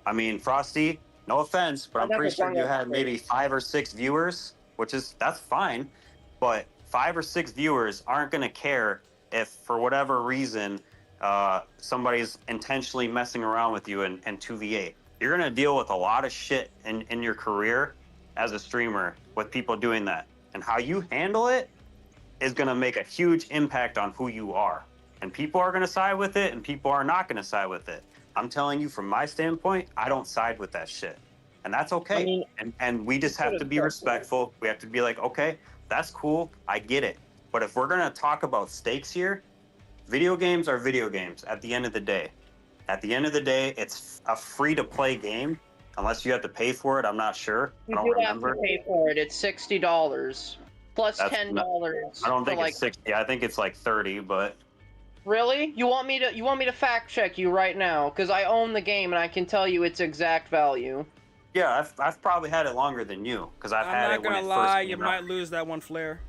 I mean, Frosty, no offense, but I'm pretty sure you had maybe 5 or 6 viewers, that's fine. But 5 or 6 viewers aren't gonna care if for whatever reason somebody's intentionally messing around with you in 2v8. You're gonna deal with a lot of shit in your career as a streamer with people doing that. And how you handle it is gonna make a huge impact on who you are. And people are gonna side with it and people are not gonna side with it. I'm telling you from my standpoint, I don't side with that shit. And that's okay. I mean, and we just have to be respectful. We have to be like, okay, that's cool. I get it. But if we're gonna talk about stakes here, video games are video games at the end of the day. At the end of the day, it's a free-to-play game, unless you have to pay for it. I'm not sure. You I don't do remember. have to pay for it. It's $60 plus That's $10. I don't for think like, it's 60. I think it's like 30, but Really? You want me to fact check you right now? Because I own the game and I can tell you its exact value. yeah, I've probably had it longer than you because I've had I'm it not when gonna it lie, first you came might out. lose that one flare.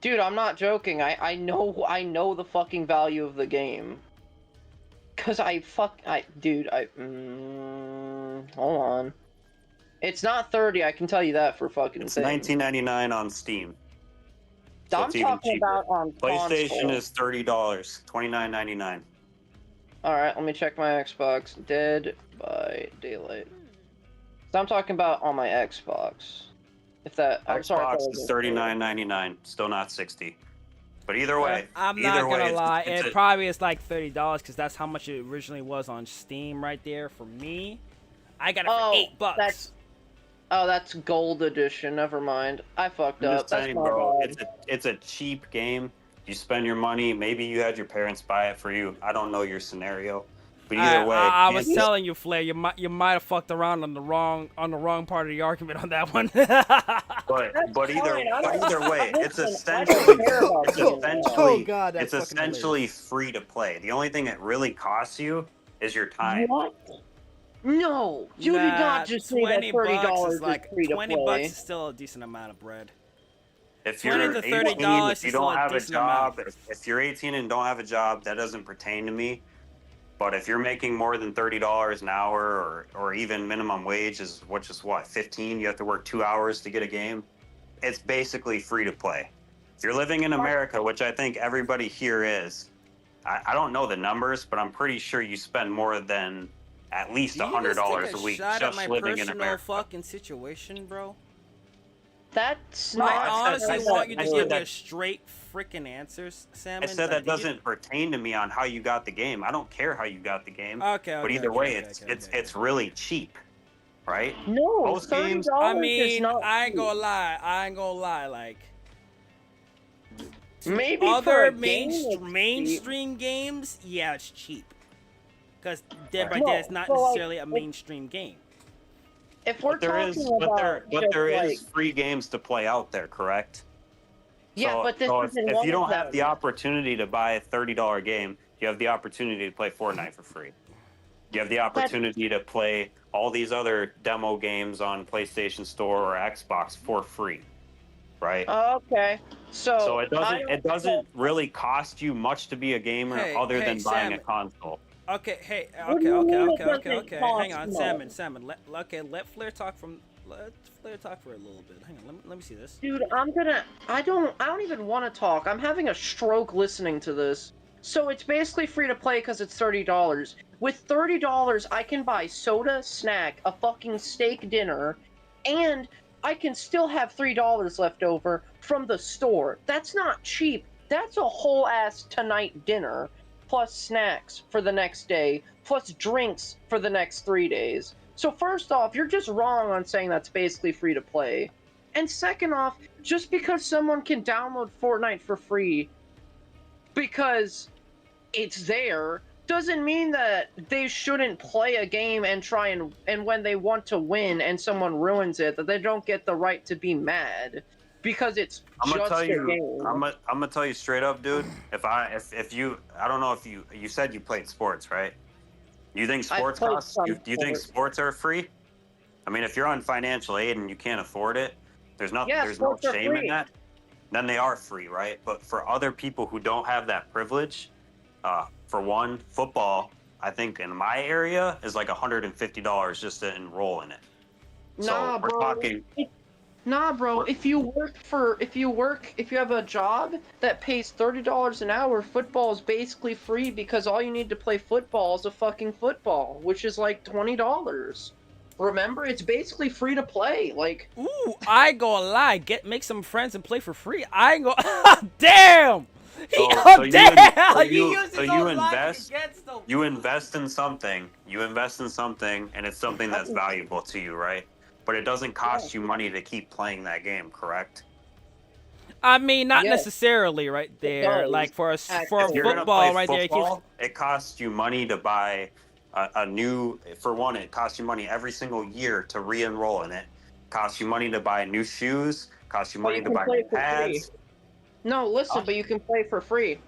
Dude, I'm not joking. I know the fucking value of the game. Cause hold on. It's not 30, I can tell you that for fucking It's thing. $19.99 on Steam. So I'm it's even talking cheaper. about on PlayStation console. is $30, $29.99. Alright, let me check my Xbox. Dead by Daylight. So I'm talking about on my Xbox. If that, I'm sorry. if that Xbox is wasn't clear. $39.99, still not 60. But either way, I'm either not way, gonna lie, it's it probably is like $30 because that's how much it originally was on Steam right there for me. I got it for $8. That's gold edition. Never mind. I fucked I'm up. just That's saying, my bro. bad. It's a cheap game. You spend your money. Maybe you had your parents buy it for you. I don't know your scenario, but either way, I was it's- telling you, Flair, you might have fucked around on the wrong part of the argument on that one. But either way, it's Listen, I don't care about Oh, God, that's it's fucking essentially free to play. The only thing that really costs you is your time. What? No, you did Nah, not just say that $30 is like free to $20 play. is still a decent amount of bread. If $20 you're to 18, $30 if you is still don't a have a decent amount. job, if you're 18 and don't have a job, that doesn't pertain to me. But if you're making more than $30 an hour, or even minimum wage is which is what, 15? You have to work 2 hours to get a game. It's basically free to play. If you're living in America, which I think everybody here is, I don't know the numbers, but I'm pretty sure you spend more than at least $100 a week Shot at just my living in personal America. fucking situation, bro. That's I not. honestly want you to said give me that- a straight freaking answer, Salmon. I said Like, that doesn't pertain to me on how you got the game. I don't care how you got the game. Okay, But either way, it's really cheap, right? No, Most games- $30 I is mean, not I ain't cheap. gonna lie. Like, Maybe for other a game, it's cheap. mainstream games, yeah, it's cheap. Because Dead by No, Dead is not so, like, necessarily a mainstream game. If we're But there is, talking about but there just, is like, free games to play out there, correct? Yeah, So, but this so isn't if one you don't of have them. the opportunity to buy a $30 game, you have the opportunity to play Fortnite for free. You have the opportunity to play all these other demo games on PlayStation Store or Xbox for free, right? Okay. So it I doesn't really cost you much to be a gamer Hey, other hey, than buying a Sam. console. Okay, hey, What do okay, you okay, mean okay, it okay, doesn't okay. Hang cost on, much? Salmon. Let Flair talk for a little bit. Hang on, let me see this. Dude, I don't even want to talk. I'm having a stroke listening to this. So it's basically free to play because it's $30. With $30, I can buy soda, snack, a fucking steak dinner, and I can still have $3 left over from the store. That's not cheap. That's a whole ass tonight dinner, plus snacks for the next day, plus drinks for the next 3 days. So first off, you're just wrong on saying that's basically free to play. And second off, just because someone can download Fortnite for free because it's there doesn't mean that they shouldn't play a game and try and when they want to win and someone ruins it, that they don't get the right to be mad because it's I'm gonna just tell a you. game. I'm gonna tell you straight up, dude. If you, I don't know if you said you played sports, right? You think I've sports played costs? some Do you think sports. sports are free? I mean, if you're on financial aid and you can't afford it, there's no Yeah, there's no sports are shame in free. that. Then they are free, right? But for other people who don't have that privilege, for one, football, I think in my area is like $150 just to enroll in it. So Nah, we're bro. talking. Nah, bro. If you have a job that pays $30 an hour, football is basically free because all you need to play football is a fucking football, which is like $20. Remember, it's basically free to play. Like, Ooh, I ain't gonna lie. Make some friends and play for free. I ain't gonna. Damn. So He used his own logic against them. You invest in something, and it's something that's valuable to you, right? But it doesn't cost you money to keep playing that game, correct? I mean, not Yeah. necessarily right there. does. Like for If you're gonna football, play right there. football, it costs you money to buy a new. For one, it costs you money every single year to re-enroll in it. Costs you money to buy new shoes. Costs you But money you to can buy play new for free. pads. No, listen, but you can play for free.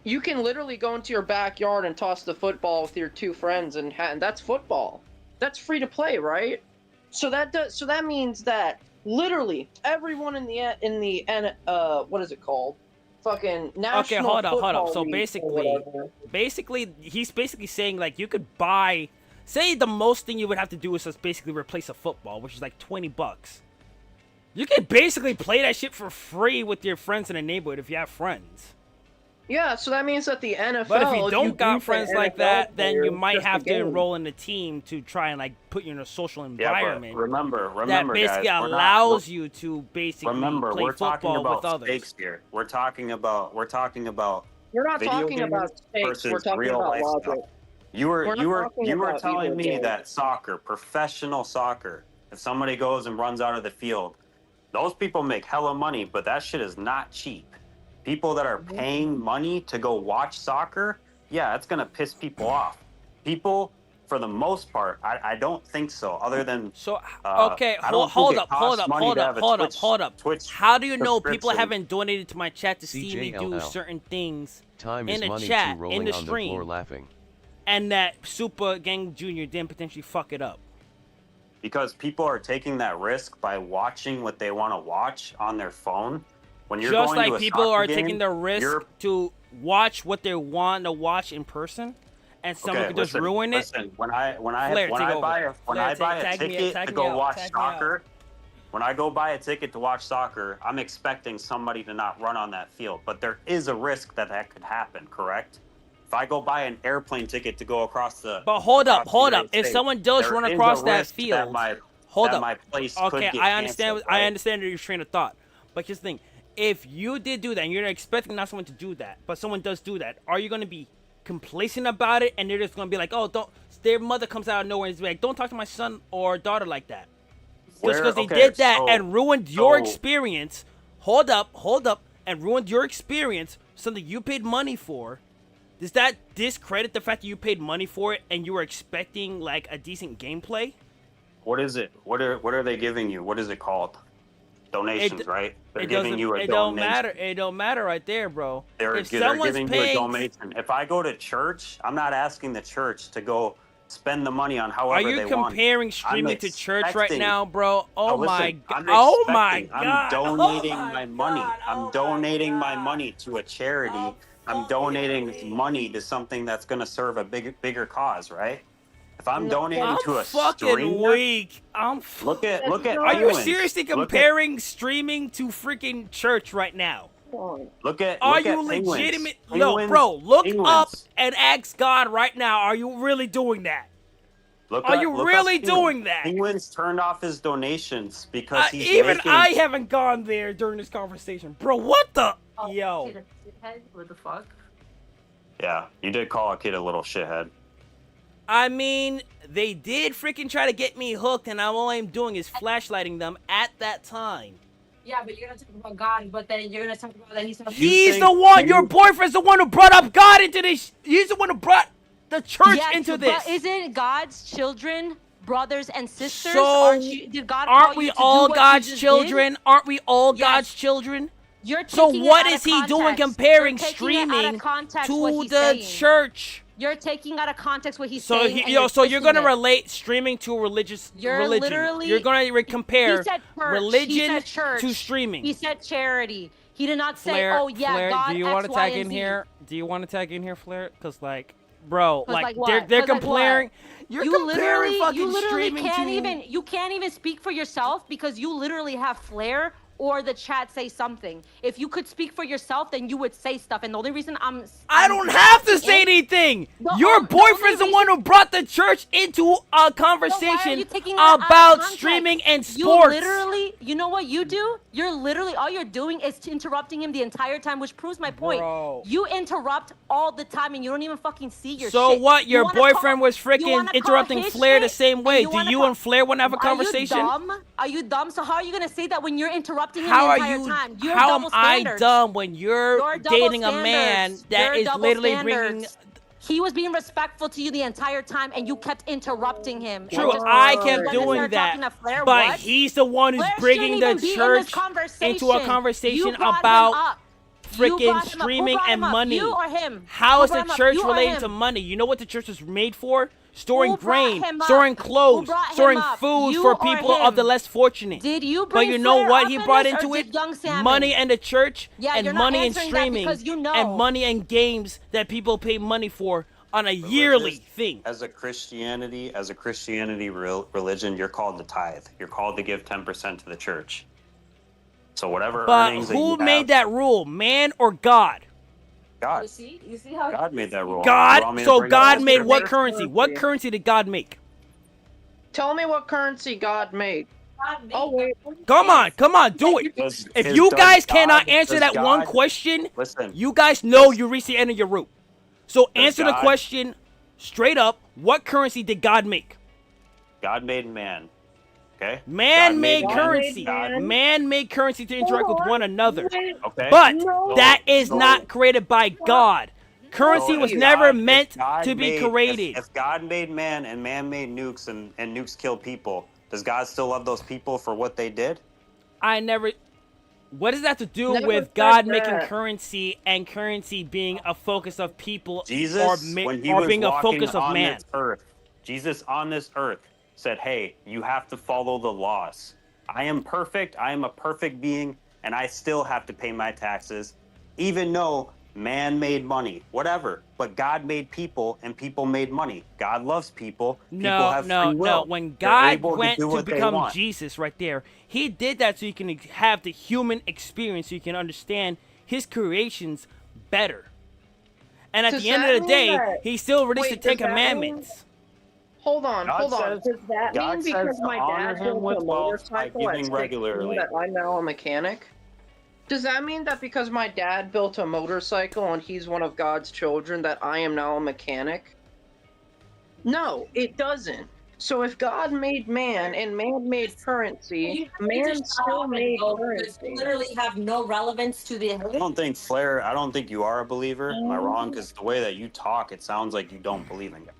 You can literally go into your backyard and toss the football with your two friends, and that's football. That's free to play, right? So that means that literally everyone in the what is it called? Fucking national. Okay, hold up. Football So League or basically, whatever. he's basically saying like you could buy. Say the most thing you would have to do is just basically replace a football, which is like $20. You can basically play that shit for free with your friends in the neighborhood if you have friends. Yeah, so that means that the NFL. But if you don't got group friends an like NFL that, then you player might just a have to game. enroll in a team to try and like put you in a social Yeah, environment but remember, that basically guys, allows you to basically Remember, play we're talking football about with others. stakes here. We're talking about We're not video talking about games stakes. versus We're talking real about life logic. stuff. You were We're not you were talking you were about telling video me games. that soccer, professional soccer, if somebody goes and runs out of the field, those people make hella money, but that shit is not cheap. People that are paying money to go watch soccer, yeah, it's gonna piss people off. People, for the most part, I don't think so. Other than So I don't hold think it up. costs money to have a Twitch How do you know people subscription. haven't donated to my chat to see me do CJLL. certain things Time in is the money chat, too, rolling in the on the stream, floor laughing. and that Super Gang Jr. didn't potentially fuck it up? Because people are taking that risk by watching what they want to watch on their phone. When you're Just going to like a people soccer are game, taking the risk you're- to watch what they want to watch in person, and someone Okay, could just listen, ruin it. Listen, when I Flair, take over. buy a Tag me ticket out, to go watch tag me out. soccer, when I go buy a ticket to watch soccer, I'm expecting somebody to not run on that field. But there is a risk that could happen, correct? If I go buy an airplane ticket to go across the But hold up. across the United If States, someone does there run is a across that risk field, my place could Okay, get I understand. canceled, right? I understand your train of thought. But here's the thing: if you did do that, and you're not expecting not someone to do that, but someone does do that, are you going to be complacent about it, and they're just going to be like, "Oh, don't." Their mother comes out of nowhere and is like, "Don't talk to my son or daughter like that," just because they did that and ruined your experience. Hold up, and ruined your experience. Something you paid money for. Does that discredit the fact that you paid money for it and you were expecting like a decent gameplay? What is it? What are they giving you? What is it called? Donations, right? They're It giving doesn't. you a It don't donation. matter. It don't matter right there, bro. They're If someone's giving you a paying, donation. If I go to church, I'm not asking the church to go spend the money on are however you they want. comparing streaming to church right expecting- now, bro? Oh listen, my god! I'm Oh my expecting- god! I'm donating Oh my money. God. I'm Oh donating my God. money to a charity. Oh, I'm fuck donating me. money to something that's going to serve a bigger cause, right? If I'm No, donating I'm to a fucking streamer, weak. look at Are you penguins. seriously Look at- comparing streaming to freaking church right now? Look at Are look you at penguins. legitimate? Yo, Penguins- bro, look penguins. up and ask God right now. Are you really doing that? Look Are up- you look up really penguins. doing that? Penguins turned off his donations because he's Even making, I haven't gone there during this conversation, bro. What the? Yo, What the fuck? Yeah, you did call a kid a little shithead. I mean, they did freaking try to get me hooked, and all I'm doing is flashlighting them at that time. Yeah, but you're gonna talk about God, but then you're gonna talk about that he's He's think the one. Your you- boyfriend's the one who brought up God into this. He's the one who brought the church into this. But isn't God's children brothers and sisters? So, Did God Aren't call we you to all do what you God's just children? did? Aren't we all Yes. God's children? You're So taking it what out is of he doing context. comparing You're taking it out of streaming context what to he's the saying. church? You're taking out of context what he's So saying. and so you're twisting gonna it. relate streaming to a religious You're religion. literally- You're gonna compare He said church. religion He said church. to streaming. He said charity. He did not say, Flair, "Oh yeah, Flair, God." do you X, want to Y, tag and in Z. here? Do you want to tag in here, Flair? Cause like, bro, 'Cause, like, what? they're 'Cause, like, comparing. what? You're You comparing literally, fucking you literally streaming can't to. even. You can't even speak for yourself because you literally have Flair or the chat say something. If you could speak for yourself, then you would say stuff. And the only reason I don't have to say anything. The Your only boyfriend's the one who brought the church into a Then why are conversation you taking it out of about context? streaming and You sports. literally, you know what you do? You're literally, all you're doing is interrupting him the entire time, which proves my point. Bro. You interrupt all the time and you don't even fucking see your So shit. what? You Your wanna boyfriend call- was you freaking wanna call interrupting his Flair the shit, same way. and Do wanna you call- and Flair want to have a conversation? Are you dumb? Are you dumb? So how are you gonna say that when you're interrupting him How the are entire you? time? You're How am double I standards. dumb when you're You're double dating a man standards. that You're is double literally standards. bringing? He was being respectful to you the entire time, and you kept interrupting him. True, And just- I when kept they doing started talking that, to Flair, but what? he's the one who's Flair bringing shouldn't the even be in this church conversation. into a conversation You brought him about up. You freaking brought him up. Who streaming brought and him up? money. You or him? How Who is brought the him up? church You or related him? to money? You know what the church is made for? Storing Who brought grain, him up? storing Who clothes, brought him storing up? food You for or people of the him? less fortunate. Did you But bring you know Flair what up he in brought this, into or it? did Young Salmon? Money and the church, Yeah, and you're not money and answering that streaming, because you know. and money and games that people pay money for on a yearly thing. As a Christianity religion, you're called to tithe. You're called to give 10% to the church. So whatever But earnings who that you made have, that rule, man or God? God. You see how God made that rule. You God. want me to So bring God up made what scripture? currency? What currency did God make? Tell me what currency God made. Oh wait. Come on, do it. If you guys cannot answer that one question, Listen, you guys know you reached the end of your route. So answer the God- question straight up. What currency did God make? God made man. Okay? Man-made God made currency. God. Man-made currency to interact with one another. Okay? But So- that is so- not created by God. Currency so was if never God- meant if God to be made- created. If God made man and man made nukes and nukes kill people, does God still love those people for what they did? I never. What does that have to do Never with said God making that. currency and currency being a focus of people Jesus, when he or was being a walking focus of on man? this earth, Jesus on this earth said, hey, you have to follow the laws. I am perfect. I am a perfect being, and I still have to pay my taxes, even though man made money, whatever. But God made people, and people made money. God loves people. People have free will. When They're God able went do to what they become want. Jesus right there, he did that so you can have the human experience, so you can understand his creations better. And at Does the end that of the mean day, that- he still released Wait, the Ten does that mean- Commandments. Hold on. God Does that God mean says because to my honor dad him built with a wealth by motorcycle at giving 16 regularly. that I'm now a mechanic? Does that mean that because my dad built a motorcycle and he's one of God's children that I am now a mechanic? No, it doesn't. So if God made man and man made currency, man still made currency. literally have no relevance to the. I don't think Flair, I don't think you are a believer. Am I wrong? Because the way that you talk, it sounds like you don't believe in God.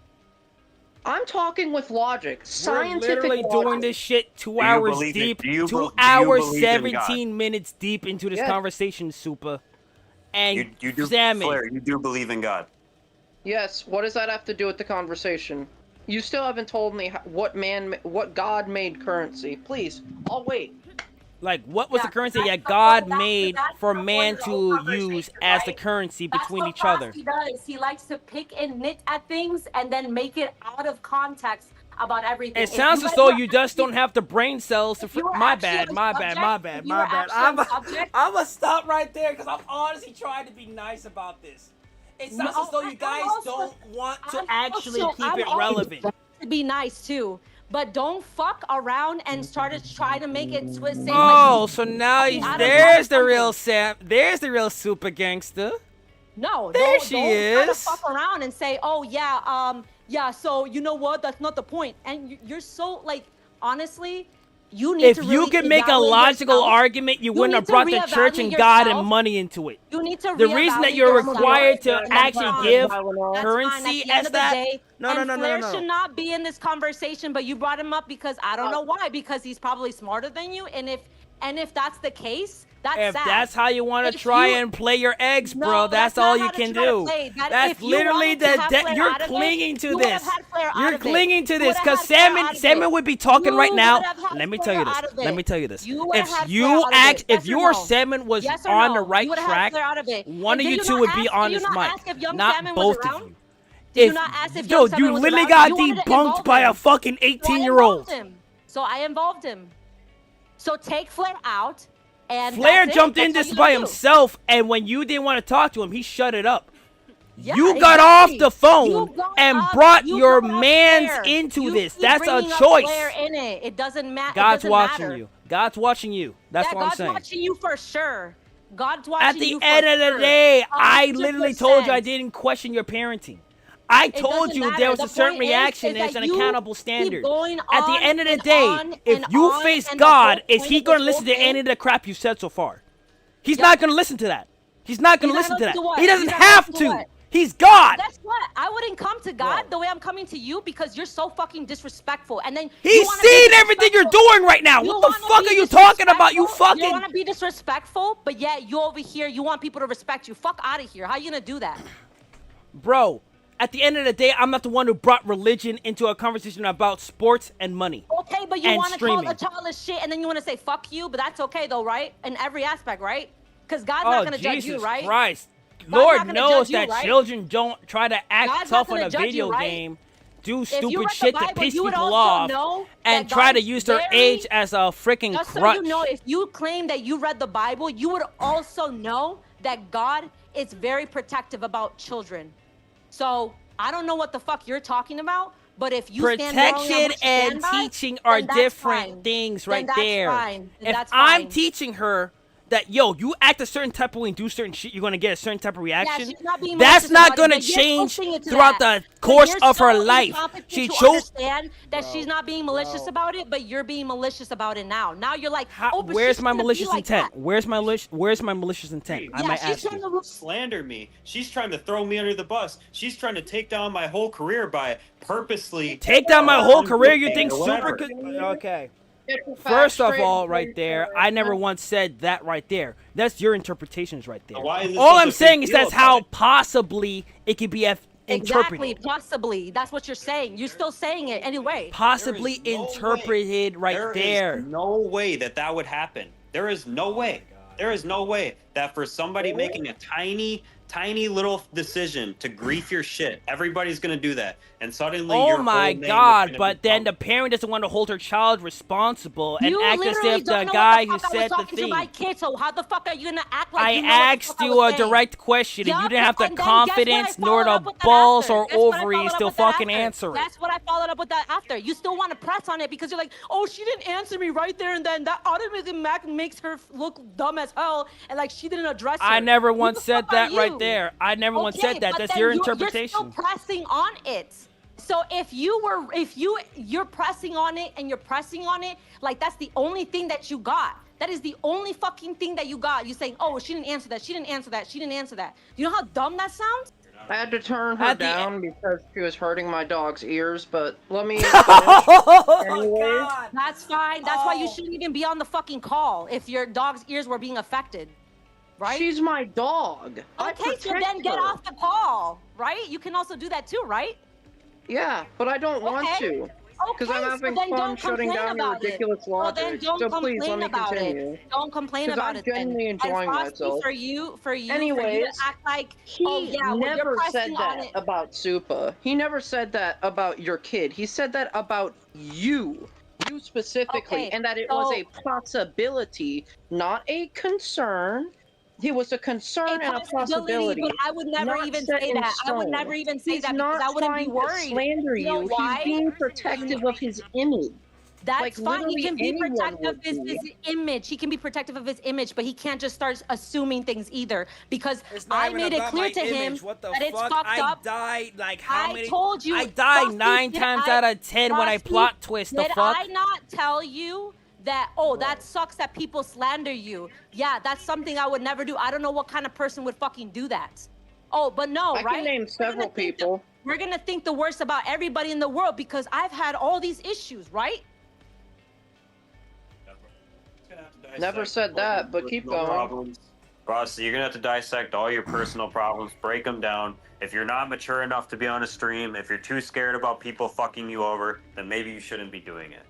I'm talking with logic, We're scientific literally logic. doing this shit 2 you hours believe it? deep. Do you 2 do you hours, believe in God? 17 minutes deep into this Yeah. conversation, Super. And You do, Salmon. Flair, you do believe in God. Yes, what does that have to do with the conversation? You still haven't told me what God made currency. Please, I'll wait. Like, what was the Yeah, currency that's that the- God that's- made that's for the man point of the whole to conversation, use as the right? currency That's between what each other? Frosty does. He likes to pick and nit at things and then make it out of context about everything. It If sounds you as guys though were you just don't actually- have the brain cells to. if you were My actually bad, on my subject- bad, my bad, if you my were bad. actually on subject- I'm gonna stop right there because I'm honestly trying to be nice about this. It sounds No, as though you I'm guys also- don't want to I'm actually also- keep I'm it also relevant. trying to be nice too, but don't fuck around and start to try to make it twist. Oh, so now Okay, I don't- there's I the don't real know. Sam. There's the real super gangster. No, There don't, she don't try to is. fuck around and say, oh yeah, yeah. So you know what? That's not the point. And you're so like, honestly, you need If to you really could make a evaluate logical yourself. argument, you wouldn't need have to brought the church and reevaluate God and yourself. money into it. You need to. The reason that reevaluate you're yourself. required to That's actually fine. give That's fine. currency At the end as of the that. day, No, and no, no, no, Flair no, no. should not be in this conversation, but you brought him up because I don't know why. Because he's probably smarter than you, and if that's the case, that's If sad. that's how you want to If try you- and play your eggs, bro, No, that's not all you how to can try to do. play. That's If you literally wanted to have Flair you're out of it, clinging to you would this. have had Flair out You're of it. clinging to You this would have because had Flair Salmon out of Salmon it. would be talking You right now. would have had Let me Flair tell you out this. of Let it. me tell you this. You would If have had you Flair out of act, it. if Yes or your no? Salmon was Yes or on no? the right You would have had track, Flair out of it. one And of did you you two not would be ask- on did you this not mic, ask if Young not Salmon was both of around? you. Did you If not ask if yo, Young Salmon you was literally around? got You wanted to debunked involve by a him. fucking So I 18-year-old. involved him. So I involved him. So take Flair out, and Flair that's it. jumped in That's all this you by gotta do. himself, and when you didn't want to talk to him, he shut it up. Yeah, You got off exactly. the phone You brought and up- brought you your brought up mans Flair. into You this. keep That's a bringing up choice. Flair in it. It doesn't matter. God's it doesn't watching matter. you. God's watching you. That's Yeah, what I'm God's saying. watching you for sure. God's watching At the you end for of the sure. day, I literally told you I 100%. didn't question your parenting. I told doesn't you matter. there was The a certain point is reaction that and an you accountable keep standard. going At the on end of the and day, on if and you on, face and the God, whole is point he of going to this listen to whole any thing- of the crap you said so far? He's Yeah. not going to listen to that. He's not going to He's listen not to that. listening to what? He doesn't He's not have listening to to. what? He's God. That's what I wouldn't come to God the way I'm coming to you because you're so fucking disrespectful. And then you He's wanna be seen everything you're disrespectful. doing right now. You What the wanna fuck be are you talking about? You disrespectful? You fucking... want to be disrespectful, but yet you over here, you want people to respect you. Fuck out of here. How you gonna do that? Bro, at the end of the day, I'm not the one who brought religion into a conversation about sports and money. Okay, but you And want to call streaming. a child a shit, and then you want to say fuck you, but that's okay though, right? In every aspect, right? Because God's Oh, not gonna judge Jesus you, right? Christ. God's not Lord gonna knows judge you, that right? children don't try to act God's tough not on gonna a judge you, video right? game, do you stupid read the shit to Bible, piss you would people also off, know and that try to God's use their very- age as a freaking Just crutch. so you know, if you claim that you read the Bible, you would also know that God is very protective about children. So I don't know what the fuck you're talking about, but if you stand wrong on Protection what you stand and by, teaching are then that's different fine. things Then right that's there. fine. Then If that's I'm fine. teaching her that, yo, you act a certain type of way and do certain shit, you're going to get a certain type of reaction, she's not being that's malicious not about it, going to but you're change pushing it to throughout that. the But course you're of her so life. incompetent She to chose... understand that she's not being malicious about it, but you're being malicious about it now. Now you're like, oh, but Where's she's my gonna be malicious like intent? that. Where's my malicious intent? I Yeah, might she's ask trying you. to Slander me. She's trying to throw me under the bus. She's trying to take down my whole career by purposely Take down my whole career? You or think super whatever. could... Okay. Get your facts First of straight all, and right bring there, forward. I never once said that right there. That's your interpretations right there. Why is this All such a I'm big saying is deal that's about how it? possibly it could be Exactly, interpreted. possibly. That's what you're saying. You're still saying it anyway. Possibly There is no interpreted right There there. is no way that would happen. There is no way. There is no way that for somebody making a tiny little decision to grief your shit, everybody's gonna do that, and suddenly Oh your my whole name is God! gonna But be then the public. parent doesn't want to hold her child responsible and You act as literally if the don't know guy what who the fuck I said was the talking to thing. my kid, so how the fuck are you gonna act like I you know what the asked fuck I you was a saying? direct question, and you Yup, didn't have the and then guess what I confidence nor followed the up with that balls after? or Guess what I ovaries followed to up with that fucking after? answer it. That's what I followed up with that after. You still want to press on it because you're like, oh, she didn't answer me right there and then. That automatically makes her look dumb as hell and like she didn't address her. I never Who once the said fuck are that right you? there. I never once said that. but That's then your You're interpretation. still pressing on it. So if you're pressing on it and you're pressing on it, like that's the only thing that you got. That is the only fucking thing that you got. You saying, oh, she didn't answer that. She didn't answer that. She didn't answer that. You know how dumb that sounds? I had to turn her At the down because she was hurting my dog's ears, but let me Oh, Anyways. God. That's fine. That's why you Oh. shouldn't even be on the fucking call if your dog's ears were being affected, right? She's my dog. I Okay, so protect then get her. off the call, right? You can also do that too, right? Yeah, but I don't want Okay. to. Because Okay, I'm so having then fun don't shutting complain down your about it. ridiculous Well, logic. then don't So please let complain me about continue. it. Don't complain 'Cause about I'm it then. genuinely And enjoying Frosty, myself. for you to Anyways, act like, He oh yeah, well, you're never said pressing on that it. about Supa. He never said that about your kid. He said that about you. You specifically. Okay, And that it was so- a possibility, not a concern. It was a concern and a possibility. But I would never not even set say in that. I would stone. never even say He's that not because I wouldn't be trying to worried. slander You know you. why? He's being protective of his image. That's Like, fine. He literally can be anyone protective of would his be. image. He can be protective of his image, but he can't just start assuming things either. Because It's not I even made it about clear my to him image. What the that it's fuck? fucked I up. died like how I many? told you. I died Frosty, 9 did times I- out of 10 when I Frosty, plot twist. The did fuck? I not tell you that? Oh, that sucks that people slander you. Yeah, that's something I would never do. I don't know what kind of person would fucking do that. Oh, but no, I right? can name We're gonna several think people. we're gonna think the worst about everybody in the world because I've had all these issues, right? Never said that, but keep going. Problems. Frosty, you're gonna have to dissect all your personal problems, break them down. If you're not mature enough to be on a stream, if you're too scared about people fucking you over, then maybe you shouldn't be doing it.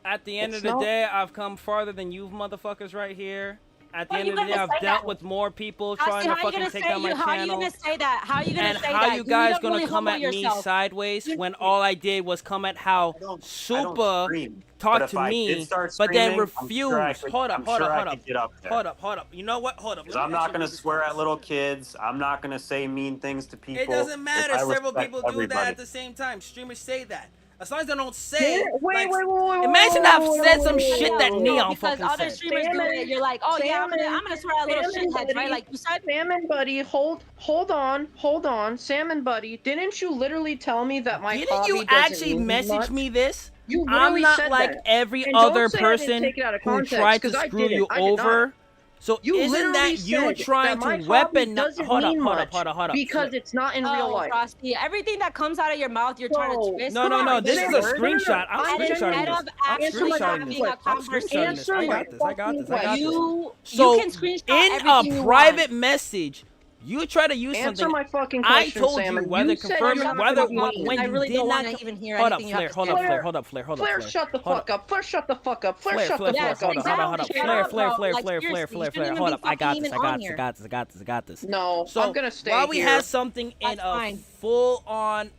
At the end It's of the not- day, I've come farther than you motherfuckers right here. At the How end you of the day, gonna I've say dealt that? with more people Frosty, trying to how you fucking gonna take say down my you? How you channel. gonna say that? How you gonna And say how that? you guys don't gonna really come humble at me yourself. sideways when all I did was come at how I don't Supa scream. talked But if to I me, did start but then screaming, I'm refused. sure I could- Hold up, I'm hold sure up, I hold could up. get up there. Hold up, hold up. You know what? Hold up. Because I'm not gonna swear at little kids. I'm not gonna say mean things to people. It doesn't if matter. I Several respect people do that everybody. at the same time. Streamers say that. As long as they don't say it. Wait, like, wait. imagine I've said some wait, shit wait, that wait, Neon because fucking other said. streamers do it. You're like, oh yeah, I'm gonna swear at little Salmon shitheads, Buddy, right? Like you said. Salmon Buddy, hold on. Salmon Buddy, didn't you literally tell me that my Didn't hobby you doesn't actually mean message much? me this? You I'm literally not said like that. every And don't other say I didn't person take it out of who context, tried to 'cause I screw didn't. you I did not. over. So You isn't literally that you said trying that my to hobby weapon? doesn't Hold up, mean hold up, much hold up, hold up. because Flip. it's not in real Oh, life. Frosty, everything that comes out of your mouth, you're trying to twist. No, no, no. This is a screenshot. I'm I'm screenshotting Instead this. of I'm actually screenshotting having this. a I'm screenshotting this. I got this. I got this. I got this. You So can screenshot in everything a you private want. message, you try to use Answer something. my fucking I question, told Salmon. you whether You said confirm you're not whether gonna be mean. when I you really did don't not. want to even hear Hold up, anything you have Flare. to Hold say. up, Flare. Hold up, Flare. Hold up, Flare, Flare. shut the Hold fuck up. Flare, shut the fuck up. Flare, Flare, shut Flare, the Flare, fuck hold up. up, hold up, Exactly. Flare, Shut Flare, up, Flare, bro. Like, Flare, Flare, seriously, Flare, you Flare. shouldn't Hold even up, be I got fucking this. I even got on this. I here. got this. I got this. I got this. No, So I'm gonna stay while we here. have something in That's a fine. full on,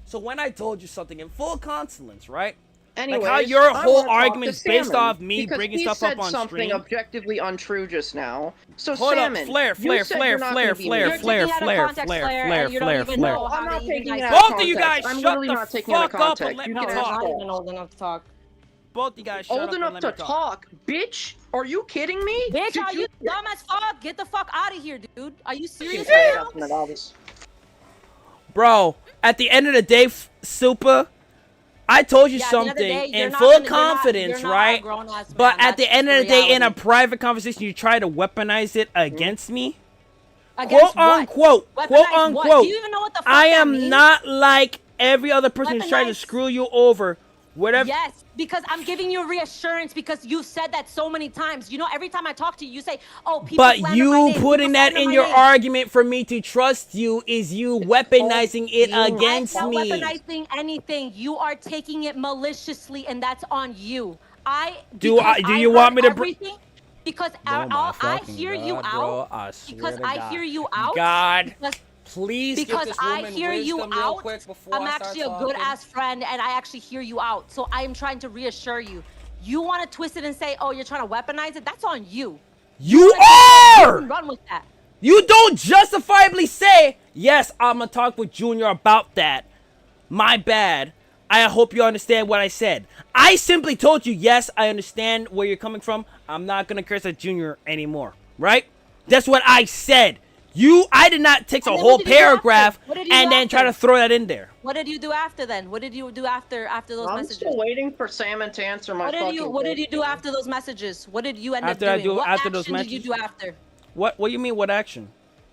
so when I told you something in full consonance, right? Anyways, like how your I whole wanna talk to argument's based Salmon, off me because bringing he stuff said up on something stream. objectively untrue just now. So Hold Salmon, up, Flare, you Flare, said Flare, you're not Flare, gonna be Flare, mean. You're Flare, taking out of Flare, context, Flare, Flare, Flare, and you don't Flare, even Flare. know I'm how not to even taking it out dissect of Both of you context. guys I'm shut literally the not taking it out of fuck up and context. let You me can No, talk. you're ask not Paul. even old enough to talk. Both you guys shut Old up and enough let to me talk. talk, bitch? Are you kidding me? Bitch, Did are you dumb as fuck? Get the fuck out of here, dude. Are you serious Say right it now? out, Nadal. Bro, at the end of the day, Super, I told you Yeah, at the end of the something day, you're in not full gonna- you're not- confidence, you're not a right? grown-ass But man. at the That's end of the just day, in a reality. private conversation, you try to weaponize it against me. Against Quote what? unquote. Weaponize Quote what? unquote. Do you even know what the fuck I that am means? not like every other person who's trying to Weaponize- screw you over. Whatever. Yes, because I'm giving you reassurance because you've said that so many times. You know, every time I talk to you, you say, "Oh, people But slander my you name, putting people that slander in my your name." argument for me to trust you is you weaponizing it you. against I'm not me. weaponizing anything. You are taking it maliciously, and that's on you. Do because you heard want me to br- everything? Because Oh my I fucking hear you God, out. bro. I swear because to I God. hear you out. God, because please give because this I woman hear you wisdom real out. quick before I'm I start actually a talking. good ass friend, and I actually hear you out. So I am trying to reassure you. You want to twist it and say, "Oh, you're trying to weaponize it." That's on you. You You are! can run with that. You don't justifiably say, yes, I'm gonna talk with Junior about that. My bad. I hope you understand what I said. I simply told you, yes, I understand where you're coming from. I'm not gonna curse at Junior anymore, right? That's what I said. I did not take a And then whole what did you do after? paragraph What did you do and then try to after? throw that in there. What did you do after then? What did you do after those I'm messages? still waiting for Salmon to answer my What did you fucking What did you do question. after those messages? What did you end After up I doing? do- What after action those did you do after? What do you mean, what action?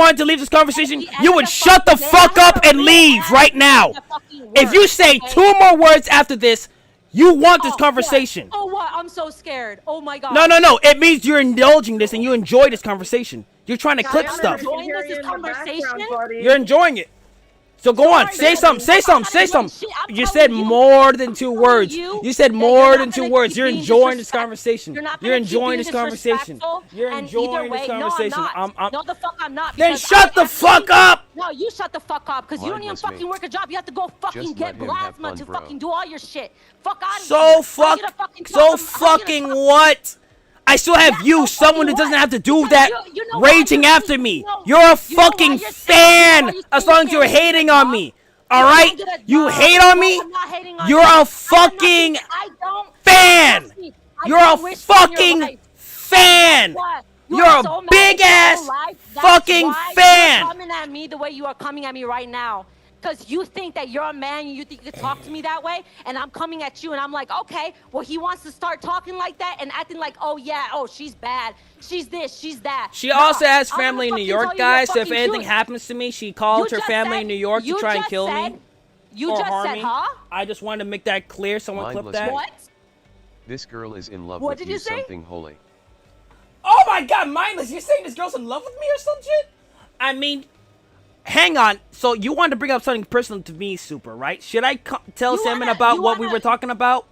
wanted to leave this conversation, At the end you of would the shut the fucking day, fuck I'm up gonna and leave react right to now. the fucking If you words, say okay? 2 more words after this, You want this conversation. What? Oh, what? I'm so scared. Oh my god. No. It means you're indulging this and you enjoy this conversation. You're trying to clip I'm stuff. enjoying this conversation. You're enjoying it. So go on, say something. You said more than 2 words. You said more than 2 words. You're enjoying this conversation. You're enjoying this conversation. You're enjoying this conversation. No, the fuck I'm not. Then shut the fuck up! No, you shut the fuck up, because you don't even Mindless fucking mate. work a job. You have to go fucking Just get let him have plasma fun, to bro. fucking do all your shit. Fuck out of So fucking what? I still have you, someone that doesn't have to do that, raging after me. You're a fucking fan, as long as you're hating on me. Alright? You hate on me? You're a fucking fan! You're a fucking fan! You're a big ass fucking fan! You're coming at me the way you are coming at me right now. Because you think that you're a man and you think you can talk to me that way, and I'm coming at you and I'm like, okay, well, he wants to start talking like that and acting like, oh yeah, oh, she's bad, she's this, she's that. She Nah, also has I'm family in gonna New fucking York, tell you you're guys, so if fucking anything cute. happens to me, she called You her just family said- in New York to you try and just kill said- me. You or just harm said, me. huh? I just wanted to make that clear. Someone clip Mindless that. mate. What? This girl is in love What with did you, you say? something holy. Oh my god, mindless! You're saying this girl's in love with me or some shit? I mean, hang on. So you wanted to bring up something personal to me, Super, right? Should I tell You Salmon wanna- about you what we wanna- were talking about?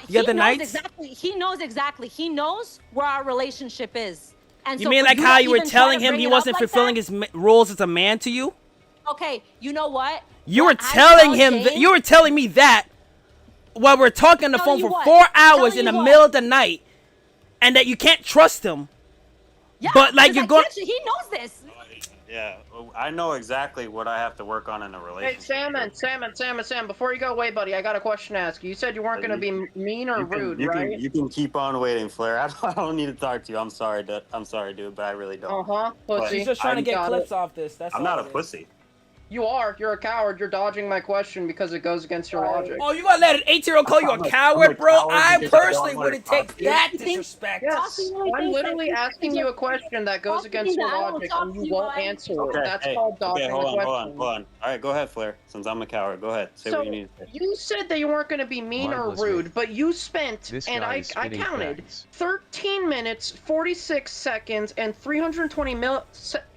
He The other knows nights? exactly. He knows exactly. He knows where our relationship is. And You so mean for like to how you were even try telling to him bring he it up wasn't like fulfilling that- his roles as a man to you? Okay, you know what? You were What I telling tell him James- you were telling me that while we're talking on the phone Telling you for what? 4 hours Telling in the you what? middle of the night, and that you can't trust him. Yeah, But, like, 'cause you're I going- can't- He knows this. Yeah, I know exactly what I have to work on in a Hey, relationship. Salmon, before you go away, buddy, I got a question to ask you. You said you weren't going to be mean or rude, right? You can keep on waiting, Flair. I don't need to talk to you. I'm sorry, dude, but I really don't. Pussy. She's just trying to I'm get got clips it. off this. That's I'm all not a it is. pussy. You are. You're a coward. You're dodging my question because it goes against your logic. Oh, you gonna let an 8-year-old call you a coward, bro? coward I because I personally don't wouldn't like take that disrespect. Yes, really I'm thinks literally that- asking you a question that goes against your that I will logic, talk and to you you won't guys. answer it. Okay, That's hey, called dodging hold the on. question. All right, go ahead, Flair. Since I'm a coward, go ahead. Say what you need to say. You said that you weren't going to be mean or Mindless rude, mate. but you spent, This and guy I is spitting counted, facts. 13 minutes, 46 seconds, and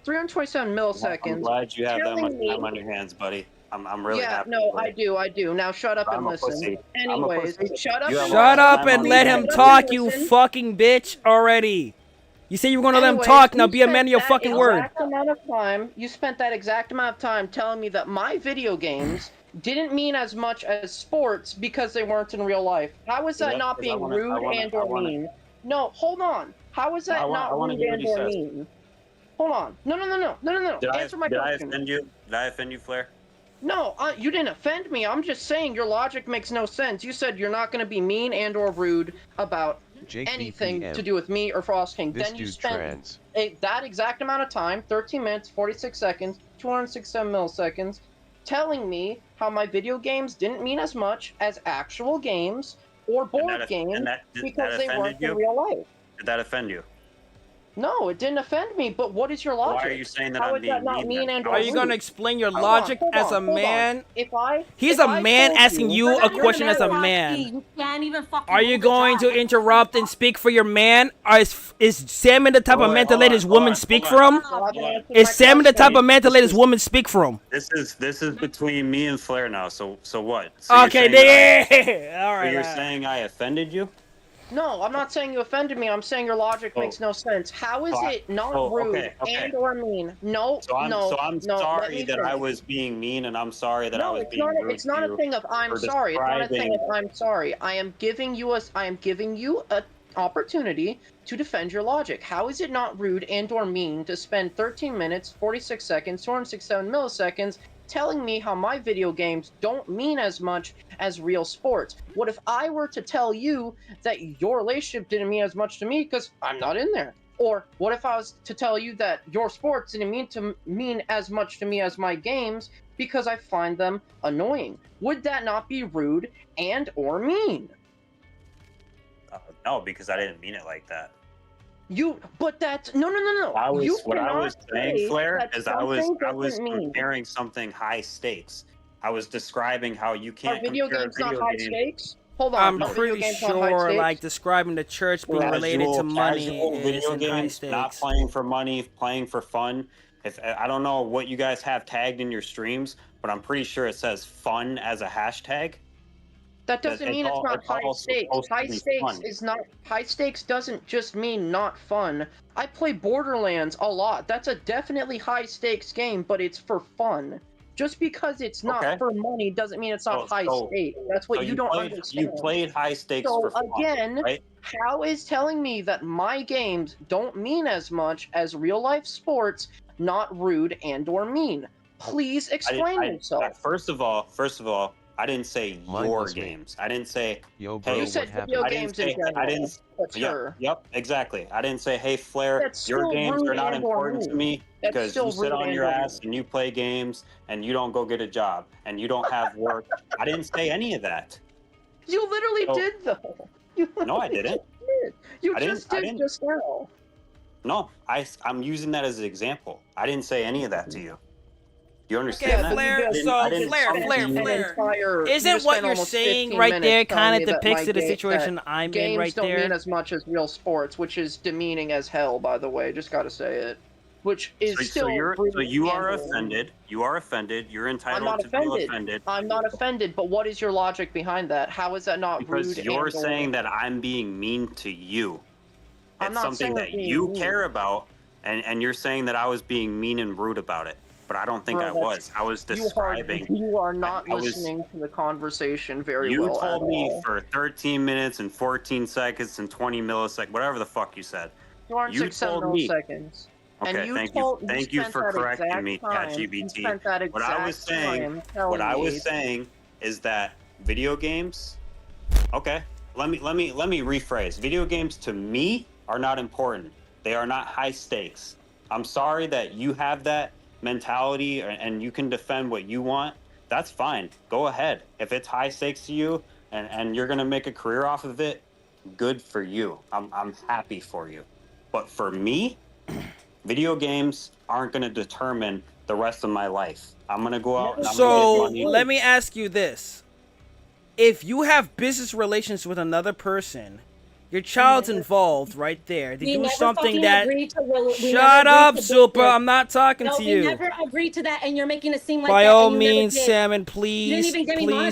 327 I'm milliseconds. glad you have that much telling me- time on your hands, buddy. I'm really Yeah, happy. no, for you. I do. Now shut up I'm and a listen. pussy. I'm a Anyways, pussy. shut up. You have and a Shut lot of up time and on let your him hands. talk, you Listen. fucking bitch, already. You say you were gonna let him Anyways, talk, now you be a man spent of your that fucking word. exact amount of time, you spent that exact amount of time telling me that my video games didn't mean as much as sports because they weren't in real life. How is that Yeah, not 'cause being rude and I or wanna- mean? No, hold on. How is that I not wanna rude hear what and he or says. mean? Hold on. No. Did Answer my I question. offend you? Did I offend you, Flair? No, you didn't offend me. I'm just saying your logic makes no sense. You said you're not going to be mean and or rude about Jake anything BPM. to do with me or Frost King. This Then you dude spent trans. that exact amount of time, 13 minutes, 46 seconds, 267 milliseconds, telling me how my video games didn't mean as much as actual games or board games did because that they offended weren't you? in real life. Did that offend you? No, it didn't offend me, but what is your logic? Why are you saying that How I'm is being that not mean mean then? and Are you rude? gonna explain your Hold logic on, as a hold on. man? He's He's a man asking you a question as a man. You can't even fucking Are you move the going to job. interrupt and speak for your man? Or is Salmon the type of man to let his woman speak for him? Is Salmon the type of man to let his woman speak for him? This is between me and Flair now. So what? So you're Okay, saying that there. All so right. you're all right. saying I offended you? No, I'm not saying you offended me. I'm saying your logic Oh. makes no sense. How is So it not oh, rude okay. and or mean? No, So I'm no, so I'm no. let sorry me that I finish. was being mean, and I'm sorry that I No, was it's being not. rude It's not to a you thing of I'm for sorry. It's not a thing describing- of I'm sorry. I am giving you a opportunity to defend your logic. How is it not rude and or mean to spend 13 minutes, 46 seconds, 267 milliseconds telling me how my video games don't mean as much as real sports? What if I were to tell you that your relationship didn't mean as much to me because I'm not in there? Or what if I was to tell you that your sports didn't mean as much to me as my games because I find them annoying? Would that not be rude and or mean? No, because I didn't mean it like that. But that's no. You What I was cannot saying, say Flair, that is I was something doesn't mean. comparing something high stakes. I was describing how you Are can't video compare games not video high games. stakes? Hold on. I'm no, video pretty games on high sure, stakes? like describing the church being related to money casual is video in high games, not stakes. playing for money, playing for fun. If I don't know what you guys have tagged in your streams, but I'm pretty sure it says fun as a hashtag. That doesn't mean it's not high stakes. High stakes is not high stakes doesn't just mean not fun. I play Borderlands a lot. That's a definitely high stakes game, but it's for fun. Just because it's not for money doesn't mean it's not high stakes. That's what you don't understand. You played high stakes so for fun, again, right? how is telling me that my games don't mean as much as real life sports not rude and or mean? Please explain yourself. First of all, I didn't say your games. I didn't say, Yo, hey, bro, you said video games in general. I didn't. Yep, exactly. I didn't say, hey, Flair, your games are not important to me because you sit on your ass and you play games and you don't go get a job and you don't have work. I didn't say any of that. You literally did, though. No, I didn't. You just did just now. No, I'm using that as an example. I didn't say any of that to you. You understand that? Flair, Flair. Isn't what you're saying right there kind of depicts the situation I'm in right there? Games don't mean as much as real sports, which is demeaning as hell, by the way. Just gotta say it. Which is still. So you are offended. You are offended. You're entitled to feel offended. I'm not offended, but what is your logic behind that? How is that not rude? Because you're saying that I'm being mean to you. It's something that you care about, and you're saying that I was being mean and rude about it. But I don't think I was. I was describing. You are not listening to the conversation very well. You told me for 13 minutes and 14 seconds and 20 milliseconds, whatever the fuck you said. You told me. Seconds. Okay, thank you for correcting me, ChatGPT. What I was saying is that video games. Okay, let me rephrase. Video games to me are not important. They are not high stakes. I'm sorry that you have that mentality and you can defend what you want. That's fine. Go ahead. If it's high stakes to you and you're gonna make a career off of it, good for you. I'm happy for you. But for me, video games aren't gonna determine the rest of my life. I'm gonna go out and I'm gonna get money. Let me ask you this. If you have business relations with another person, your child's involved right there. They do something that. Shut up, Super. I'm not talking to you. We never agreed to that, and you're making it seem like by that. All means, Salmon, please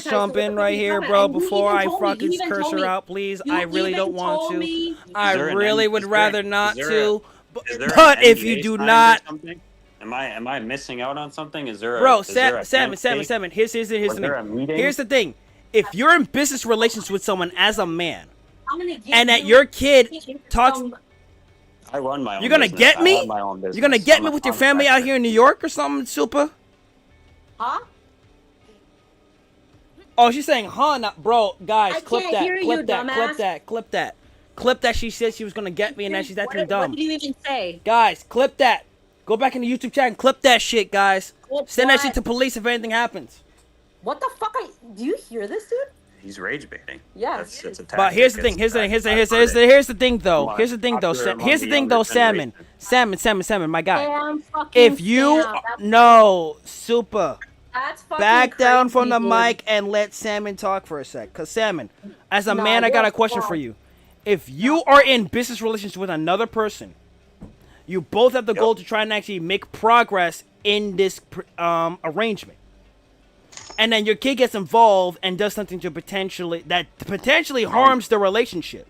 jump in right here, bro. Before I fucking curse her out, please. I really don't want to. I really would rather not to. But if you do not. Am I missing out on something? Is there a bro? Salmon. Here's the thing. If you're in business relations with someone as a man, and that your kid talks. I run my own. You're gonna business. get me? You're gonna get me with your family out here in New York or something, Super? Huh? Oh, she's saying, huh? Not, bro, guys, clip that. Clip that. She said she was gonna get me, and now she's acting dumb. What did you even say? Guys, clip that. Go back in the YouTube chat and clip that shit, guys. Send that shit to police if anything happens. What the fuck? Do you hear this, dude? He's rage baiting. Yeah. But here's the thing. Here's the thing, though. Salmon, my guy. If you Super. Back down from the mic and let Salmon talk for a sec. Cause Salmon, as a man, I got a question for you. If you are in business relations with another person, you both have the goal to try and actually make progress in this arrangement. And then your kid gets involved and does something to potentially harms the relationship.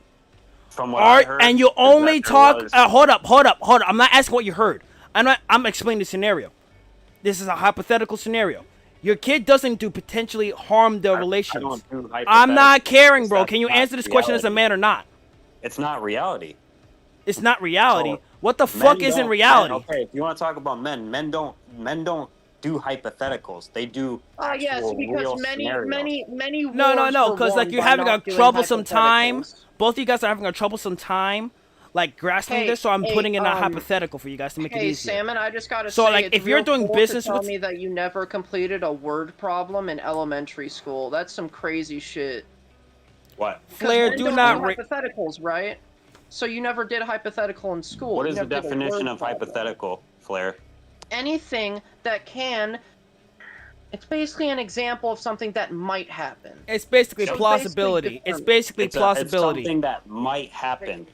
From what I heard, and you only talk. Hold up. I'm not asking what you heard. I'm explaining the scenario. This is a hypothetical scenario. Your kid doesn't do potentially harm the relations. I'm not caring, bro. Can you answer this question as a man or not? It's not reality. It's not reality. What the fuck isn't reality? Okay, if you want to talk about men don't do hypotheticals. They do actual real scenarios. many No, because like you're having a troublesome time. Both of you guys are having a troublesome time, like grasping this. So I'm putting in a hypothetical for you guys to make it easier. Hey, Salmon, I just gotta say, like, it's if you're doing cool business to tell with me that you never completed a word problem in elementary school. That's some crazy shit. What? Flair, do not hypotheticals, right? So you never did hypothetical in school. What is the definition of hypothetical, Flair? Anything that can It's basically an example of something that might happen. It's basically So it's plausibility. basically It's basically It's plausibility. something that might happen.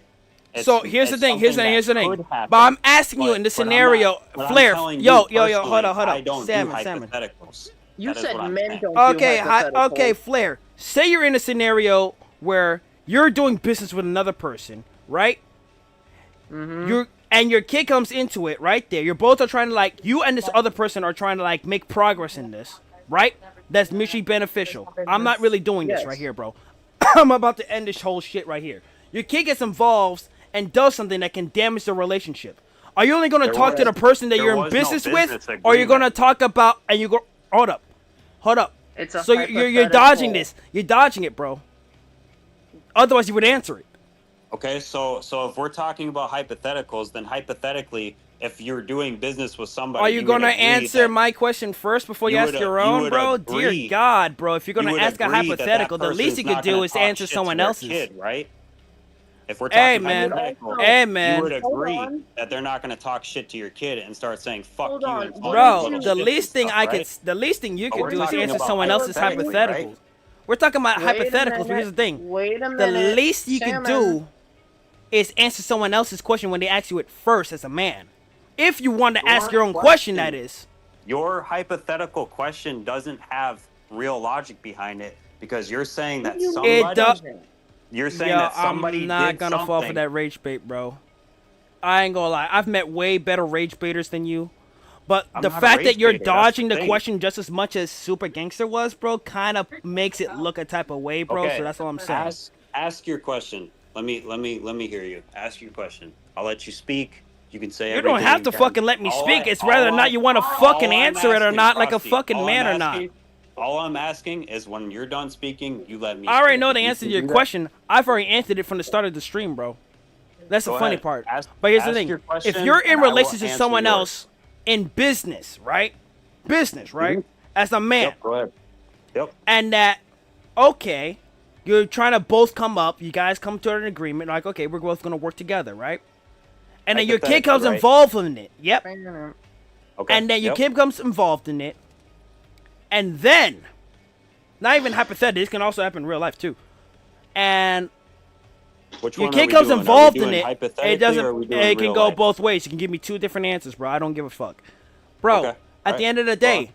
So here's the It's thing. Here's the something thing. Here's the that thing. could happen, But I'm asking you in the but I'm scenario, not- but I'm Flair. telling Yo, you hold personally, on, hold I on. don't Salmon, do salmon. hypotheticals. You That is said what I'm men saying. don't Okay, do hypotheticals. okay, Flair. Say you're in a scenario where you're doing business with another person, right? And your kid comes into it right there. You're both are trying to like you and this other person are trying to like make progress in this, right? That's mutually beneficial. I'm not really doing this Yes. right here, bro. I'm about to end this whole shit right here. Your kid gets involved and does something that can damage the relationship. Are you only going to There talk to was- the person that there you're in was no business with, business or you're going to agreement. talk about and you go hold up? It's a So you're dodging hypothetical. this. You're dodging it, bro. Otherwise, you would answer it. Okay, so if we're talking about hypotheticals, then hypothetically, if you're doing business with somebody, Are you would going to agree answer that- my question first before you, You ask would- your you own, would bro? agree- Dear God, bro. If you're going you to would ask a agree that hypothetical, the person's least you could not do gonna is talk answer shit to someone their else's. kid, right? If we're Hey, talking man. hypothetical, Hey, man. you would agree on. that they're not going to talk shit to your kid and start saying "fuck Hold you" on. and call you Bro, little the shits least and thing stuff, I right? could, the least thing you But could we're do is talking answer about someone else's hypothetically, hypotheticals. right? We're talking about Wait a hypotheticals. But minute. here's the thing: Wait a the minute. least you can do is answer someone else's question when they ask you it first as a man. If you want to ask your own question, that is. Your hypothetical question doesn't have real logic behind it because you're saying that You somebody. It does. You're saying Yo, that somebody I'm not did gonna something. fall for that rage bait, bro. I ain't gonna lie. I've met way better rage baiters than you. But I'm the not a fact rage that you're baiter, that's dodging the the thing. question just as much as Super Gangster was, bro, kind of makes it look a type of way, bro. Okay, So that's all I'm saying. Ask your question. Let me hear you. Ask your question. I'll let you speak. You can say You don't everything have to can. fucking let me All speak. I- It's whether or all not I- you want to all fucking I'm answer it or asking, not, like a Frosty, fucking all man I'm or not. asking- All I'm asking is when you're done speaking, you let me. I already speak. know the You answer to can your do that. question. I've already answered it from the start of the stream, bro. That's the Go funny ahead. part. Ask- But here's the ask thing: your if question, you're in and I will relationship with answer someone yours. else in business, right? Business, right? As a man, Yep. Go ahead. Yep. and that, okay, you're trying to both come up. You guys come to an agreement, like, okay, we're both gonna work together, right? And then your kid comes Hypothetically, right? involved in it. Yep. Okay. And then your yep. kid becomes involved in it. And then, not even hypothetically, this can also happen in real life too. And Which your one are kid we comes doing? Are we involved in doing it. hypothetically, It doesn't. or are we doing It can real go life? both ways. You can give me two different answers, bro. I don't give a fuck, bro. Okay. At Alright. the end of the Go on. day,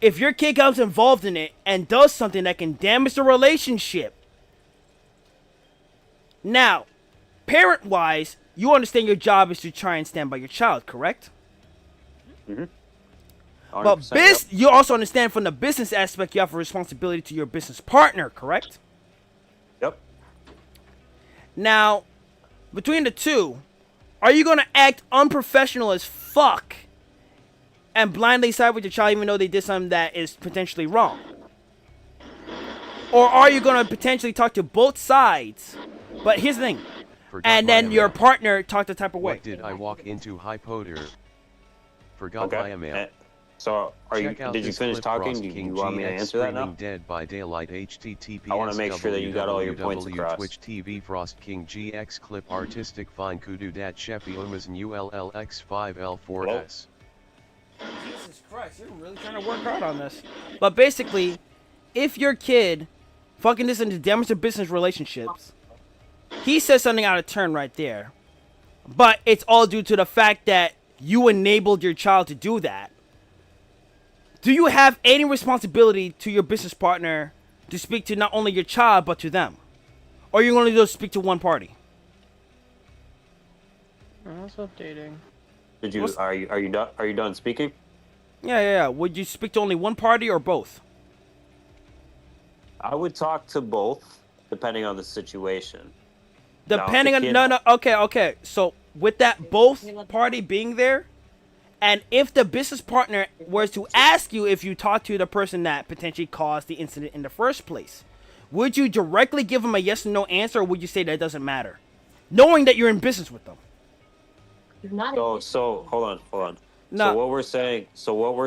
if your kid comes involved in it and does something that can damage the relationship, now, parent-wise, you understand your job is to try and stand by your child, correct? But 100%, yep. you also understand from the business aspect, you have a responsibility to your business partner, correct? Yep. Now, between the two, are you going to act unprofessional as fuck and blindly side with your child even though they did something that is potentially wrong? Or are you going to potentially talk to both sides? But here's the thing. Forgot And my then your amount. partner talk the type of way. What did I walk into Hypoder? Forgot Okay. my amount. So, Check out did you this finish clip, talking? Frost Do you King want me to GX answer that now? Screaming Dead by Daylight HTTPS I wanna make sure that you got all your points across. Twitch TV Frost King GX clip artistic fine kudu dat Sheppy Umazan ULLX5L4S. Jesus Christ, you're really trying to work hard on this. But basically, if your kid fucking this into damage to business relationships, he says something out of turn right there. But it's all due to the fact that you enabled your child to do that. Do you have any responsibility to your business partner to speak to not only your child but to them? Or are you going to just speak to one party? What's updating? Did you? What's- Are you done? Are you done speaking? Yeah. Would you speak to only one party or both? I would talk to both, depending on the situation. Now, if Depending the on kid- okay. So with that both party being there, and if the business partner was to ask you if you talked to the person that potentially caused the incident in the first place, would you directly give them a yes or no answer, or would you say that doesn't matter, knowing that you're in business with them? So hold on. No. So what we're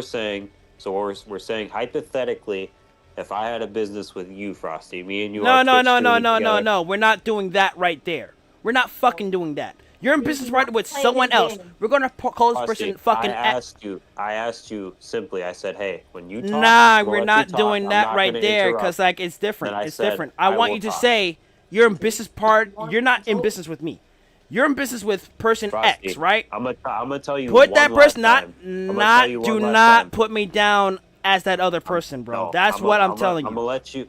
saying, we're saying hypothetically, if I had a business with you, Frosty, me and you. No. are Twitch streaming together. We're not doing that right there. We're not fucking doing that. You're in business partner with someone else. We're gonna call this person fucking. I asked you simply. I said, hey, when you talk, Nah, we'll we're let not you talk. doing I'm that not right gonna there, interrupt. cause like it's different. Then I It's said, different. I want will you to talk. say you're in business part. You're not in business with me. You're in business with person Frosty, X, right? I'm gonna tell you. Put one that person last not time. I'm gonna tell you do one last not time. put me down as that other person, bro. No, That's what I'm telling I'm you. gonna let you.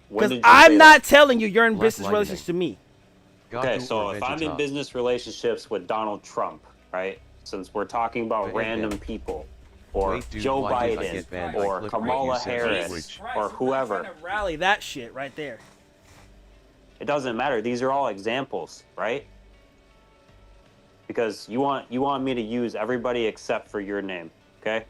When Because did you I'm say not that? telling you you're in Black business lightning. relations to me. Okay, Gato so or if I'm in Vegeta? business relationships with Donald Trump, right? Since we're talking about Wait, random people, or Wait, dude, Joe why did I Biden, get banned by or Cliff Kamala Rate? You said Harris, language. or whoever, Trying to rally that shit right there. it doesn't matter. These are all examples, right? Because you want me to use everybody except for your name, okay?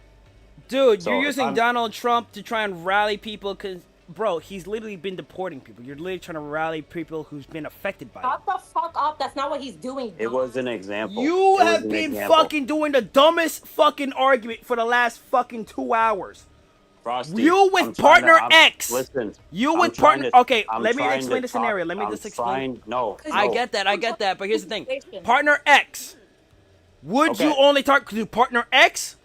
Dude, So you're if using I'm- Donald Trump to try and rally people because, bro, he's literally been deporting people. You're literally trying to rally people who's been affected by it. Shut the fuck up. That's not what he's doing. It was an example. You It was have an been example. fucking doing the dumbest fucking argument for the last fucking 2 hours. Frosty, You with I'm trying to- partner I'm- X. Listen, You I'm with trying partner. to- Okay, I'm let me trying explain to the scenario. talk- Let me I'm just explain. trying- No, I no. get that. But here's the thing. Partner X. Would you Okay. only talk to partner X?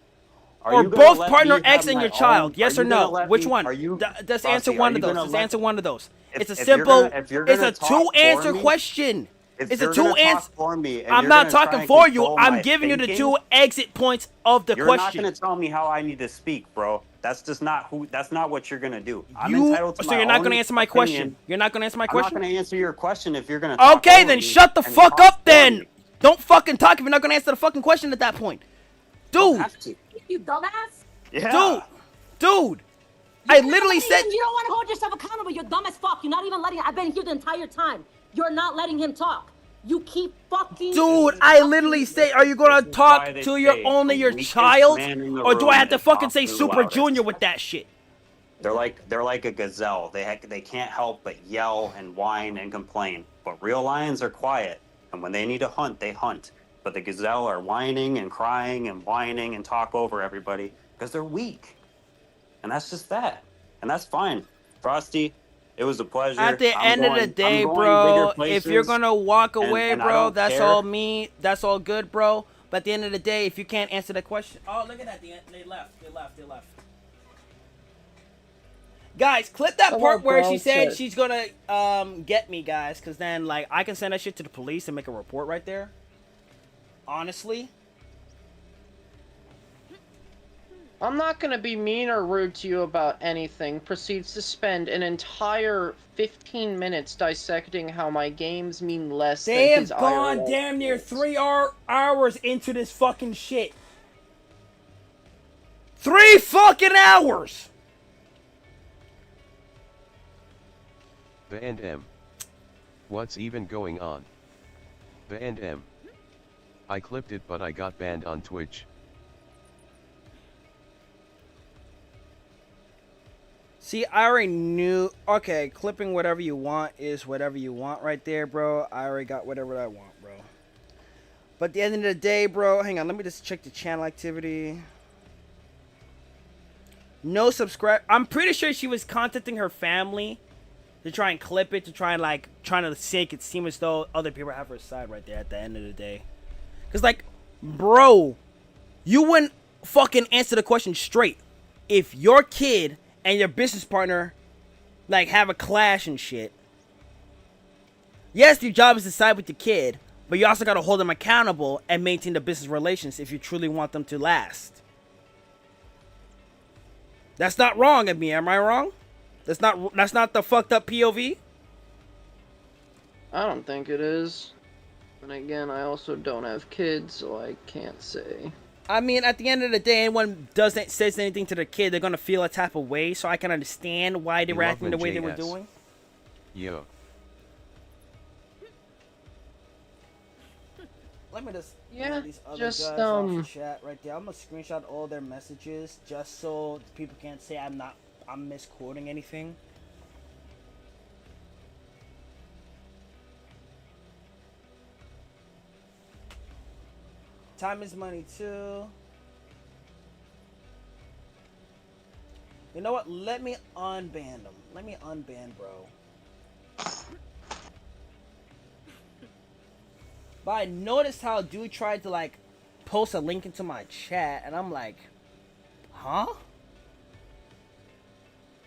Are Or you gonna both let partner me X have and my your child? own- Yes are or you gonna no? let Which me- one? Are you? Just Frosty, answer are one you of those. gonna Just let- answer one of those. It's a if you're simple. gonna- if you're It's gonna a talk two for answer me- question. If It's a you're two gonna talk answer. for me, and I'm you're not gonna try talking and for you. control I'm my giving you the thinking, two exit points of the You're not question. gonna tell me how I need to speak, bro. That's just not who. That's not what you're gonna do. I'm You entitled to so my you're not own gonna answer my opinion. question. You're not gonna answer my I'm not question. gonna answer your question if you're gonna. Talk Okay, over then me shut the and fuck talk up. for Then me. don't fucking talk if you're not gonna answer the fucking question at that point, dude. Have to. You dumbass. Yeah. Dude. I literally said. You don't want to hold yourself accountable. You're dumb as fuck. You're not even letting. I've been here the entire time. You're not letting him talk. You keep fucking. Dude, I literally say, are you gonna This is talk why they to your say only the your weakest child, man in the or do I room have to is fucking say often Super loudest. Junior with that shit? They're like a gazelle. They can't help but yell and whine and complain. But real lions are quiet, and when they need to hunt, they hunt. But the gazelle are whining and crying and whining and talk over everybody because they're weak, and that's just that, and that's fine. Frosty, it was a pleasure. At the I'm end of the going- day, I'm going bro, bigger if you're places, gonna walk away, and I bro, don't that's care. all me. That's all good, bro. But at the end of the day, if you can't answer the question, oh look at that, they left. Guys, clip that Come part on, where bro, she said shit. she's gonna get me, guys, because then like I can send that shit to the police and make a report right there. Honestly. I'm not gonna be mean or rude to you about anything. Proceeds to spend an entire 15 minutes dissecting how my games mean less They than have his gone IRL damn near games. 3 hours into this fucking shit. 3 fucking hours! The and M. What's even going on? The and M. I clipped it but I got banned on Twitch. See, I already knew. Okay, clipping whatever you want is whatever you want right there, bro. I already got whatever I want, bro. But at the end of the day, bro, hang on. Let me just check the channel activity. No subscribe. I'm pretty sure she was contacting her family to try and clip it, to try and like, trying to make it seem as though other people have her side right there at the end of the day. Because like, bro, you wouldn't fucking answer the question straight. If your kid and your business partner like have a clash and shit, yes, your job is to side with the kid, but you also got to hold them accountable and maintain the business relations if you truly want them to last. That's not wrong of me, am I wrong? That's not the fucked up POV? I don't think it is. And again, I also don't have kids, so I can't say. I mean, at the end of the day, anyone says anything to the kid, they're gonna feel a type of way, so I can understand why they were acting the way they were JS. doing. Yo. Let me just Yeah, these other just, guys off chat right there. I'm gonna screenshot all their messages just so people can't say I'm misquoting anything. Time is money too. You know what? Let me unban them. Let me unban, bro. But I noticed how dude tried to like post a link into my chat, and I'm like, huh?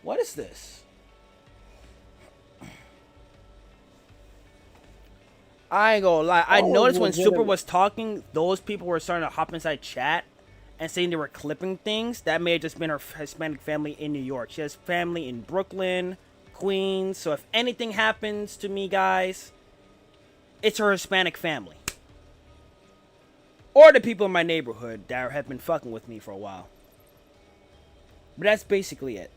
What is this? I ain't gonna lie. I noticed when Super was talking, those people were starting to hop inside chat and saying they were clipping things. That may have just been her Hispanic family in New York. She has family in Brooklyn, Queens. So if anything happens to me, guys, it's her Hispanic family. Or the people in my neighborhood that have been fucking with me for a while. But that's basically it.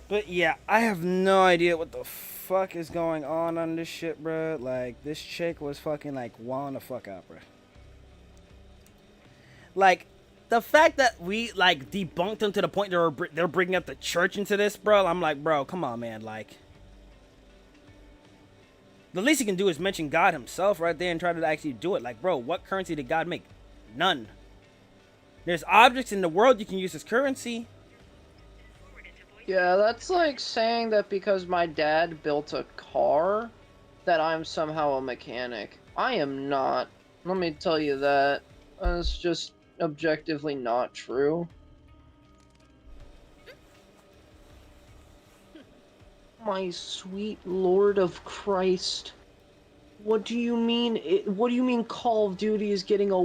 But yeah, I have no idea what the fuck is going on this shit, bro. Like, this chick was fucking, like, wilding the fuck out, bro. Like, the fact that we, like, debunked them to the point they're bringing up the church into this, bro. I'm like, bro, come on, man. Like, the least you can do is mention God himself right there and try to actually do it. Like, bro, what currency did God make? None. There's objects in the world you can use as currency. Yeah, that's like saying that because my dad built a car, that I'm somehow a mechanic. I am not. Let me tell you that. That's just objectively not true. My sweet Lord of Christ. What do you mean? What do you mean Call of Duty is getting a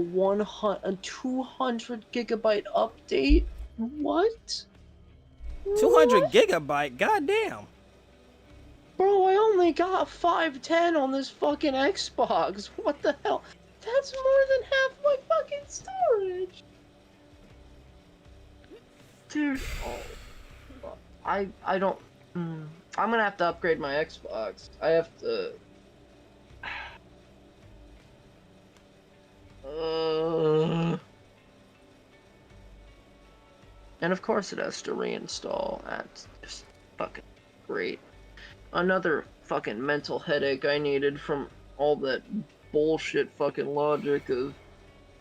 200 gigabyte update? What? 200 gigabyte? Goddamn. Bro, I only got 510 on this fucking Xbox. What the hell? That's more than half my fucking storage. Dude, I don't. I'm gonna have to upgrade my Xbox. I have to. And of course it has to reinstall. That's just fucking great. Another fucking mental headache I needed from all that bullshit fucking logic of,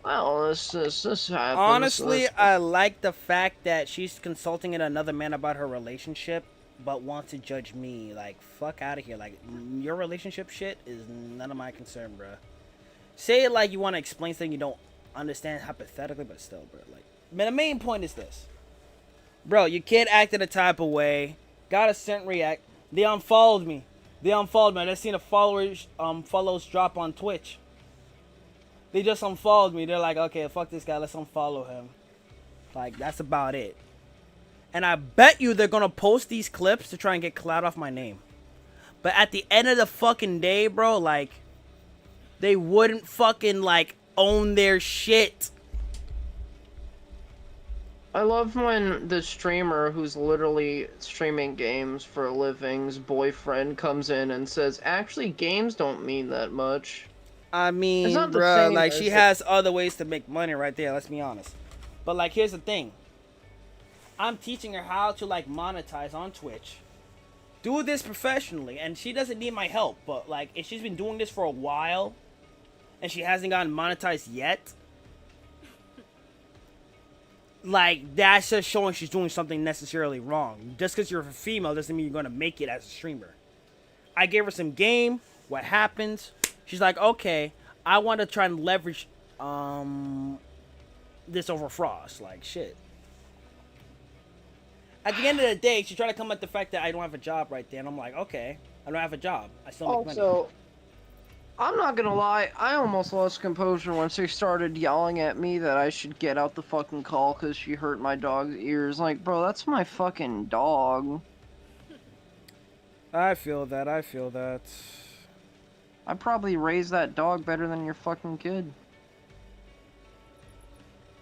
well, this happens. Honestly, I like the fact that she's consulting another man about her relationship, but wants to judge me. Like, fuck out of here. Like, your relationship shit is none of my concern, bro. Say it like you want to explain something you don't understand hypothetically, but still, bro. Like, man, the main point is this. Bro, your kid acted a type of way, got a certain react. They unfollowed me. I just seen the follows drop on Twitch. They just unfollowed me. They're like, okay, fuck this guy. Let's unfollow him. Like, that's about it. And I bet you they're gonna post these clips to try and get clout off my name. But at the end of the fucking day, bro, like, they wouldn't fucking, like, own their shit. I love when the streamer who's literally streaming games for a living's boyfriend comes in and says, actually, games don't mean that much. I mean, bro, like, she has other ways to make money right there, let's be honest. But, like, here's the thing. I'm teaching her how to, like, monetize on Twitch. Do this professionally, and she doesn't need my help. But, like, if she's been doing this for a while, and she hasn't gotten monetized yet, like, that's just showing she's doing something necessarily wrong. Just because you're a female doesn't mean you're going to make it as a streamer. I gave her some game. What happens? She's like, okay, I want to try and leverage this over Frost. Like, shit. At the end of the day, she tried to come at the fact that I don't have a job right there. And I'm like, okay, I don't have a job. I still make money. Also, I'm not gonna lie, I almost lost composure when she started yelling at me that I should get out the fucking call because she hurt my dog's ears. Like, bro, that's my fucking dog. I feel that. I probably raised that dog better than your fucking kid.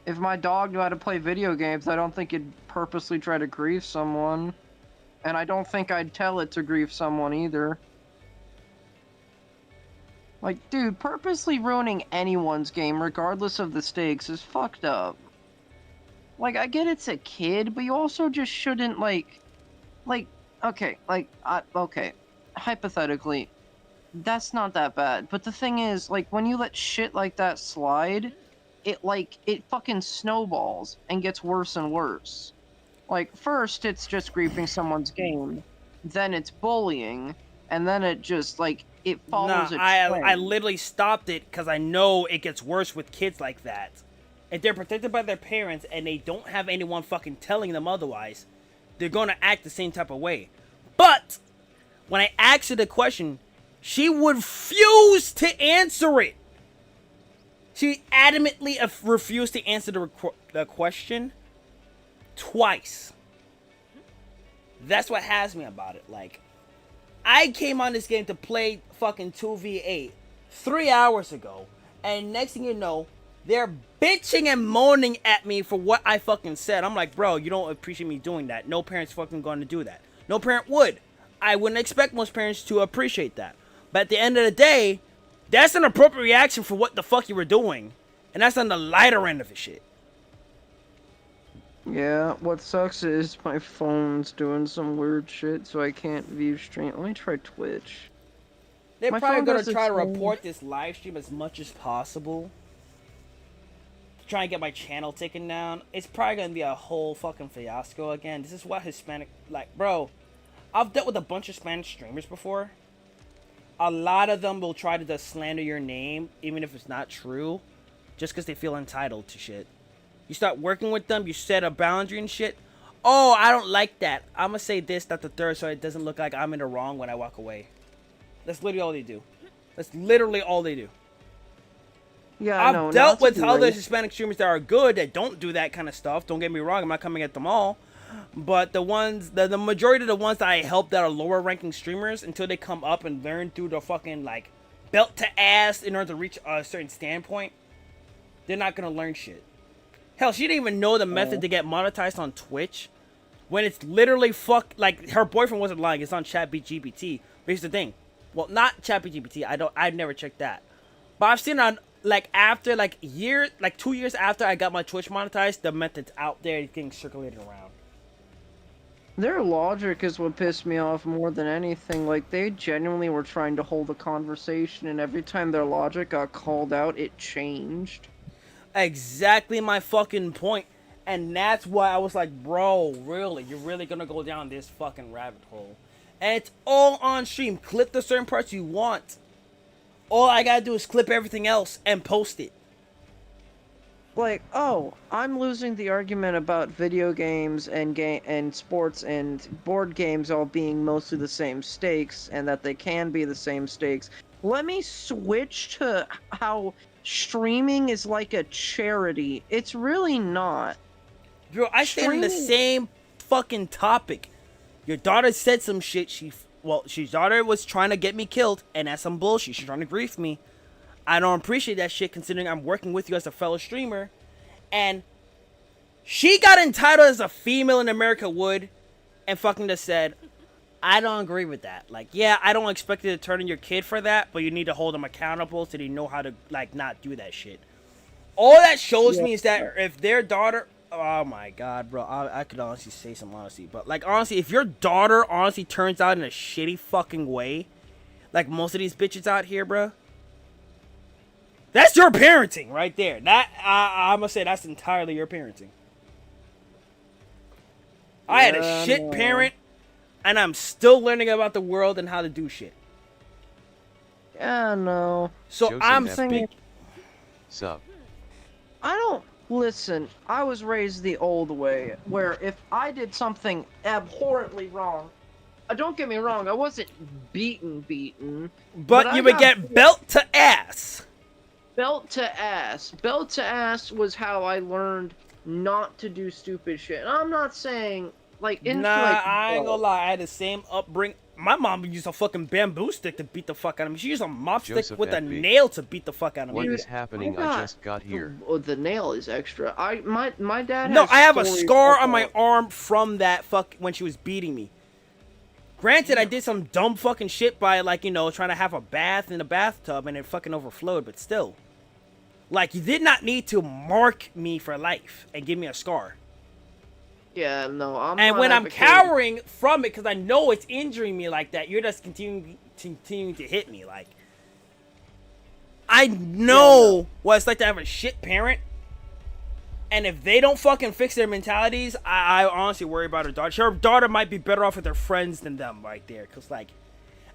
If my dog knew how to play video games, I don't think it'd purposely try to grief someone. And I don't think I'd tell it to grief someone either. Like, dude, purposely ruining anyone's game, regardless of the stakes, is fucked up. Like, I get it's a kid, but you also just shouldn't, okay, hypothetically, that's not that bad. But the thing is, like, when you let shit like that slide, it fucking snowballs and gets worse and worse. Like, first it's just griefing someone's game, then it's bullying, and then it just, like, it follows a trend. I literally stopped it because I know it gets worse with kids like that. If they're protected by their parents and they don't have anyone fucking telling them otherwise, they're going to act the same type of way. But when I asked her the question, she would refuse to answer it. She adamantly refused to answer the question twice. That's what has me about it. Like, I came on this game to play fucking 2v8 3 hours ago, and next thing you know, they're bitching and moaning at me for what I fucking said. I'm like, bro, you don't appreciate me doing that. No parent's fucking going to do that. No parent would. I wouldn't expect most parents to appreciate that. But at the end of the day, that's an appropriate reaction for what the fuck you were doing. And that's on the lighter end of the shit. Yeah, what sucks is my phone's doing some weird shit, so I can't view stream. Let me try Twitch. They're My probably phone going does to its try to thing. report this live stream as much as possible. Try and get my channel taken down. It's probably going to be a whole fucking fiasco again. This is what Hispanic... Like, bro, I've dealt with a bunch of Spanish streamers before. A lot of them will try to just slander your name, even if it's not true, just because they feel entitled to shit. You start working with them, you set a boundary and shit. Oh, I don't like that. I'm going to say this, that, the third, so it doesn't look like I'm in the wrong when I walk away. That's literally all they do. That's literally all they do. Yeah, I know, I've dealt not to with be other racist. Hispanic streamers that are good, that don't do that kind of stuff. Don't get me wrong, I'm not coming at them all. But the ones, the majority of the ones that I help that are lower ranking streamers, until they come up and learn through the fucking, like, belt to ass in order to reach a certain standpoint, they're not going to learn shit. Hell, she didn't even know the method to get monetized on Twitch. When it's literally like, her boyfriend wasn't lying, it's on ChatGPT. But here's the thing. Well, not ChatGPT, I've never checked that. But I've seen on, like, after, like, 2 years after I got my Twitch monetized, the method's out there, it's getting circulated around. Their logic is what pissed me off more than anything. Like, they genuinely were trying to hold a conversation, and every time their logic got called out, it changed. Exactly my fucking point. And that's why I was like, bro, really? You're really gonna go down this fucking rabbit hole? And it's all on stream. Clip the certain parts you want. All I gotta do is clip everything else and post it. Like, oh, I'm losing the argument about video games and sports and board games all being mostly the same stakes, and that they can be the same stakes. Let me switch to how streaming is like a charity. It's really not. Bro, I stand in the same fucking topic. Your daughter said some shit. She's daughter was trying to get me killed, and that's some bullshit. She's trying to grief me. I don't appreciate that shit, considering I'm working with you as a fellow streamer. And she got entitled as a female in America would, and fucking just said, I don't agree with that. Like, yeah, I don't expect you to turn on your kid for that, but you need to hold them accountable so they know how to, like, not do that shit. All that shows me is that if their daughter... Oh my god, bro. I could honestly say some honesty. But, like, honestly, if your daughter honestly turns out in a shitty fucking way, like most of these bitches out here, bro, that's your parenting right there. That I'm gonna say that's entirely your parenting. I had a shit parent, and I'm still learning about the world and how to do shit. Yeah, no. So Joseph I'm F. thinking... Sup. I don't... Listen, I was raised the old way, where if I did something abhorrently wrong, don't get me wrong, I wasn't beaten. But you would get belt to ass. Belt to ass. Belt to ass was how I learned not to do stupid shit. And I'm not saying, like, I ain't gonna lie, I had the same upbringing. My mom used a fucking bamboo stick to beat the fuck out of me. She used a mop stick Joseph with a FB. nail to beat the fuck out of me. What is happening? I just got here. Oh, the nail is extra. My dad No, has I have a stories scar on about- my arm from that fuck when she was beating me. Granted, I did some dumb fucking shit by, like, you know, trying to have a bath in the bathtub and it fucking overflowed, but still. Like, you did not need to mark me for life and give me a scar. Yeah, no, I'm And not when I'm advocating- cowering from it because I know it's injuring me like that, you're just continuing continuing to hit me. Like, I know what it's like to have a shit parent. And if they don't fucking fix their mentalities, I honestly worry about her daughter. Her daughter might be better off with their friends than them right there. Because, like,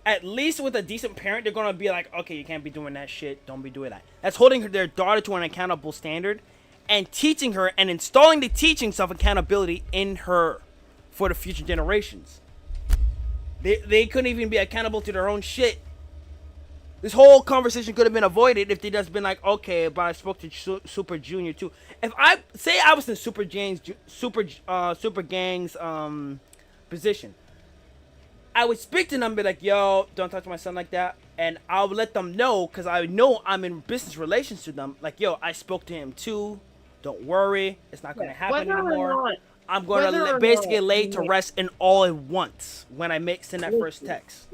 at least with a decent parent, they're going to be like, okay, you can't be doing that shit. Don't be doing that. That's holding their daughter to an accountable standard and teaching her and installing the teachings of accountability in her for the future generations. They couldn't even be accountable to their own shit. This whole conversation could have been avoided if they just been like, okay, but I spoke to Super Junior too. If I say I was in Super Gang's position, I would speak to them and be like, yo, don't talk to my son like that. And I would let them know, because I know I'm in business relations to them. Like, yo, I spoke to him too. Don't worry. It's not going to happen anymore. I'm going to basically lay to rest in all at once when I send that first text.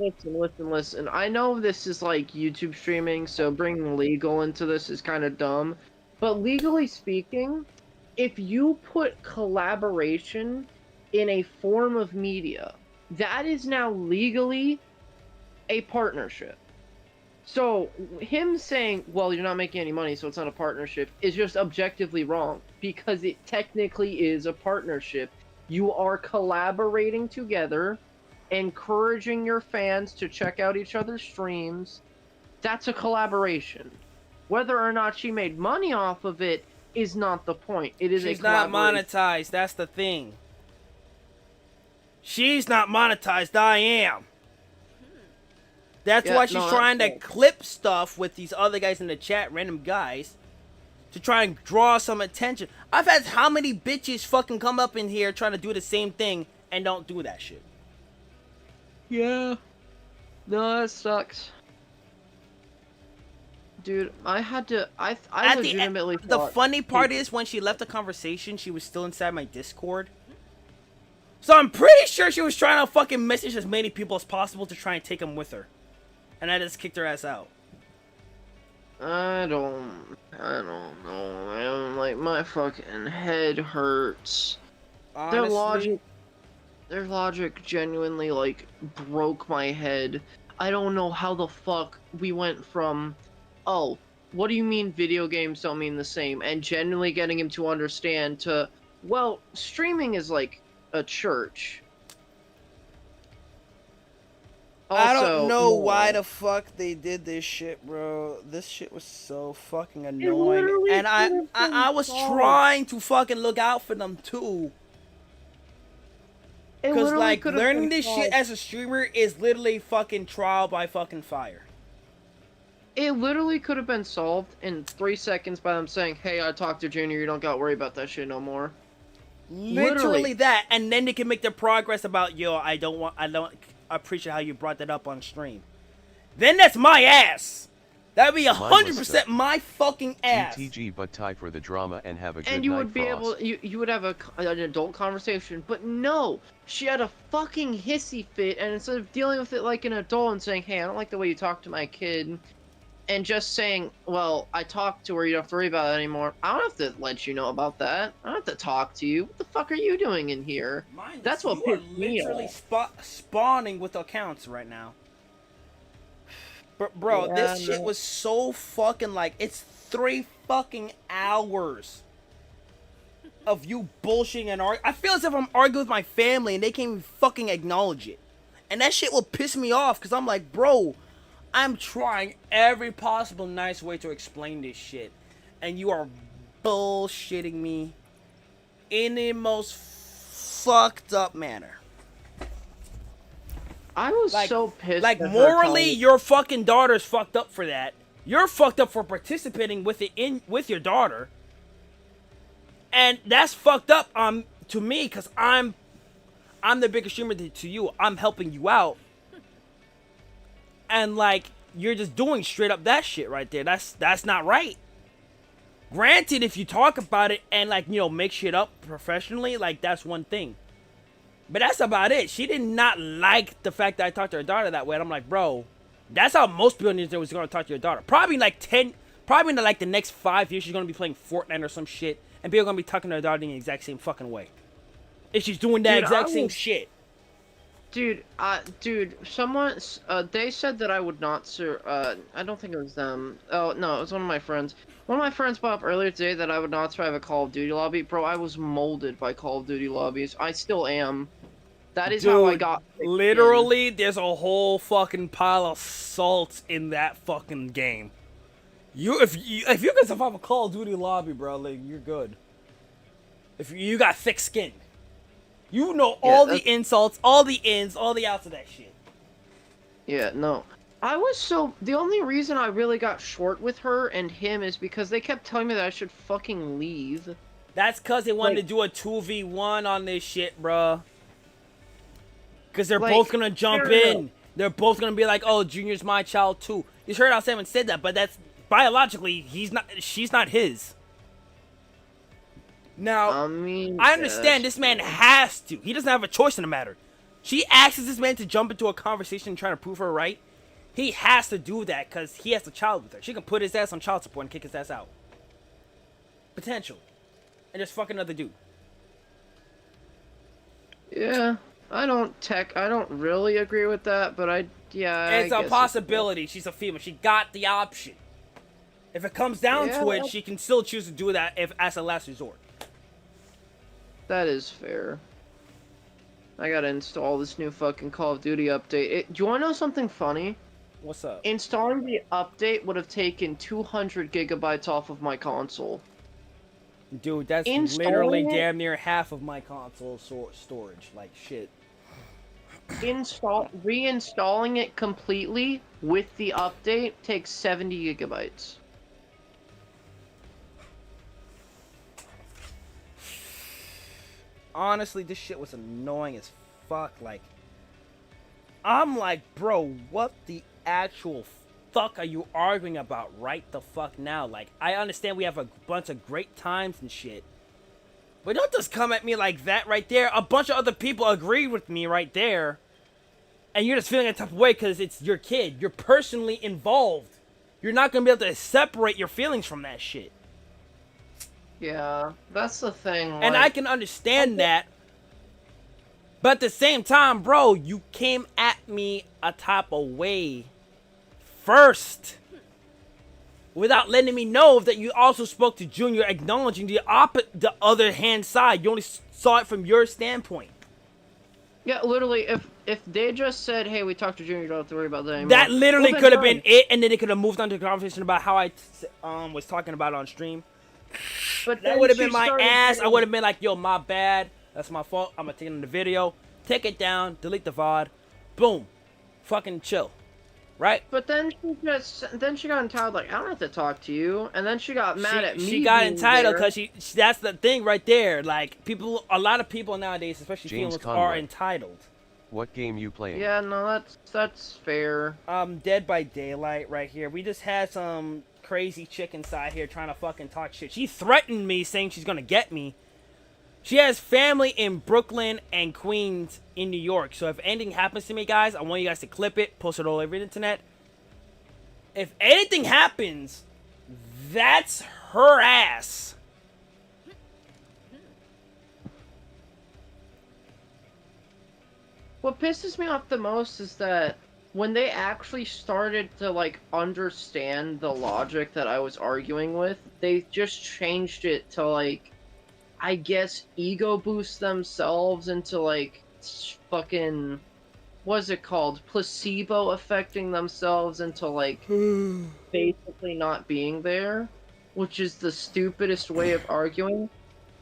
Listen. I know this is like YouTube streaming, so bringing legal into this is kind of dumb. But legally speaking, if you put collaboration in a form of media, that is now legally a partnership. So him saying, well, you're not making any money, so it's not a partnership, is just objectively wrong, because it technically is a partnership. You are collaborating together, encouraging your fans to check out each other's streams. That's a collaboration. Whether or not she made money off of it is not the point. It is She's not monetized. That's the thing. She's not monetized. I am. That's why she's trying to clip stuff with these other guys in the chat, random guys, to try and draw some attention. I've had how many bitches fucking come up in here trying to do the same thing and don't do that shit. Yeah. No, that sucks. Dude, I had to. I legitimately thought. The funny part is when she left the conversation, she was still inside my Discord. So I'm pretty sure she was trying to fucking message as many people as possible to try and take them with her. And I just kicked her ass out. I don't know, man. Like, my fucking head hurts. Honestly, Their logic genuinely, like, broke my head. I don't know how the fuck we went from, oh, what do you mean video games don't mean the same? And genuinely getting him to understand to, well, streaming is like a church. Also, I don't know why the fuck they did this shit, bro. This shit was so fucking annoying. And I was trying to fucking look out for them too. Because, like, learning this shit as a streamer is literally fucking trial by fucking fire. It literally could have been solved in 3 seconds by them saying, hey, I talked to Junior, you don't gotta worry about that shit no more. Literally that, and then they can make their progress about, yo, I don't appreciate how you brought that up on stream. Then that's my ass. That'd be 100% my fucking ass. GTG, but tie for the drama and have a good night, And you would be Frost. able, you would have an adult conversation, but no, she had a fucking hissy fit, and instead of dealing with it like an adult and saying, hey, I don't like the way you talk to my kid, and just saying, well, I talked to her, you don't have to worry about it anymore. I don't have to let you know about that. I don't have to talk to you. What the fuck are you doing in here? That's what pissed me off. Literally spawning with accounts right now. Bro, Yeah, this shit was so fucking like, it's 3 fucking hours of you bullshitting and arguing. I feel as if I'm arguing with my family and they can't even fucking acknowledge it. And that shit will piss me off because I'm like, bro, I'm trying every possible nice way to explain this shit. And you are bullshitting me in the most fucked up manner. I was so pissed. Like, morally, your fucking daughter's fucked up for that. You're fucked up for participating with it with your daughter. And that's fucked up to me, because I'm the bigger streamer to you. I'm helping you out. And, like, you're just doing straight up that shit right there. That's not right. Granted, if you talk about it and, like, you know, make shit up professionally, like, that's one thing. But that's about it. She did not like the fact that I talked to her daughter that way. And I'm like, bro, that's how most people was going to talk to your daughter. Probably in like the next 5 years, she's going to be playing Fortnite or some shit. And people are going to be talking to her daughter in the exact same fucking way. If she's doing that exact same shit. dude, someone, they said that I would not, I don't think it was them. Oh, no, it was one of my friends. One of my friends brought up earlier today that I would not survive a Call of Duty lobby. Bro, I was molded by Call of Duty lobbies. I still am. That is how I got picked in. Literally, there's a whole fucking pile of salt in that fucking game. If you can survive a Call of Duty lobby, bro, like, you're good. If you got thick skin. You know all the insults, all the ins, all the outs of that shit. Yeah, no. The only reason I really got short with her and him is because they kept telling me that I should fucking leave. That's cause they wanted to do a 2v1 on this shit, bruh. Cause they're both gonna jump in. They're both gonna be like, oh, Junior's my child too. You heard how Simon said that, but that's biologically, she's not his. Now, I understand this man has to. He doesn't have a choice in the matter. She asks this man to jump into a conversation trying to prove her right. He has to do that because he has a child with her. She can put his ass on child support and kick his ass out. Potential. And just fuck another dude. Yeah, I don't really agree with that, but it's a possibility. She's a female. She got the option. If it comes down to it, she can still choose to do that as a last resort. That is fair. I gotta install this new fucking Call of Duty update. Do you wanna know something funny? What's up? Installing the update would have taken 200 gigabytes off of my console. Dude, that's literally damn near half of my console storage. Like, shit. Reinstalling it completely with the update takes 70 gigabytes. Honestly, this shit was annoying as fuck. Like, I'm like, bro, what the actual fuck are you arguing about right the fuck now? Like, I understand we have a bunch of great times and shit, but don't just come at me like that right there. A bunch of other people agreed with me right there, and you're just feeling a type of way because it's your kid. You're personally involved. You're not gonna be able to separate your feelings from that shit. Yeah, that's the thing. And I can understand that. But at the same time, bro, you came at me a type of way first. Without letting me know that you also spoke to Junior, acknowledging the other hand side. You only saw it from your standpoint. Yeah, literally, if they just said, hey, we talked to Junior, you don't have to worry about that anymore. That literally could have been it, and then they could have moved on to the conversation about how I was talking about on stream. But that would have been my ass. I would have been like, yo, my bad. That's my fault. I'm going to take it in the video. Take it down. Delete the VOD. Boom. Fucking chill. Right? But then she got entitled, like, I don't have to talk to you. And then she got mad at me. She got entitled because that's the thing right there. Like, a lot of people nowadays, especially females, are entitled. What game you playing? Yeah, no, that's fair. Dead by Daylight right here. We just had some crazy chick inside here trying to fucking talk shit. She threatened me saying she's gonna get me. She has family in Brooklyn and Queens in New York. So if anything happens to me, guys, I want you guys to clip it, post it all over the internet. If anything happens, that's her ass. What pisses me off the most is that when they actually started to, like, understand the logic that I was arguing with, they just changed it to, like, I guess ego boost themselves into, like, fucking, what's it called? Placebo affecting themselves into, like, basically not being there, which is the stupidest way of arguing.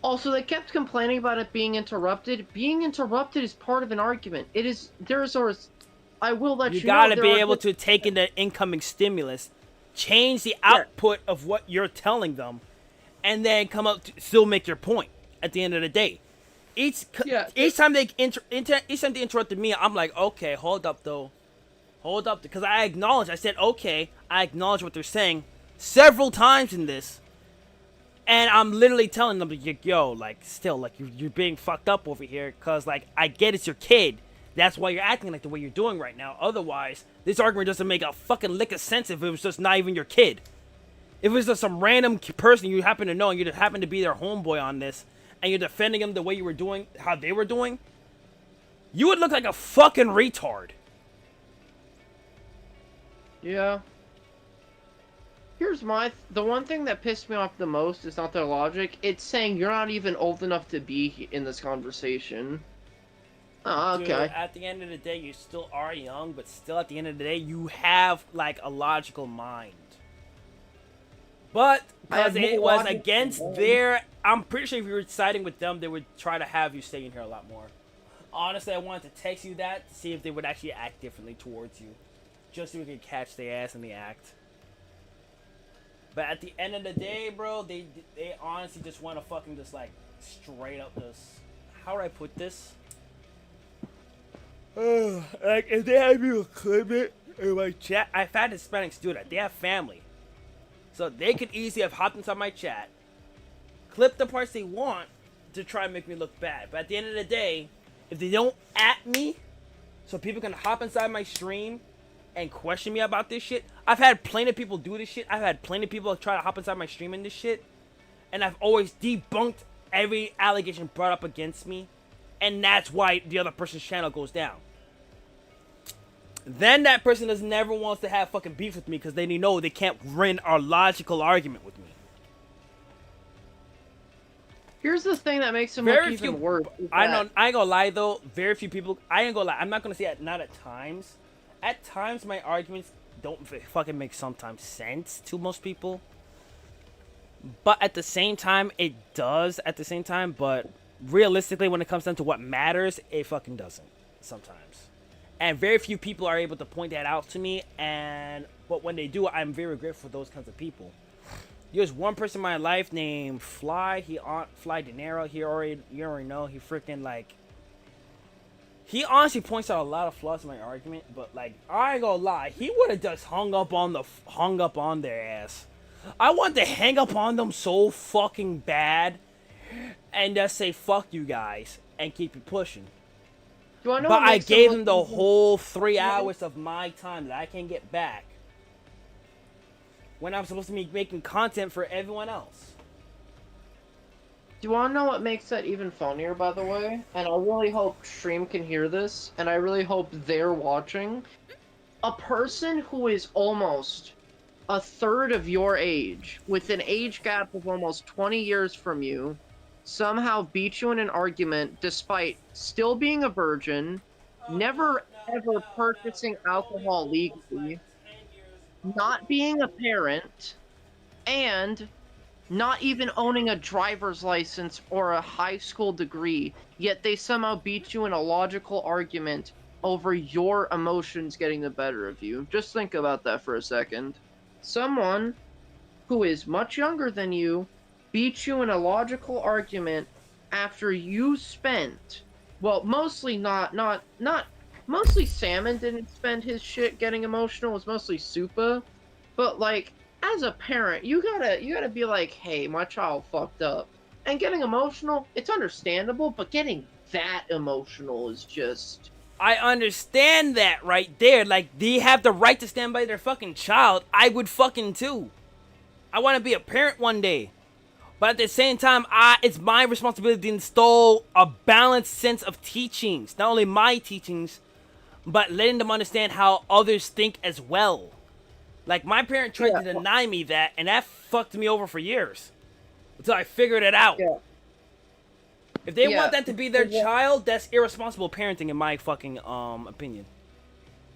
Also, they kept complaining about it being interrupted. Being interrupted is part of an argument. It is, I will let you know. You gotta be able to take in the incoming stimulus, change the output of what you're telling them, and then come up to still make your point at the end of the day. Each time they interrupted me, I'm like, okay, hold up though. Hold up, because I said, okay, I acknowledge what they're saying several times in this. And I'm literally telling them, like, yo, like, still, like, you're being fucked up over here, because, like, I get it's your kid. That's why you're acting like the way you're doing right now. Otherwise, this argument doesn't make a fucking lick of sense if it was just not even your kid. If it was just some random person you happen to know and you just happen to be their homeboy on this, and you're defending them the way you were doing, how they were doing, You would look like a fucking retard. Yeah. Here's the one thing that pissed me off the most is not their logic. It's saying you're not even old enough to be in this conversation. Oh, okay. Dude, at the end of the day, you still are young, but still at the end of the day, you have, like, a logical mind. But, because it was against their... I'm pretty sure if you were siding with them, they would try to have you stay in here a lot more. Honestly, I wanted to text you that to see if they would actually act differently towards you. Just so we could catch their ass in the act. But at the end of the day, bro, they honestly just want to fucking just, like, straight up just... How would I put this? Like, if they have you clip it in my chat, I've had Hispanics do that. They have family. So they could easily have hopped inside my chat, clip the parts they want to try and make me look bad. But at the end of the day, if they don't at me, so people can hop inside my stream and question me about this shit. I've had plenty of people do this shit. I've had plenty of people try to hop inside my stream in this shit. And I've always debunked every allegation brought up against me. And that's why the other person's channel goes down. Then that person never wants to have fucking beef with me because they know they can't win a logical argument with me. Here's the thing that makes him look even worse. I ain't gonna lie though, very few people, I ain't gonna lie, I'm not gonna say it, not at times. At times my arguments don't fucking make sometimes sense to most people. But at the same time, it does at the same time, but realistically when it comes down to what matters, it fucking doesn't sometimes. And very few people are able to point that out to me, but when they do, I'm very grateful for those kinds of people. There's one person in my life named Fly De Niro. You already know, he freaking, like, he honestly points out a lot of flaws in my argument, but, like, I ain't gonna lie, he would have just hung up on their ass. I want to hang up on them so fucking bad and just say fuck you guys and keep it pushing. But I gave him the whole 3 hours of my time that I can't get back when I'm supposed to be making content for everyone else. Do you want to know what makes that even funnier, by the way? And I really hope Stream can hear this, and I really hope they're watching. A person who is almost a third of your age, with an age gap of almost 20 years from you, somehow beat you in an argument despite still being a virgin, never ever purchasing alcohol legally, not being a parent, and not even owning a driver's license or a high school degree, yet they somehow beat you in a logical argument over your emotions getting the better of you. Just think about that for a second. Someone who is much younger than you beat you in a logical argument after you spent, well, mostly mostly Salmon didn't spend his shit getting emotional, it was mostly Supa, but, like, as a parent, you gotta be like, hey, my child fucked up. And getting emotional, it's understandable, but getting that emotional is just... I understand that right there, like, they have the right to stand by their fucking child. I would fucking too. I want to be a parent one day. But at the same time, it's my responsibility to instill a balanced sense of teachings. Not only my teachings, but letting them understand how others think as well. Like, my parent tried to deny me that, and that fucked me over for years. Until I figured it out. Yeah. If they want that to be their child, that's irresponsible parenting in my fucking opinion.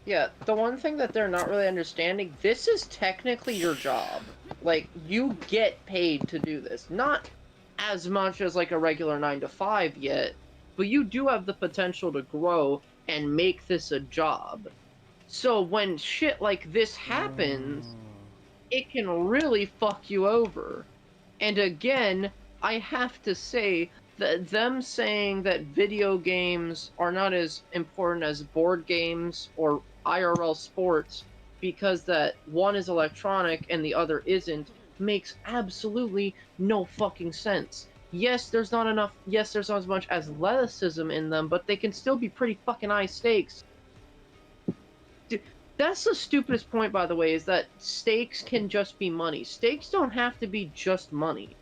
Yeah, the one thing that they're not really understanding, this is technically your job. Like, you get paid to do this. Not as much as, like, a regular 9-to-5 yet, but you do have the potential to grow and make this a job. So when shit like this happens, it can really fuck you over. And again, I have to say that them saying that video games are not as important as board games or IRL sports because that one is electronic and the other isn't makes absolutely no fucking sense. Yes, there's not as much athleticism in them, but they can still be pretty fucking high stakes. Dude, that's the stupidest point, by the way, is that stakes can just be money. Stakes don't have to be just money.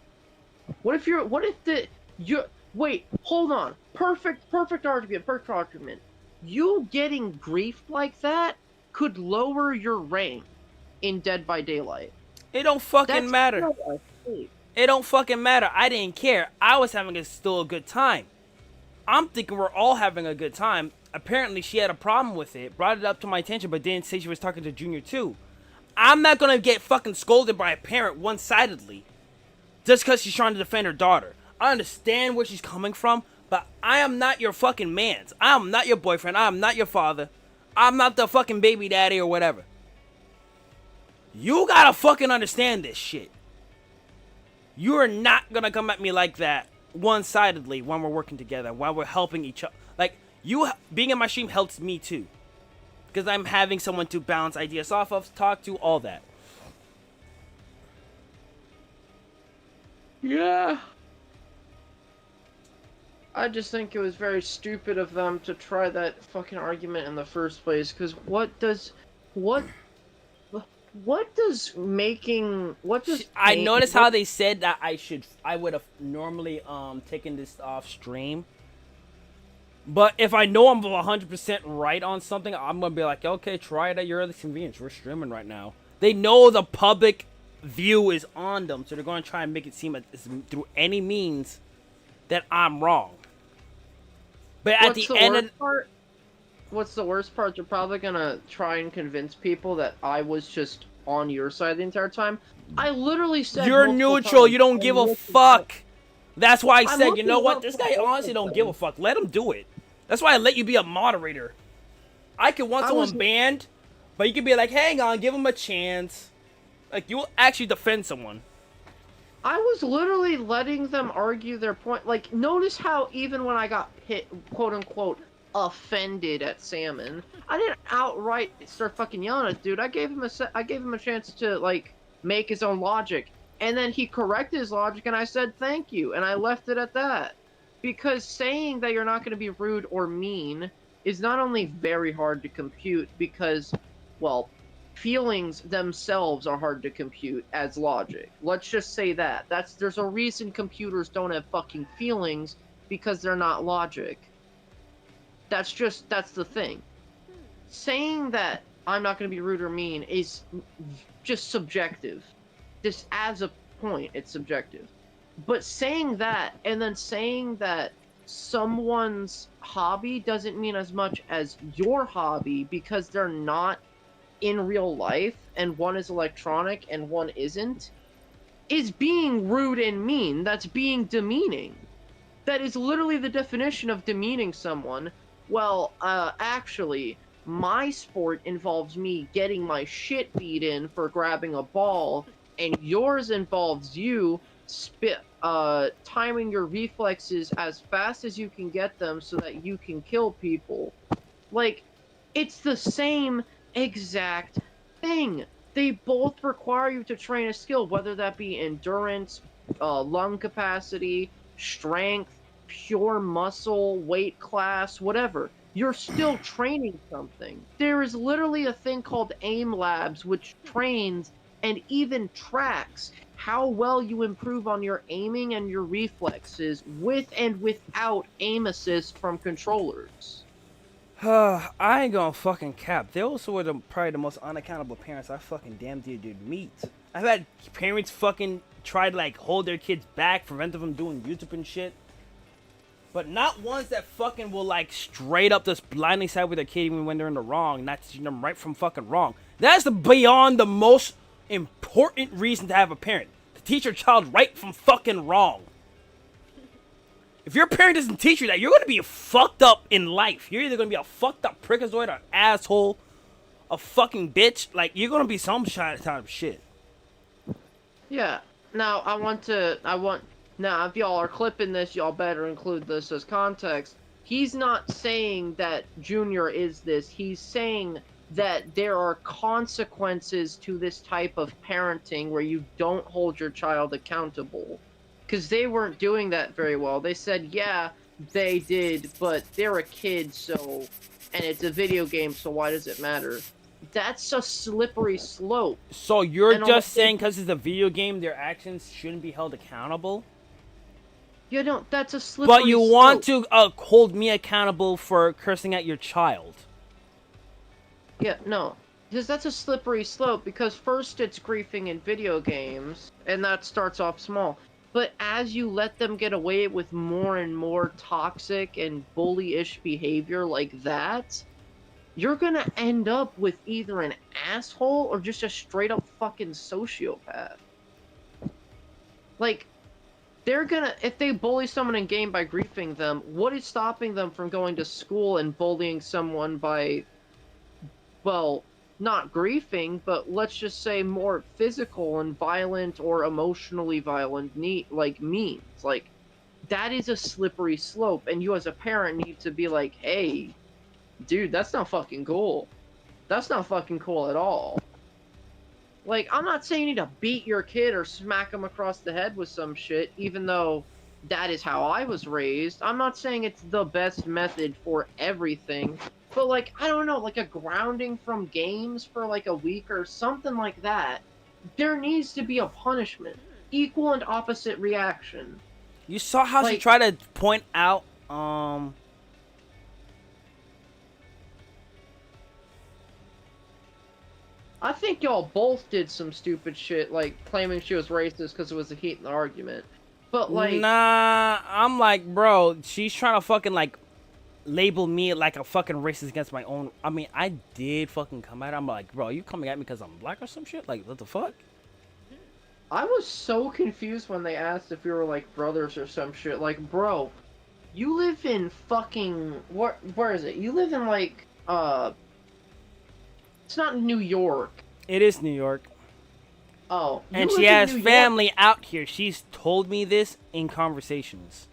What if Wait, hold on. Perfect argument, perfect argument. You getting grief like that could lower your rank in Dead by Daylight. It don't fucking matter. Still a hate. It don't fucking matter. I didn't care. I was having still a good time. I'm thinking we're all having a good time. Apparently, she had a problem with it. Brought it up to my attention, but didn't say she was talking to Junior too. I'm not gonna get fucking scolded by a parent one-sidedly just because she's trying to defend her daughter. I understand where she's coming from, but I am not your fucking mans. I am not your boyfriend. I am not your father. I'm not the fucking baby daddy or whatever. You gotta fucking understand this shit. You are not gonna come at me like that one-sidedly when we're working together, while we're helping each other. Like, you being in my stream helps me too. Because I'm having someone to bounce ideas off of, talk to, all that. Yeah. I just think it was very stupid of them to try that fucking argument in the first place, because what does I noticed how they said that I would have normally taken this off stream. But if I know I'm 100% right on something, I'm going to be like, okay, try it at your earliest convenience. We're streaming right now. They know the public view is on them, so they're going to try and make it seem like through any means that I'm wrong. But at the end of what's the worst part? They're probably going to try and convince people that I was just on your side the entire time. I literally said you're neutral. You don't give a fuck. That's why I said, you know what? This guy honestly don't give a fuck. Let him do it. That's why I let you be a moderator. I could want someone banned, but you could be like, hang on, give him a chance. Like, you'll actually defend someone. I was literally letting them argue their point. Like, notice how even when I got hit, quote-unquote, offended at Salmon, I didn't outright start fucking yelling at dude. I gave him a chance to, like, make his own logic. And then he corrected his logic, and I said thank you, and I left it at that. Because saying that you're not going to be rude or mean is not only very hard to compute, because, well, feelings themselves are hard to compute as logic. Let's just say that. There's a reason computers don't have fucking feelings, because they're not logic. That's the thing. Saying that I'm not going to be rude or mean is just subjective. Just as a point, it's subjective. But saying that, and then saying that someone's hobby doesn't mean as much as your hobby because they're not in real life, and one is electronic and one isn't, is being rude and mean. That's being demeaning. That is literally the definition of demeaning someone. Well, actually, my sport involves me getting my shit beat in for grabbing a ball, and yours involves you timing your reflexes as fast as you can get them so that you can kill people. Like, it's the same exact thing. They both require you to train a skill, whether that be endurance, lung capacity, strength, pure muscle, weight class, whatever. You're still training something. There is literally a thing called AIM Labs, which trains and even tracks how well you improve on your aiming and your reflexes with and without aim assist from controllers. I ain't gonna fucking cap. They also were probably the most unaccountable parents I fucking damn near did meet. I've had parents fucking try to like hold their kids back, prevent them from doing YouTube and shit. But not ones that fucking will like straight up just blindly side with their kid even when they're in the wrong, not teaching them right from fucking wrong. That's beyond the most important reason to have a parent. To teach your child right from fucking wrong. If your parent doesn't teach you that, you're gonna be fucked up in life. You're either gonna be a fucked up prickazoid, an asshole, a fucking bitch. Like, you're gonna be some type of shit. Yeah. Now, now, if y'all are clipping this, y'all better include this as context. He's not saying that Junior is this. He's saying that there are consequences to this type of parenting where you don't hold your child accountable. Because they weren't doing that very well. They said, yeah, they did, but they're a kid, so... And it's a video game, so why does it matter? That's a slippery slope. So you're just saying because it's a video game, their actions shouldn't be held accountable? You know, that's a slippery But you slope. want to hold me accountable for cursing at your child. Yeah, no. Because that's a slippery slope, because first it's griefing in video games, and that starts off small. But as you let them get away with more and more toxic and bully-ish behavior like that, you're gonna end up with either an asshole or just a straight-up fucking sociopath. Like, they're gonna, if they bully someone in game by griefing them, what is stopping them from going to school and bullying someone by, well, not griefing, but let's just say more physical and violent or emotionally violent means. Like, that is a slippery slope, and you as a parent need to be like, hey, dude, that's not fucking cool. That's not fucking cool at all. Like, I'm not saying you need to beat your kid or smack him across the head with some shit, even though that is how I was raised. I'm not saying it's the best method for everything, but, like, I don't know, like a grounding from games for, like, a week or something like that. There needs to be a punishment. Equal and opposite reaction. You saw how she Like- tried to point out, I think y'all both did some stupid shit, like claiming she was racist because it was a heat in the argument. But, like... Nah, I'm like, bro, she's trying to fucking, like, label me like a fucking racist against my own... I mean, I did fucking come at her. I'm like, bro, you coming at me because I'm black or some shit? Like, what the fuck? I was so confused when they asked if we were, like, brothers or some shit. Like, bro, you live in fucking... Where is it? You live in, like, It's not New York. It is New York. Oh. you And live she in has New York. family out here. She's told me this in conversations.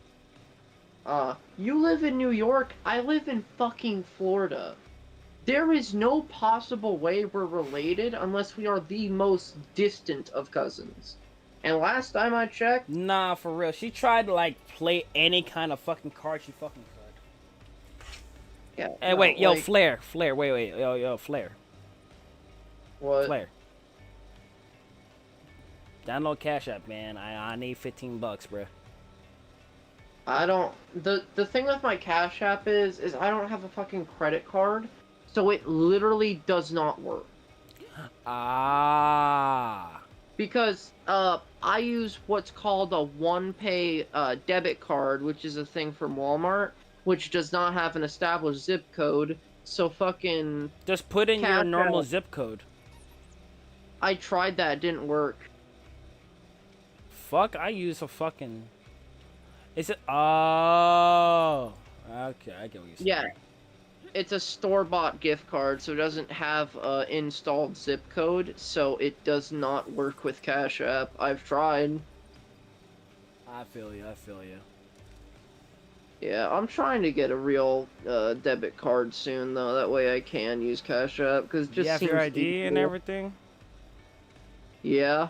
You live in New York, I live in fucking Florida. There is no possible way we're related unless we are the most distant of cousins. And last time I checked... Nah, for real. She tried to, like, play any kind of fucking card she fucking could. Yeah, Hey, no, wait, yo, like, Flair, wait, yo, Flair. What? Flair. Download Cash App, man. I need $15, bruh. I don't... The thing with my Cash App is I don't have a fucking credit card, so it literally does not work. Ah. Because, I use what's called a OnePay, debit card, which is a thing from Walmart, which does not have an established zip code, so fucking... Just put in your Cash normal App. zip code. I tried that, it didn't work. Fuck, I use a fucking... Is it... Oh. Okay, I get what you're saying. Yeah. It's a store-bought gift card, so it doesn't have a installed zip code, so it does not work with Cash App. I've tried. I feel you. Yeah, I'm trying to get a real debit card soon, though. That way I can use Cash App, because it just You have seems your ID and equal. everything? Yeah.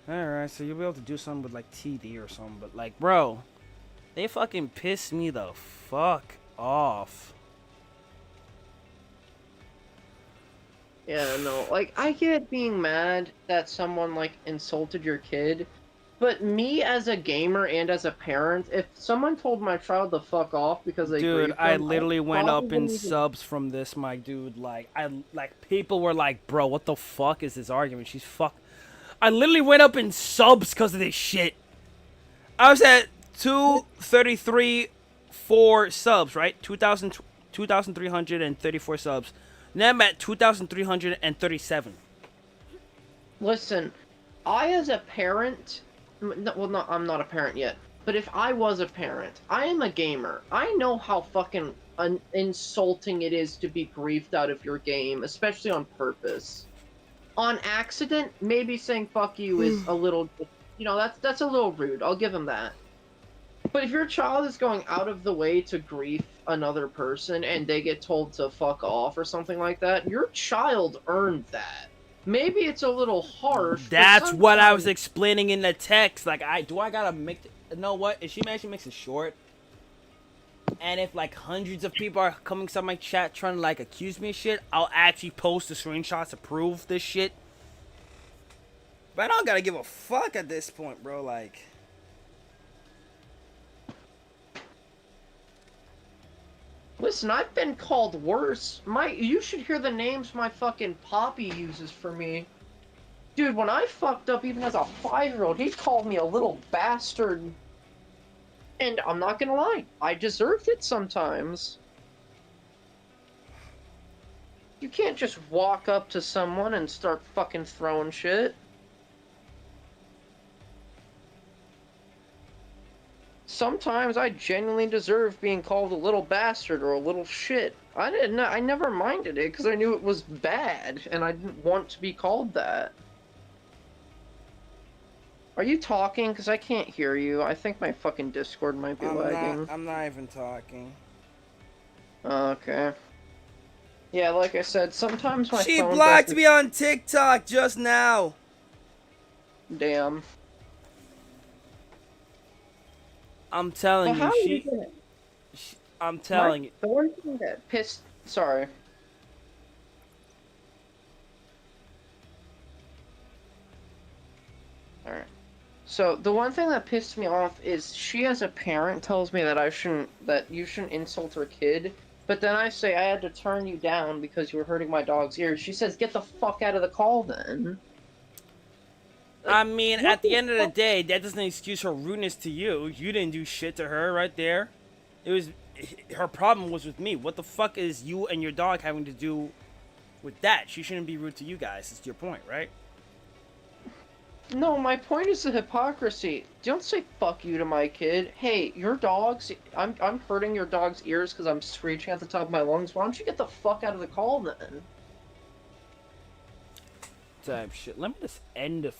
Alright, so you'll be able to do something with, like, TD or something, but, like, bro, they fucking piss me the fuck off. Yeah, no, like, I get being mad that someone, like, insulted your kid, but me as a gamer and as a parent, if someone told my child to fuck off because they Dude, grieved I them, literally went up probably in wouldn't even- subs from this, my dude. Like, people were like, bro, what the fuck is this argument? She's fuck. I literally went up in subs because of this shit. I was at 233 subs, right? 2,334 subs. Now I'm at 2,337. Listen, I as a parent, well, no, I'm not a parent yet, but if I was a parent, I am a gamer. I know how fucking insulting it is to be griefed out of your game, especially on purpose. On accident, maybe saying fuck you is a little, you know, that's a little rude. I'll give him that. But if your child is going out of the way to grief another person and they get told to fuck off or something like that, your child earned that. Maybe it's a little harsh. but That's what I was sometimes- explaining in the text. Like, I gotta make. You know what? If she makes it short, and if like hundreds of people are coming to my chat trying to like accuse me of shit, I'll actually post the screenshots to prove this shit. But I don't gotta give a fuck at this point, bro. Like, Listen, I've been called worse. You should hear the names my fucking poppy uses for me. Dude, when I fucked up even as a 5-year-old, he called me a little bastard. And I'm not gonna lie, I deserved it sometimes. You can't just walk up to someone and start fucking throwing shit. Sometimes I genuinely deserve being called a little bastard or a little shit. I never minded it because I knew it was bad and I didn't want to be called that. Are you talking? Because I can't hear you. I think my fucking Discord might be lagging. I'm not even talking. Okay. Yeah, like I said, sometimes my She phone blocked doesn't... me on TikTok just now. Damn. I'm telling Well, you, I'm telling you. The one thing that pissed... Sorry. Alright. So, the one thing that pissed me off is she as a parent tells me that you shouldn't insult her kid, but then I say I had to turn you down because you were hurting my dog's ears. She says, get the fuck out of the call then. I mean, at the end of the day, that doesn't excuse her rudeness to you. You didn't do shit to her right there. Her problem was with me. What the fuck is you and your dog having to do with that? She shouldn't be rude to you guys. It's your point, right? No, my point is the hypocrisy. Don't say fuck you to my kid. Hey, your dog's... I'm hurting your dog's ears because I'm screeching at the top of my lungs. Why don't you get the fuck out of the call then? Type shit. Let me just end the